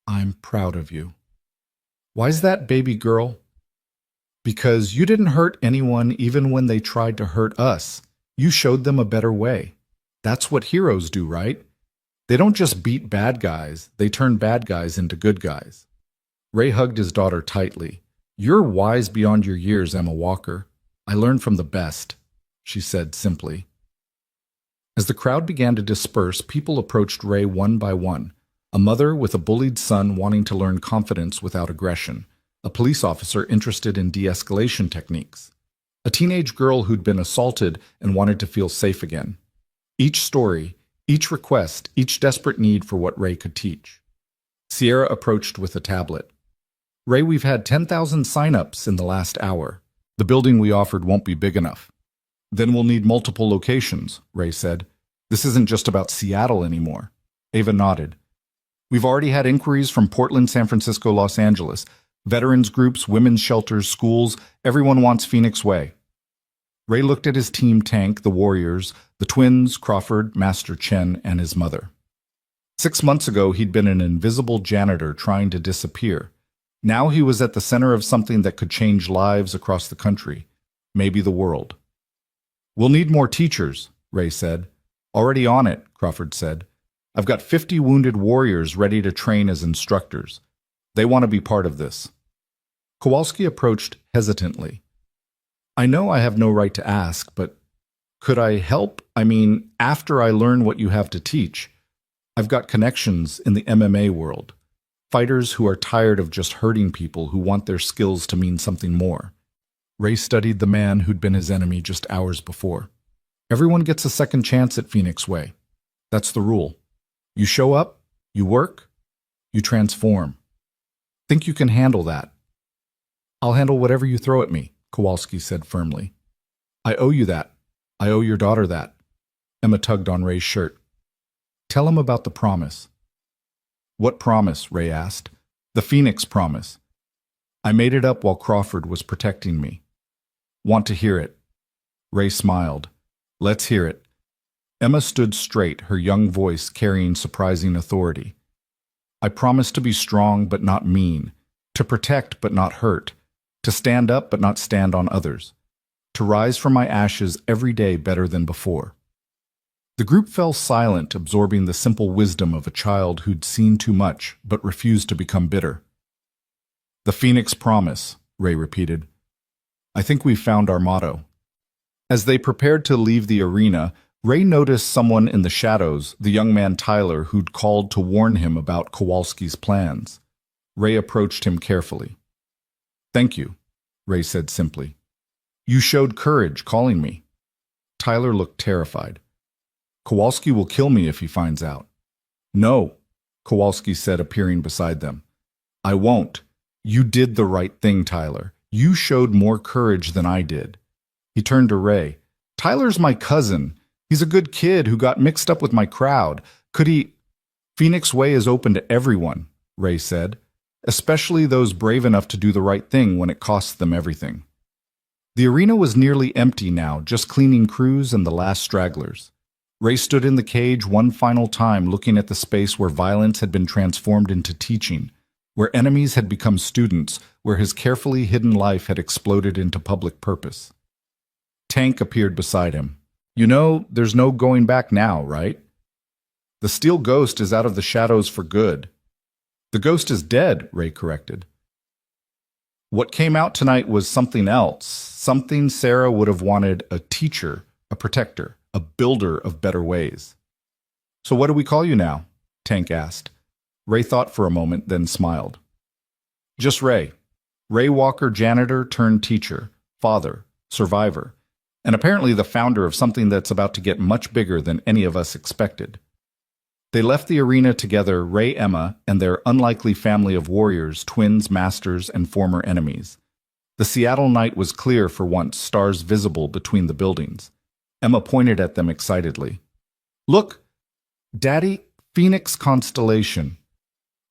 S1: I'm proud of you. Why's that, baby girl? Because you didn't hurt anyone even when they tried to hurt us. You showed them a better way. That's what heroes do, right? They don't just beat bad guys, they turn bad guys into good guys. Ray hugged his daughter tightly. You're wise beyond your years, Emma Walker. I learned from the best, she said simply. As the crowd began to disperse, people approached Ray one by one. A mother with a bullied son wanting to learn confidence without aggression. A police officer interested in de-escalation techniques. A teenage girl who'd been assaulted and wanted to feel safe again. Each story, each request, each desperate need for what Ray could teach. Sierra approached with a tablet. Ray, we've had 10,000 sign-ups in the last hour. The building we offered won't be big enough. Then we'll need multiple locations, Ray said. This isn't just about Seattle anymore. Ava nodded. We've already had inquiries from Portland, San Francisco, Los Angeles. Veterans groups, women's shelters, schools, everyone wants Phoenix Way. Ray looked at his team: Tank, the Warriors, the twins, Crawford, Master Chen, and his mother. 6 months ago, he'd been an invisible janitor trying to disappear. Now he was at the center of something that could change lives across the country, maybe the world. We'll need more teachers, Ray said. Already on it, Crawford said. I've got 50 wounded warriors ready to train as instructors. They want to be part of this. Kowalski approached hesitantly. I know I have no right to ask, but could I help? I mean, after I learn what you have to teach. I've got connections in the MMA world. Fighters who are tired of just hurting people, who want their skills to mean something more. Ray studied the man who'd been his enemy just hours before. Everyone gets a second chance at Phoenix Way. That's the rule. You show up, you work, you transform. Think you can handle that? I'll handle whatever you throw at me, Kowalski said firmly. I owe you that. I owe your daughter that. Emma tugged on Ray's shirt. Tell him about the promise. What promise? Ray asked. The Phoenix promise. I made it up while Crawford was protecting me. Want to hear it? Ray smiled. Let's hear it. Emma stood straight, her young voice carrying surprising authority. I promised to be strong but not mean, to protect but not hurt, to stand up but not stand on others, to rise from my ashes every day better than before. The group fell silent, absorbing the simple wisdom of a child who'd seen too much but refused to become bitter. The Phoenix promise, Ray repeated. I think we've found our motto. As they prepared to leave the arena, Ray noticed someone in the shadows, the young man Tyler, who'd called to warn him about Kowalski's plans. Ray approached him carefully. Thank you, Ray said simply. You showed courage calling me. Tyler looked terrified. Kowalski will kill me if he finds out. No, Kowalski said, appearing beside them. I won't. You did the right thing, Tyler. You showed more courage than I did. He turned to Ray. Tyler's my cousin. He's a good kid who got mixed up with my crowd. Could he... Phoenix Way is open to everyone, Ray said. especially those brave enough to do the right thing when it costs them everything. The arena was nearly empty now, just cleaning crews and the last stragglers. Ray stood in the cage one final time, looking at the space where violence had been transformed into teaching, where enemies had become students, where his carefully hidden life had exploded into public purpose. Tank appeared beside him. "You know, there's no going back now, right? The steel ghost is out of the shadows for good." "The ghost is dead," Ray corrected. "What came out tonight was something else, something Sarah would have wanted: a teacher, a protector, a builder of better ways." "So what do we call you now?" Tank asked. Ray thought for a moment, then smiled. "Just Ray. Ray Walker, janitor turned teacher, father, survivor, and apparently the founder of something that's about to get much bigger than any of us expected." They left the arena together, Ray, Emma, and their unlikely family of warriors, twins, masters, and former enemies. The Seattle night was clear for once, stars visible between the buildings. Emma pointed at them excitedly. "Look, Daddy, Phoenix constellation."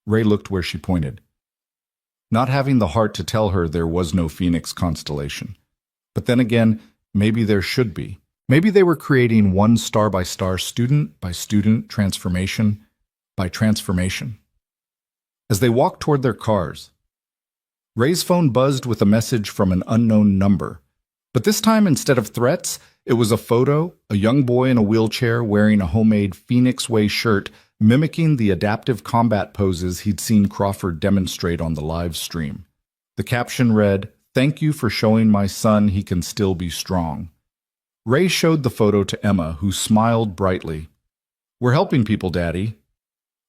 S1: Ray looked where she pointed, not having the heart to tell her there was no Phoenix constellation. But then again, maybe there should be. Maybe they were creating one star by star, student by student, transformation by transformation. As they walked toward their cars, Ray's phone buzzed with a message from an unknown number. But this time, instead of threats, it was a photo, a young boy in a wheelchair wearing a homemade Phoenix Way shirt, mimicking the adaptive combat poses he'd seen Crawford demonstrate on the live stream. The caption read, "Thank you for showing my son he can still be strong." Ray showed the photo to Emma, who smiled brightly. "We're helping people, Daddy."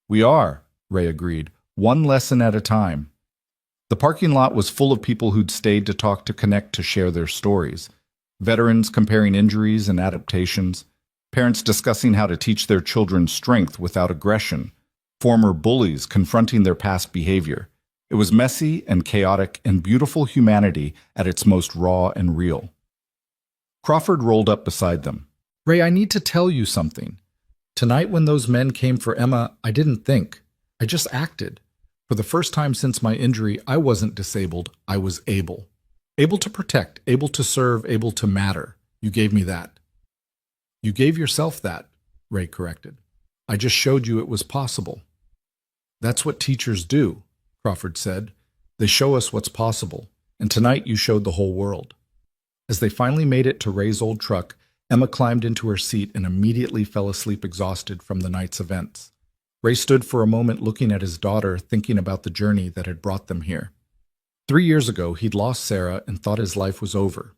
S1: "We are," Ray agreed, "one lesson at a time." The parking lot was full of people who'd stayed to talk, to connect, to share their stories. Veterans comparing injuries and adaptations, parents discussing how to teach their children strength without aggression, former bullies confronting their past behavior. It was messy and chaotic and beautiful humanity at its most raw and real. Crawford rolled up beside them. "Ray, I need to tell you something. Tonight when those men came for Emma, I didn't think. I just acted. For the first time since my injury, I wasn't disabled. I was able. Able to protect, able to serve, able to matter. You gave me that." "You gave yourself that," Ray corrected. "I just showed you it was possible." "That's what teachers do," Crawford said. "They show us what's possible. And tonight you showed the whole world." As they finally made it to Ray's old truck, Emma climbed into her seat and immediately fell asleep, exhausted from the night's events. Ray stood for a moment looking at his daughter, thinking about the journey that had brought them here. 3 years ago, he'd lost Sarah and thought his life was over.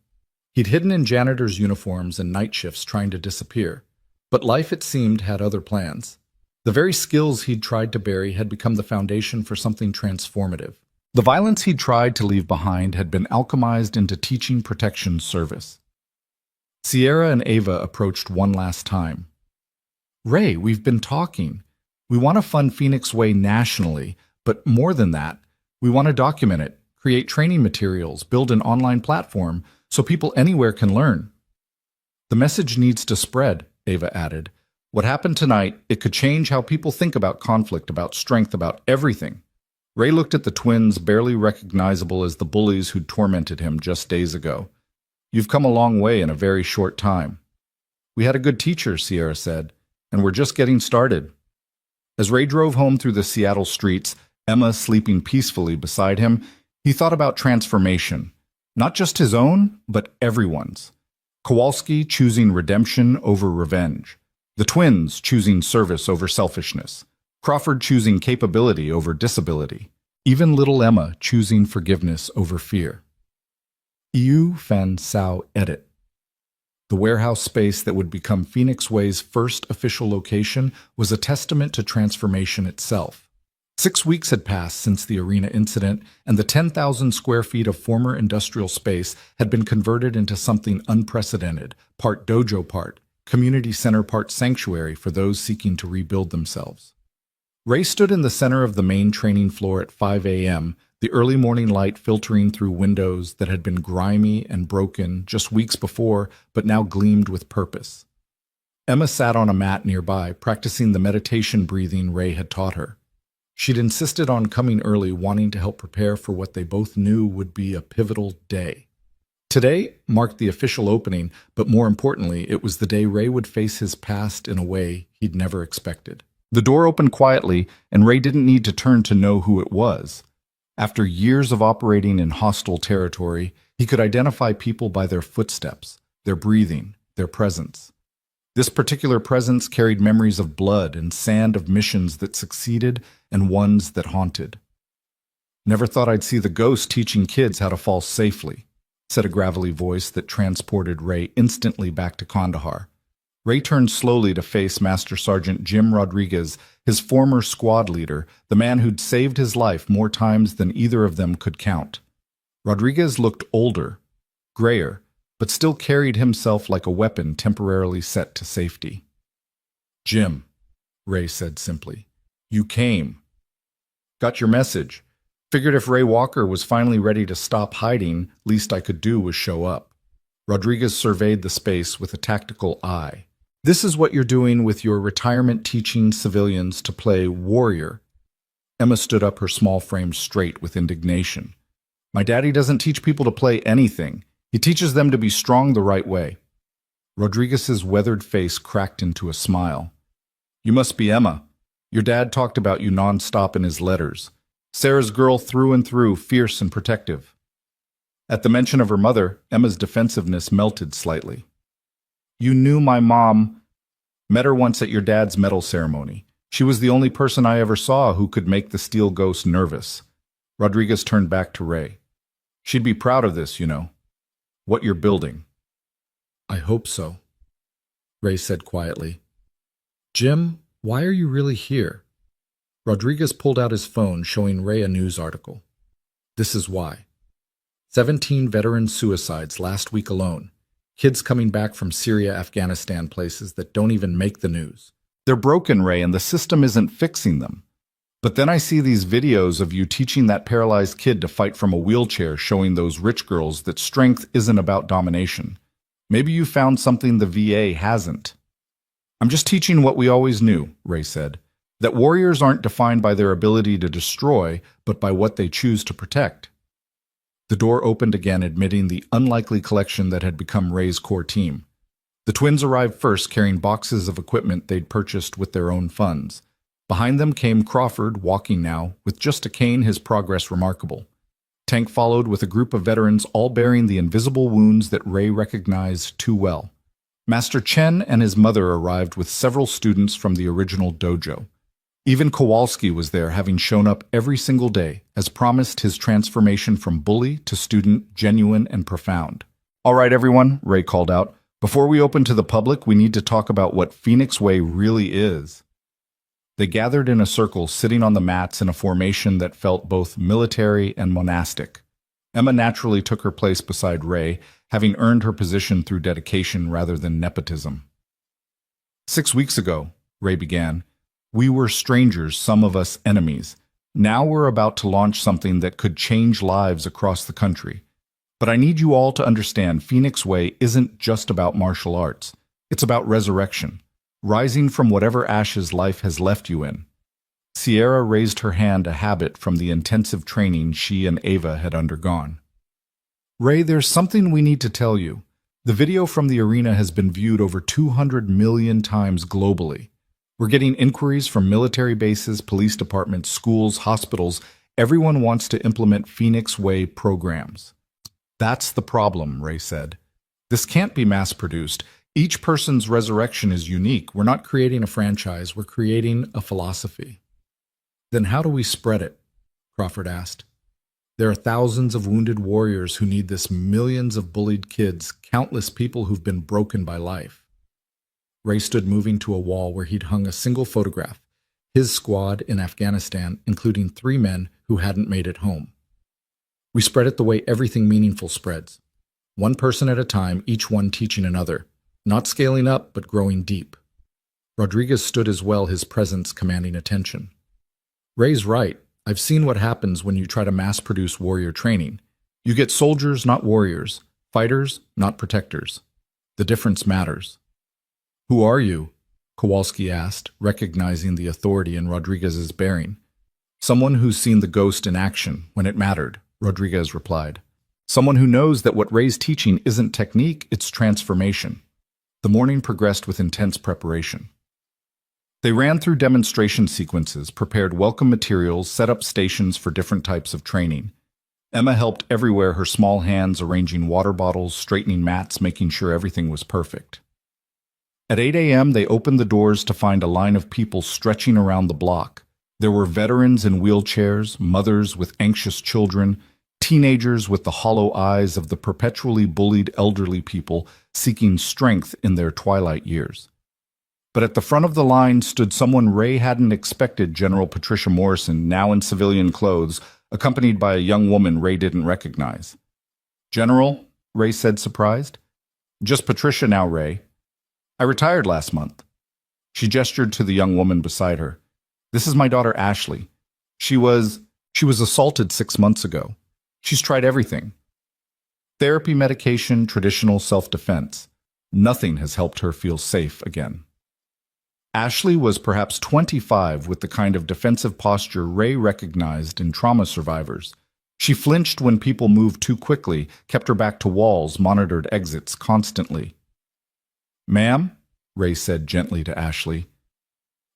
S1: He'd hidden in janitor's uniforms and night shifts trying to disappear. But life, it seemed, had other plans. The very skills he'd tried to bury had become the foundation for something transformative. The violence he'd tried to leave behind had been alchemized into teaching protection service. Sierra and Ava approached one last time. "Ray, we've been talking. We want to fund Phoenix Way nationally, but more than that, we want to document it, create training materials, build an online platform so people anywhere can learn." "The message needs to spread," Ava added. "What happened tonight, it could change how people think about conflict, about strength, about everything." Ray looked at the twins, barely recognizable as the bullies who'd tormented him just days ago. "You've come a long way in a very short time." "We had a good teacher," Sierra said, "and we're just getting started." As Ray drove home through the Seattle streets, Emma sleeping peacefully beside him, he thought about transformation. Not just his own, but everyone's. Kowalski choosing redemption over revenge. The twins choosing service over selfishness. Crawford choosing capability over disability. Even little Emma choosing forgiveness over fear. Iu Fan Sao Edit. The warehouse space that would become Phoenix Way's first official location was a testament to transformation itself. 6 weeks had passed since the arena incident, and the 10,000 square feet of former industrial space had been converted into something unprecedented, part dojo, part community center, part sanctuary for those seeking to rebuild themselves. Ray stood in the center of the main training floor at 5 a.m., the early morning light filtering through windows that had been grimy and broken just weeks before, but now gleamed with purpose. Emma sat on a mat nearby, practicing the meditation breathing Ray had taught her. She'd insisted on coming early, wanting to help prepare for what they both knew would be a pivotal day. Today marked the official opening, but more importantly, it was the day Ray would face his past in a way he'd never expected. The door opened quietly, and Ray didn't need to turn to know who it was. After years of operating in hostile territory, he could identify people by their footsteps, their breathing, their presence. This particular presence carried memories of blood and sand, of missions that succeeded and ones that haunted. "Never thought I'd see the ghost teaching kids how to fall safely," said a gravelly voice that transported Ray instantly back to Kandahar. Ray turned slowly to face Master Sergeant Jim Rodriguez, his former squad leader, the man who'd saved his life more times than either of them could count. Rodriguez looked older, grayer, but still carried himself like a weapon temporarily set to safety. "Jim," Ray said simply, "you came. Got your message. Figured if Ray Walker was finally ready to stop hiding, least I could do was show up." Rodriguez surveyed the space with a tactical eye. "This is what you're doing with your retirement, teaching civilians to play warrior." Emma stood up, her small frame straight with indignation. "My daddy doesn't teach people to play anything. He teaches them to be strong the right way." Rodriguez's weathered face cracked into a smile. "You must be Emma. Your dad talked about you nonstop in his letters. Sarah's girl through and through, fierce and protective." At the mention of her mother, Emma's defensiveness melted slightly. "You knew my mom. Met her once at your dad's medal ceremony. She was the only person I ever saw who could make the Steel Ghost nervous." Rodriguez turned back to Ray. "She'd be proud of this, you know. What you're building." "I hope so," Ray said quietly. "Jim, why are you really here?" Rodriguez pulled out his phone, showing Ray a news article. "This is why. 17 veteran suicides last week alone. Kids coming back from Syria, Afghanistan, places that don't even make the news. They're broken, Ray, and the system isn't fixing them. But then I see these videos of you teaching that paralyzed kid to fight from a wheelchair, showing those rich girls that strength isn't about domination. Maybe you found something the VA hasn't." "I'm just teaching what we always knew," Ray said, "that warriors aren't defined by their ability to destroy, but by what they choose to protect." The door opened again, admitting the unlikely collection that had become Ray's core team. The twins arrived first, carrying boxes of equipment they'd purchased with their own funds. Behind them came Crawford, walking now, with just a cane, his progress remarkable. Tank followed with a group of veterans, all bearing the invisible wounds that Ray recognized too well. Master Chen and his mother arrived with several students from the original dojo. Even Kowalski was there, having shown up every single day, as promised, his transformation from bully to student genuine and profound. "All right, everyone," Ray called out. "Before we open to the public, we need to talk about what Phoenix Way really is." They gathered in a circle, sitting on the mats in a formation that felt both military and monastic. Emma naturally took her place beside Ray, having earned her position through dedication rather than nepotism. "6 weeks ago," Ray began, "we were strangers, some of us enemies. Now we're about to launch something that could change lives across the country. But I need you all to understand Phoenix Way isn't just about martial arts. It's about resurrection, rising from whatever ashes life has left you in." Sierra raised her hand, a habit from the intensive training she and Ava had undergone. "Ray, there's something we need to tell you. The video from the arena has been viewed over 200 million times globally. We're getting inquiries from military bases, police departments, schools, hospitals. Everyone wants to implement Phoenix Way programs." "That's the problem," Ray said. "This can't be mass-produced. Each person's resurrection is unique. We're not creating a franchise. We're creating a philosophy." "Then how do we spread it?" Crawford asked. "There are thousands of wounded warriors who need this, millions of bullied kids, countless people who've been broken by life." Ray stood moving to a wall where he'd hung a single photograph, his squad in Afghanistan, including 3 men who hadn't made it home. "We spread it the way everything meaningful spreads. One person at a time, each one teaching another. Not scaling up, but growing deep." Rodriguez stood as well, his presence commanding attention. "Ray's right. I've seen what happens when you try to mass-produce warrior training. You get soldiers, not warriors. Fighters, not protectors. The difference matters." "Who are you?" Kowalski asked, recognizing the authority in Rodriguez's bearing. Someone who's seen the ghost in action when it mattered, Rodriguez replied. Someone who knows that what Ray's teaching isn't technique, it's transformation. The morning progressed with intense preparation. They ran through demonstration sequences, prepared welcome materials, set up stations for different types of training. Emma helped everywhere, her small hands arranging water bottles, straightening mats, making sure everything was perfect. At 8 a.m., they opened the doors to find a line of people stretching around the block. There were veterans in wheelchairs, mothers with anxious children, teenagers with the hollow eyes of the perpetually bullied elderly people seeking strength in their twilight years. But at the front of the line stood someone Ray hadn't expected, General Patricia Morrison, now in civilian clothes, accompanied by a young woman Ray didn't recognize. "General," Ray said, surprised. "Just Patricia now, Ray. I retired last month." She gestured to the young woman beside her. "This is my daughter Ashley. She was assaulted 6 months ago. She's tried everything. Therapy, medication, traditional self-defense. Nothing has helped her feel safe again." Ashley was perhaps 25, with the kind of defensive posture Ray recognized in trauma survivors. She flinched when people moved too quickly, kept her back to walls, monitored exits constantly. "Ma'am," Ray said gently to Ashley,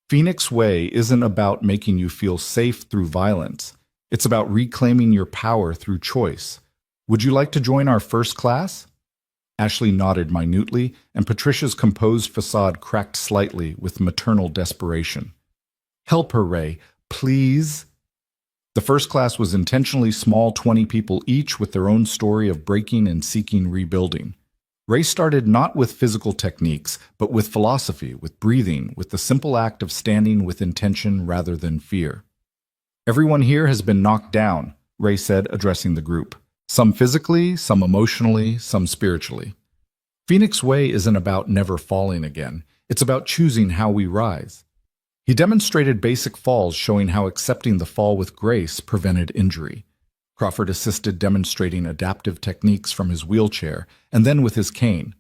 S1: "Phoenix Way isn't about making you feel safe through violence. It's about reclaiming your power through choice. Would you like to join our first class?" Ashley nodded minutely, and Patricia's composed facade cracked slightly with maternal desperation. "Help her, Ray, please." The first class was intentionally small, 20 people each with their own story of breaking and seeking rebuilding. Ray started not with physical techniques, but with philosophy, with breathing, with the simple act of standing with intention rather than fear. "Everyone here has been knocked down," Ray said, addressing the group. "Some physically, some emotionally, some spiritually. Phoenix Way isn't about never falling again. It's about choosing how we rise." He demonstrated basic falls, showing how accepting the fall with grace prevented injury. Crawford assisted, demonstrating adaptive techniques from his wheelchair and then with his cane.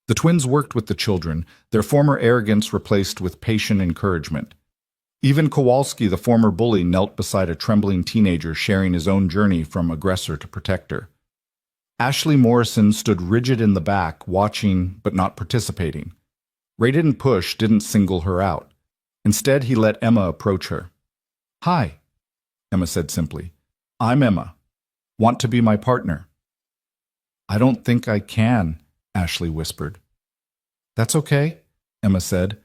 S1: The twins worked with the children, their former arrogance replaced with patient encouragement. Even Kowalski, the former bully, knelt beside a trembling teenager sharing his own journey from aggressor to protector. Ashley Morrison stood rigid in the back, watching but not participating. Ray didn't push, didn't single her out. Instead, he let Emma approach her. "Hi," Emma said simply. "I'm Emma. Want to be my partner?" "I don't think I can," Ashley whispered. "That's okay," Emma said.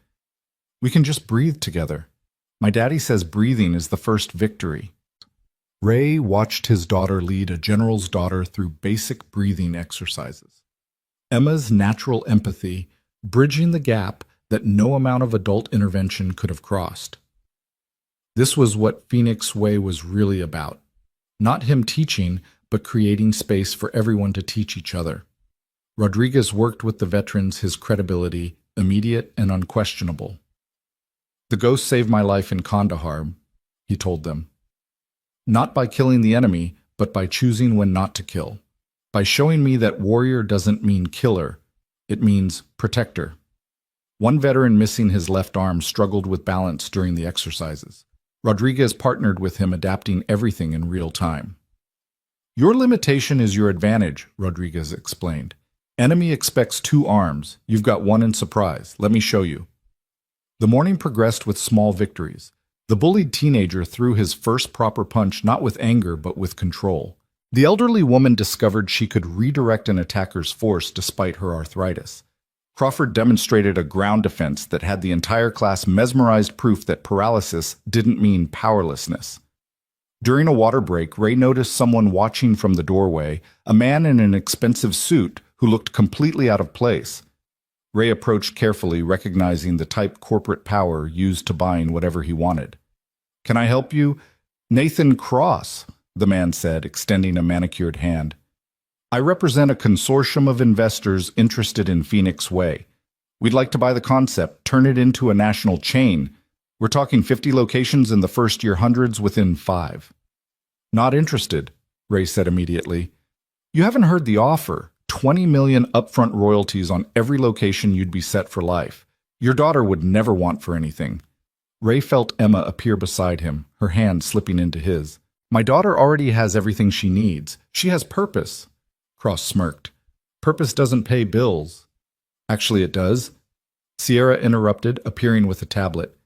S1: "We can just breathe together. My daddy says breathing is the first victory." Ray watched his daughter lead a general's daughter through basic breathing exercises. Emma's natural empathy, bridging the gap that no amount of adult intervention could have crossed. This was what Phoenix Way was really about. Not him teaching, but creating space for everyone to teach each other. Rodriguez worked with the veterans, his credibility immediate and unquestionable. "The ghost saved my life in Kandahar," he told them. "Not by killing the enemy, but by choosing when not to kill. By showing me that warrior doesn't mean killer, it means protector." One veteran missing his left arm struggled with balance during the exercises. Rodriguez partnered with him, adapting everything in real time. "Your limitation is your advantage," Rodriguez explained. "Enemy expects 2 arms. You've got 1 in surprise. Let me show you." The morning progressed with small victories. The bullied teenager threw his first proper punch not with anger but with control. The elderly woman discovered she could redirect an attacker's force despite her arthritis. Crawford demonstrated a ground defense that had the entire class mesmerized, proof that paralysis didn't mean powerlessness. During a water break, Ray noticed someone watching from the doorway, a man in an expensive suit who looked completely out of place. Ray approached carefully, recognizing the type corporate power used to buying whatever he wanted. "Can I help you?" "Nathan Cross," the man said, extending a manicured hand. "I represent a consortium of investors interested in Phoenix Way. We'd like to buy the concept, turn it into a national chain. We're talking 50 locations in the first year, hundreds within 5. "Not interested," Ray said immediately. "You haven't heard the offer. 20 million upfront royalties on every location, you'd be set for life. Your daughter would never want for anything. Ray felt Emma appear beside him, her hand slipping into his. My daughter already has everything she needs. She has purpose. Cross smirked. Purpose doesn't pay bills. Actually, it does. Sierra interrupted, appearing with a tablet.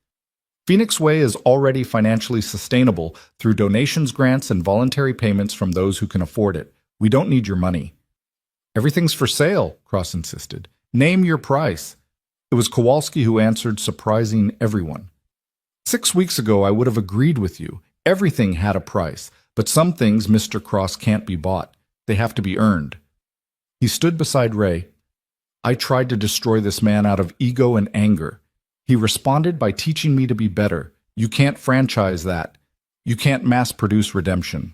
S1: Phoenix Way is already financially sustainable through donations, grants, and voluntary payments from those who can afford it. We don't need your money. Everything's for sale, Cross insisted. Name your price. It was Kowalski who answered, surprising everyone. 6 weeks ago, I would have agreed with you. Everything had a price, but some things, Mr. Cross, can't be bought. They have to be earned. He stood beside Ray. I tried to destroy this man out of ego and anger. He responded by teaching me to be better. You can't franchise that. You can't mass-produce redemption.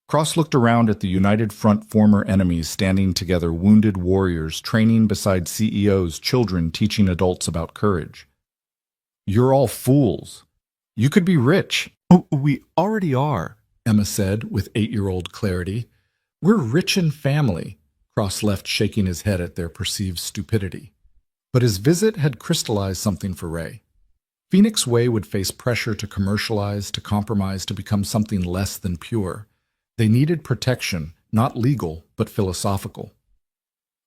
S1: Cross looked around at the United Front former enemies standing together, wounded warriors training beside CEOs, children teaching adults about courage. You're all fools. You could be rich. Oh, we already are, Emma said with 8-year-old clarity. We're rich in family. Cross left, shaking his head at their perceived stupidity. But his visit had crystallized something for Ray. Phoenix Way would face pressure to commercialize, to compromise, to become something less than pure. They needed protection, not legal, but philosophical.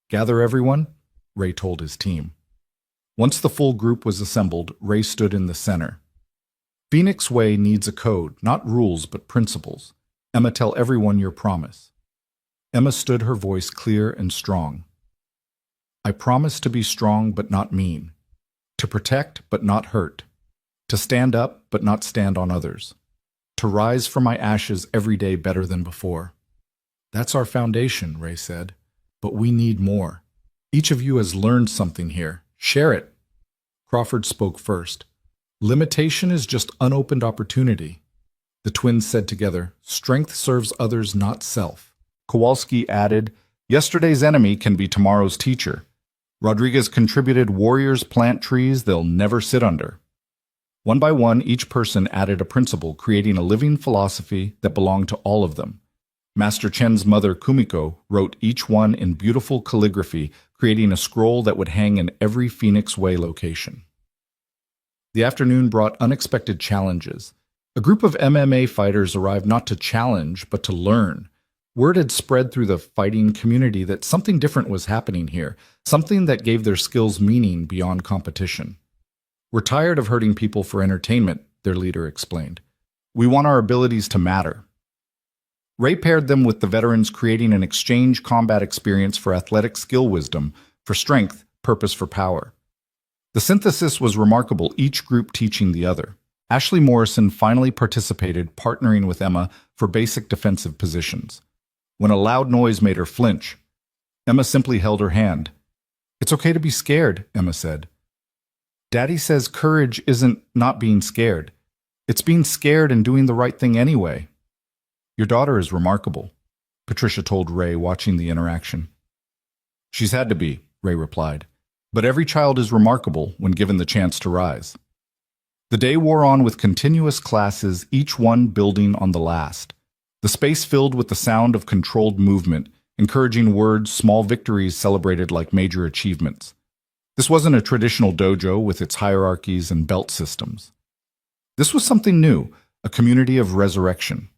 S1: Gather everyone, Ray told his team. Once the full group was assembled, Ray stood in the center. Phoenix Way needs a code, not rules, but principles. Emma, tell everyone your promise. Emma stood, her voice clear and strong. I promise to be strong but not mean, to protect but not hurt, to stand up but not stand on others, to rise from my ashes every day better than before. That's our foundation, Ray said, but we need more. Each of you has learned something here. Share it. Crawford spoke first. Limitation is just unopened opportunity. The twins said together, strength serves others, not self. Kowalski added, yesterday's enemy can be tomorrow's teacher. Rodriguez contributed, warriors plant trees they'll never sit under. One by one, each person added a principle, creating a living philosophy that belonged to all of them. Master Chen's mother, Kumiko, wrote each one in beautiful calligraphy, creating a scroll that would hang in every Phoenix Way location. The afternoon brought unexpected challenges. A group of MMA fighters arrived not to challenge, but to learn. Word had spread through the fighting community that something different was happening here, something that gave their skills meaning beyond competition. We're tired of hurting people for entertainment, their leader explained. We want our abilities to matter. Ray paired them with the veterans, creating an exchange combat experience for athletic skill wisdom, for strength, purpose for power. The synthesis was remarkable, each group teaching the other. Ashley Morrison finally participated, partnering with Emma for basic defensive positions. When a loud noise made her flinch, Emma simply held her hand. It's okay to be scared, Emma said. Daddy says courage isn't not being scared. It's being scared and doing the right thing anyway. Your daughter is remarkable, Patricia told Ray, watching the interaction. She's had to be, Ray replied. But every child is remarkable when given the chance to rise. The day wore on with continuous classes, each one building on the last. The space filled with the sound of controlled movement, encouraging words, small victories celebrated like major achievements. This wasn't a traditional dojo with its hierarchies and belt systems. This was something new, a community of resurrection.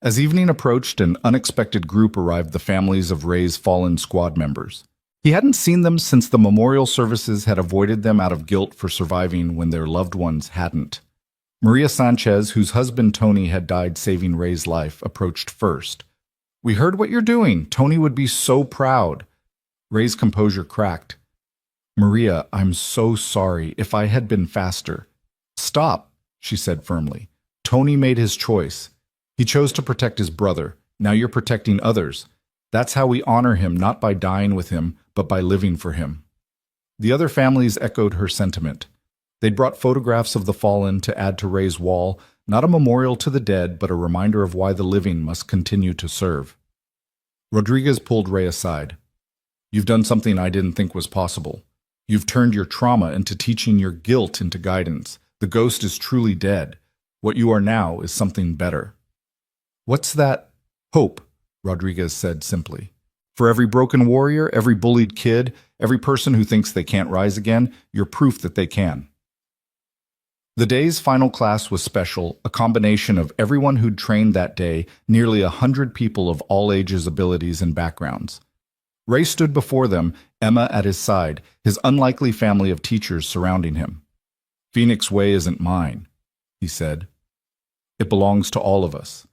S1: As evening approached, an unexpected group arrived, the families of Ray's fallen squad members. He hadn't seen them since the memorial services had avoided them out of guilt for surviving when their loved ones hadn't. Maria Sanchez, whose husband Tony had died saving Ray's life, approached first. We heard what you're doing. Tony would be so proud. Ray's composure cracked. Maria, I'm so sorry. If I had been faster. Stop, she said firmly. Tony made his choice. He chose to protect his brother. Now you're protecting others. That's how we honor him, not by dying with him, but by living for him. The other families echoed her sentiment. They'd brought photographs of the fallen to add to Ray's wall, not a memorial to the dead, but a reminder of why the living must continue to serve. Rodriguez pulled Ray aside. You've done something I didn't think was possible. You've turned your trauma into teaching, your guilt into guidance. The ghost is truly dead. What you are now is something better. What's that? Hope, Rodriguez said simply. For every broken warrior, every bullied kid, every person who thinks they can't rise again, you're proof that they can. The day's final class was special, a combination of everyone who'd trained that day, nearly 100 people of all ages, abilities, and backgrounds. Ray stood before them, Emma at his side, his unlikely family of teachers surrounding him. "Phoenix Way isn't mine," he said. "It belongs to all of us.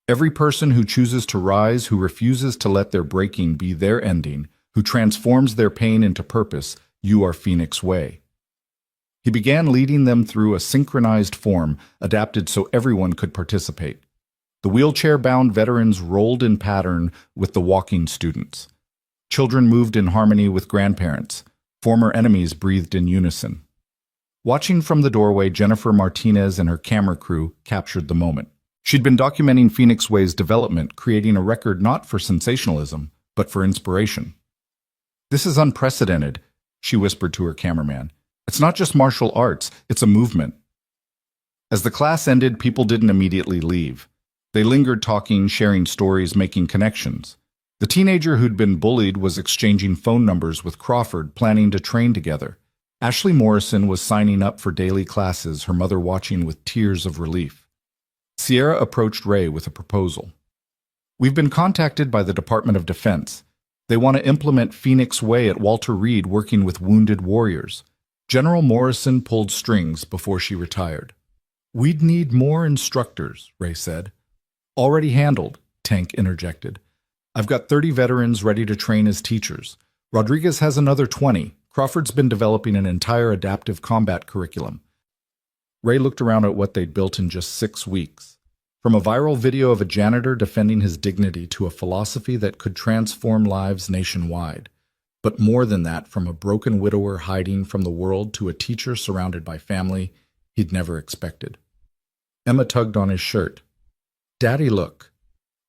S1: Every person who chooses to rise, who refuses to let their breaking be their ending, who transforms their pain into purpose, you are Phoenix Way." He began leading them through a synchronized form adapted so everyone could participate. The wheelchair-bound veterans rolled in pattern with the walking students. Children moved in harmony with grandparents. Former enemies breathed in unison. Watching from the doorway, Jennifer Martinez and her camera crew captured the moment. She'd been documenting Phoenix Way's development, creating a record not for sensationalism, but for inspiration. "This is unprecedented," she whispered to her cameraman. "It's not just martial arts, it's a movement." As the class ended, people didn't immediately leave. They lingered talking, sharing stories, making connections. The teenager who'd been bullied was exchanging phone numbers with Crawford, planning to train together. Ashley Morrison was signing up for daily classes, her mother watching with tears of relief. Sierra approached Ray with a proposal. "We've been contacted by the Department of Defense. They want to implement Phoenix Way at Walter Reed, working with wounded warriors." General Morrison pulled strings before she retired. "We'd need more instructors," Ray said. "Already handled," Tank interjected. "I've got 30 veterans ready to train as teachers. Rodriguez has another 20. Crawford's been developing an entire adaptive combat curriculum." Ray looked around at what they'd built in just 6 weeks. From a viral video of a janitor defending his dignity to a philosophy that could transform lives nationwide. But more than that, from a broken widower hiding from the world to a teacher surrounded by family he'd never expected. Emma tugged on his shirt. "Daddy, look."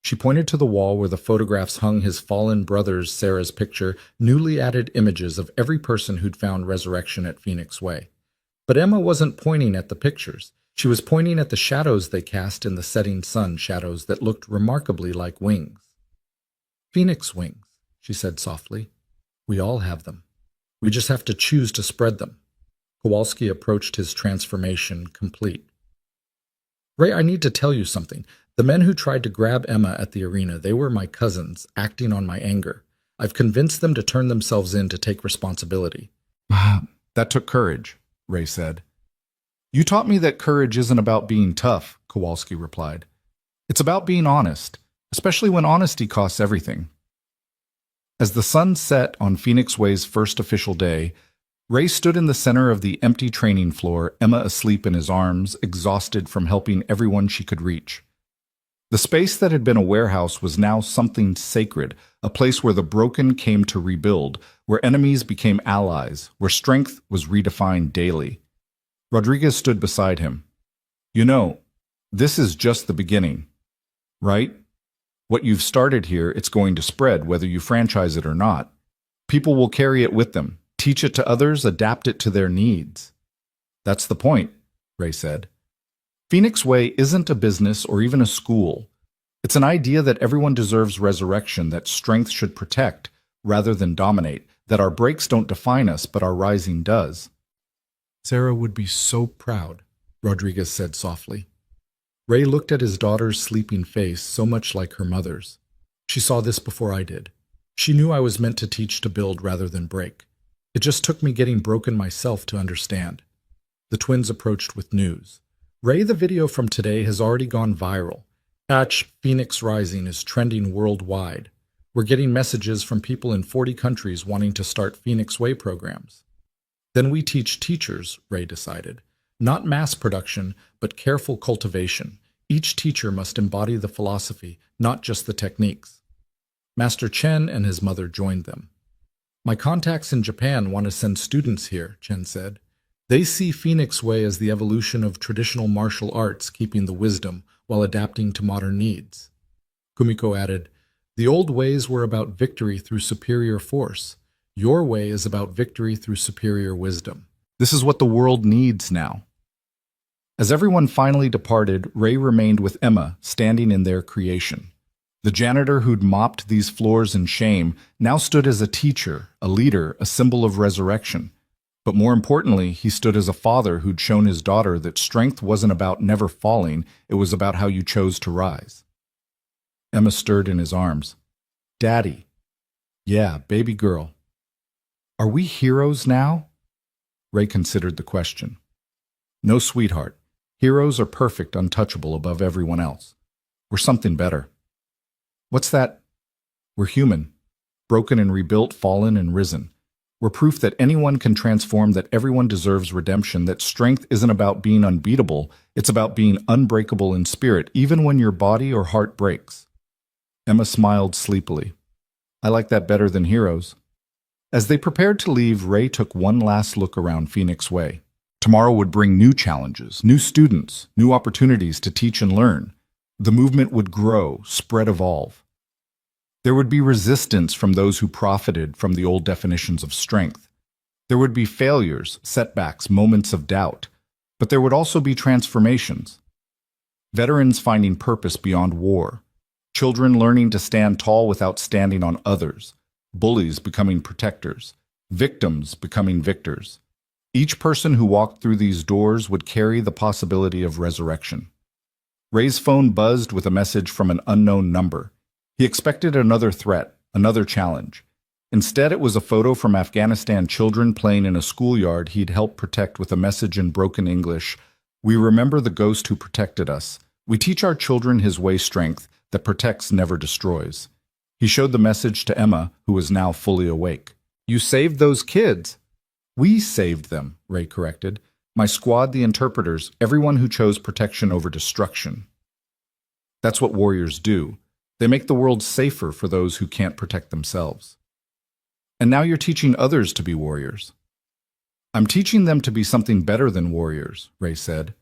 S1: She pointed to the wall where the photographs hung his fallen brother's Sarah's picture, newly added images of every person who'd found resurrection at Phoenix Way. But Emma wasn't pointing at the pictures. She was pointing at the shadows they cast in the setting sun, shadows that looked remarkably like wings. "Phoenix wings," she said softly. "We all have them. We just have to choose to spread them." Kowalski approached his transformation complete. "Ray, I need to tell you something. The men who tried to grab Emma at the arena, they were my cousins, acting on my anger. I've convinced them to turn themselves in to take responsibility." "That took courage," Ray said. "You taught me that courage isn't about being tough," Kowalski replied. "It's about being honest, especially when honesty costs everything." As the sun set on Phoenix Way's first official day, Ray stood in the center of the empty training floor, Emma asleep in his arms, exhausted from helping everyone she could reach. The space that had been a warehouse was now something sacred, a place where the broken came to rebuild, where enemies became allies, where strength was redefined daily. Rodriguez stood beside him. "You know, this is just the beginning, right? What you've started here, it's going to spread, whether you franchise it or not. People will carry it with them, teach it to others, adapt it to their needs." "That's the point," Ray said. "Phoenix Way isn't a business or even a school. It's an idea that everyone deserves resurrection, that strength should protect rather than dominate, that our breaks don't define us, but our rising does." "Sarah would be so proud," Rodriguez said softly. Ray looked at his daughter's sleeping face, so much like her mother's. "She saw this before I did. She knew I was meant to teach to build rather than break. It just took me getting broken myself to understand." The twins approached with news. "Ray, the video from today has already gone viral. #Phoenix Rising is trending worldwide. We're getting messages from people in 40 countries wanting to start Phoenix Way programs." "Then we teach teachers," Ray decided. "Not mass production, but careful cultivation. Each teacher must embody the philosophy, not just the techniques." Master Chen and his mother joined them. "My contacts in Japan want to send students here," Chen said. "They see Phoenix Way as the evolution of traditional martial arts, keeping the wisdom while adapting to modern needs." Kumiko added, "The old ways were about victory through superior force. Your way is about victory through superior wisdom. This is what the world needs now." As everyone finally departed, Ray remained with Emma, standing in their creation. The janitor who'd mopped these floors in shame now stood as a teacher, a leader, a symbol of resurrection. But more importantly, he stood as a father who'd shown his daughter that strength wasn't about never falling, it was about how you chose to rise. Emma stirred in his arms. Daddy. Yeah, baby girl. Are we heroes now? Ray considered the question. No, sweetheart. Heroes are perfect, untouchable above everyone else. We're something better. What's that? We're human. Broken and rebuilt, fallen and risen. We're proof that anyone can transform, that everyone deserves redemption, that strength isn't about being unbeatable, it's about being unbreakable in spirit, even when your body or heart breaks. Emma smiled sleepily. I like that better than heroes. As they prepared to leave, Ray took one last look around Phoenix Way. Tomorrow would bring new challenges, new students, new opportunities to teach and learn. The movement would grow, spread, evolve. There would be resistance from those who profited from the old definitions of strength. There would be failures, setbacks, moments of doubt. But there would also be transformations. Veterans finding purpose beyond war. Children learning to stand tall without standing on others. Bullies becoming protectors. Victims becoming victors. Each person who walked through these doors would carry the possibility of resurrection. Ray's phone buzzed with a message from an unknown number. He expected another threat, another challenge. Instead, it was a photo from Afghanistan children playing in a schoolyard he'd helped protect with a message in broken English. We remember the ghost who protected us. We teach our children his way strength that protects, never destroys. He showed the message to Emma, who was now fully awake. You saved those kids. We saved them, Ray corrected. My squad, the interpreters, everyone who chose protection over destruction. That's what warriors do. They make the world safer for those who can't protect themselves. And now you're teaching others to be warriors. I'm teaching them to be something better than warriors, Ray said.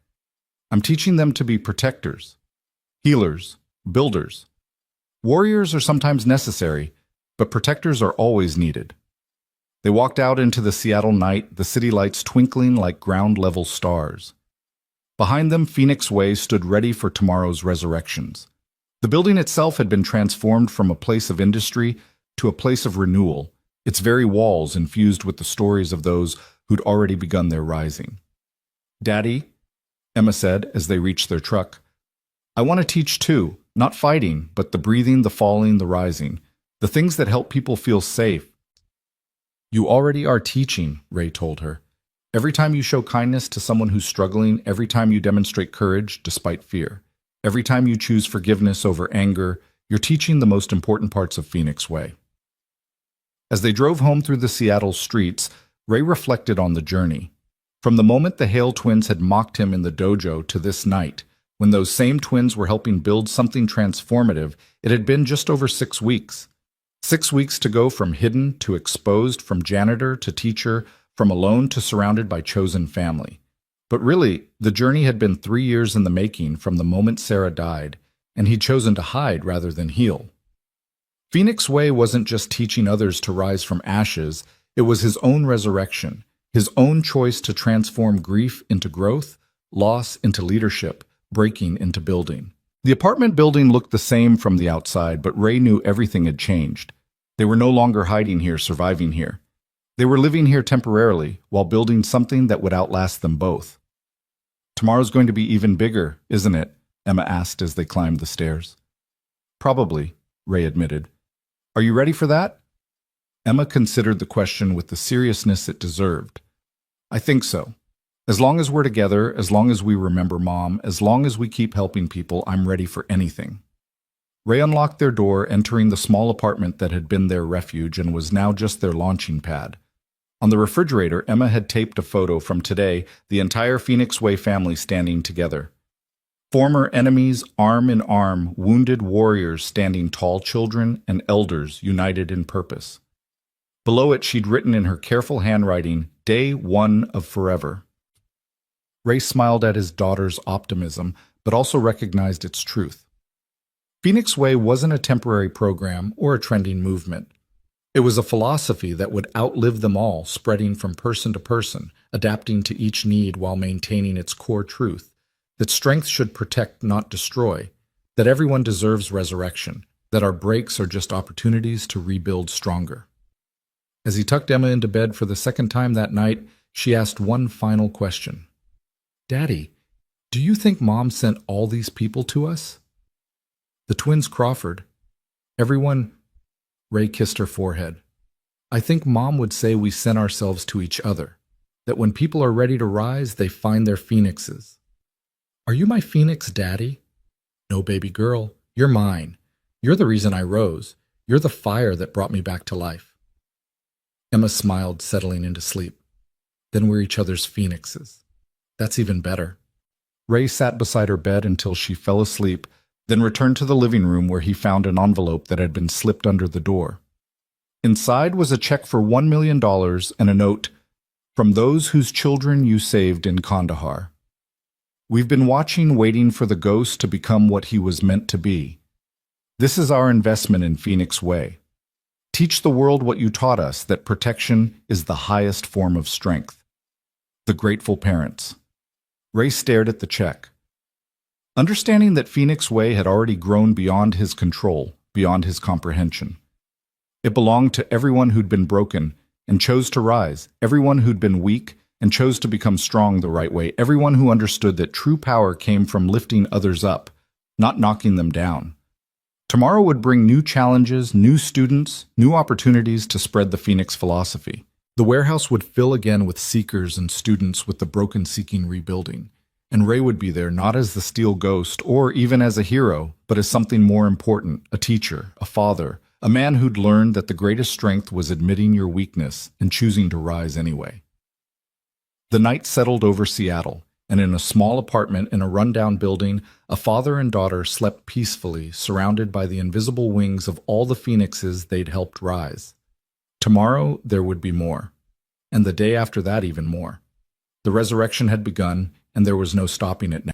S1: I'm teaching them to be protectors, healers, builders. Warriors are sometimes necessary, but protectors are always needed. They walked out into the Seattle night, the city lights twinkling like ground-level stars. Behind them, Phoenix Way stood ready for tomorrow's resurrections. The building itself had been transformed from a place of industry to a place of renewal, its very walls infused with the stories of those who'd already begun their rising. Daddy, Emma said as they reached their truck, I want to teach too, not fighting, but the breathing, the falling, the rising, the things that help people feel safe. You already are teaching, Ray told her. Every time you show kindness to someone who's struggling, every time you demonstrate courage despite fear, every time you choose forgiveness over anger, you're teaching the most important parts of Phoenix Way. As they drove home through the Seattle streets, Ray reflected on the journey. From the moment the Hale twins had mocked him in the dojo to this night, when those same twins were helping build something transformative, it had been just over 6 weeks. 6 weeks to go from hidden to exposed, from janitor to teacher, from alone to surrounded by chosen family. But really, the journey had been 3 years in the making from the moment Sarah died, and he'd chosen to hide rather than heal. Phoenix Way wasn't just teaching others to rise from ashes, it was his own resurrection, his own choice to transform grief into growth, loss into leadership, breaking into building. The apartment building looked the same from the outside, but Ray knew everything had changed. They were no longer hiding here, surviving here. They were living here temporarily, while building something that would outlast them both. Tomorrow's going to be even bigger, isn't it? Emma asked as they climbed the stairs. Probably, Ray admitted. Are you ready for that? Emma considered the question with the seriousness it deserved. I think so. As long as we're together, as long as we remember Mom, as long as we keep helping people, I'm ready for anything. Ray unlocked their door, entering the small apartment that had been their refuge and was now just their launching pad. On the refrigerator, Emma had taped a photo from today, the entire Phoenix Way family standing together. Former enemies, arm in arm, wounded warriors standing tall, children and elders united in purpose. Below it, she'd written in her careful handwriting, Day 1 of Forever. Ray smiled at his daughter's optimism, but also recognized its truth. Phoenix Way wasn't a temporary program or a trending movement. It was a philosophy that would outlive them all, spreading from person to person, adapting to each need while maintaining its core truth, that strength should protect, not destroy, that everyone deserves resurrection, that our breaks are just opportunities to rebuild stronger. As he tucked Emma into bed for the second time that night, She asked one final question. Daddy, do you think Mom sent all these people to us? The twins Crawford. Everyone. Ray kissed her forehead. I think Mom would say we sent ourselves to each other, that when people are ready to rise, they find their phoenixes. Are you my phoenix, Daddy? No, baby girl, you're mine. You're the reason I rose. You're the fire that brought me back to life. Emma smiled, settling into sleep. Then we're each other's phoenixes. That's even better. Ray sat beside her bed until she fell asleep, then returned to the living room where he found an envelope that had been slipped under the door. Inside was a check for $1 million and a note, "From those whose children you saved in Kandahar. We've been watching, waiting for the ghost to become what he was meant to be. This is our investment in Phoenix Way. Teach the world what you taught us, that protection is the highest form of strength. The grateful parents." Ray stared at the check. Understanding that Phoenix Way had already grown beyond his control, beyond his comprehension. It belonged to everyone who'd been broken and chose to rise, everyone who'd been weak and chose to become strong the right way, everyone who understood that true power came from lifting others up, not knocking them down. Tomorrow would bring new challenges, new students, new opportunities to spread the Phoenix philosophy. The warehouse would fill again with seekers and students with the broken seeking rebuilding. And Ray would be there not as the steel ghost or even as a hero, but as something more important, a teacher, a father, a man who'd learned that the greatest strength was admitting your weakness and choosing to rise anyway. The night settled over Seattle, and in a small apartment in a rundown building, a father and daughter slept peacefully, surrounded by the invisible wings of all the phoenixes they'd helped rise. Tomorrow there would be more, and the day after that even more. The resurrection had begun, and there was no stopping it now.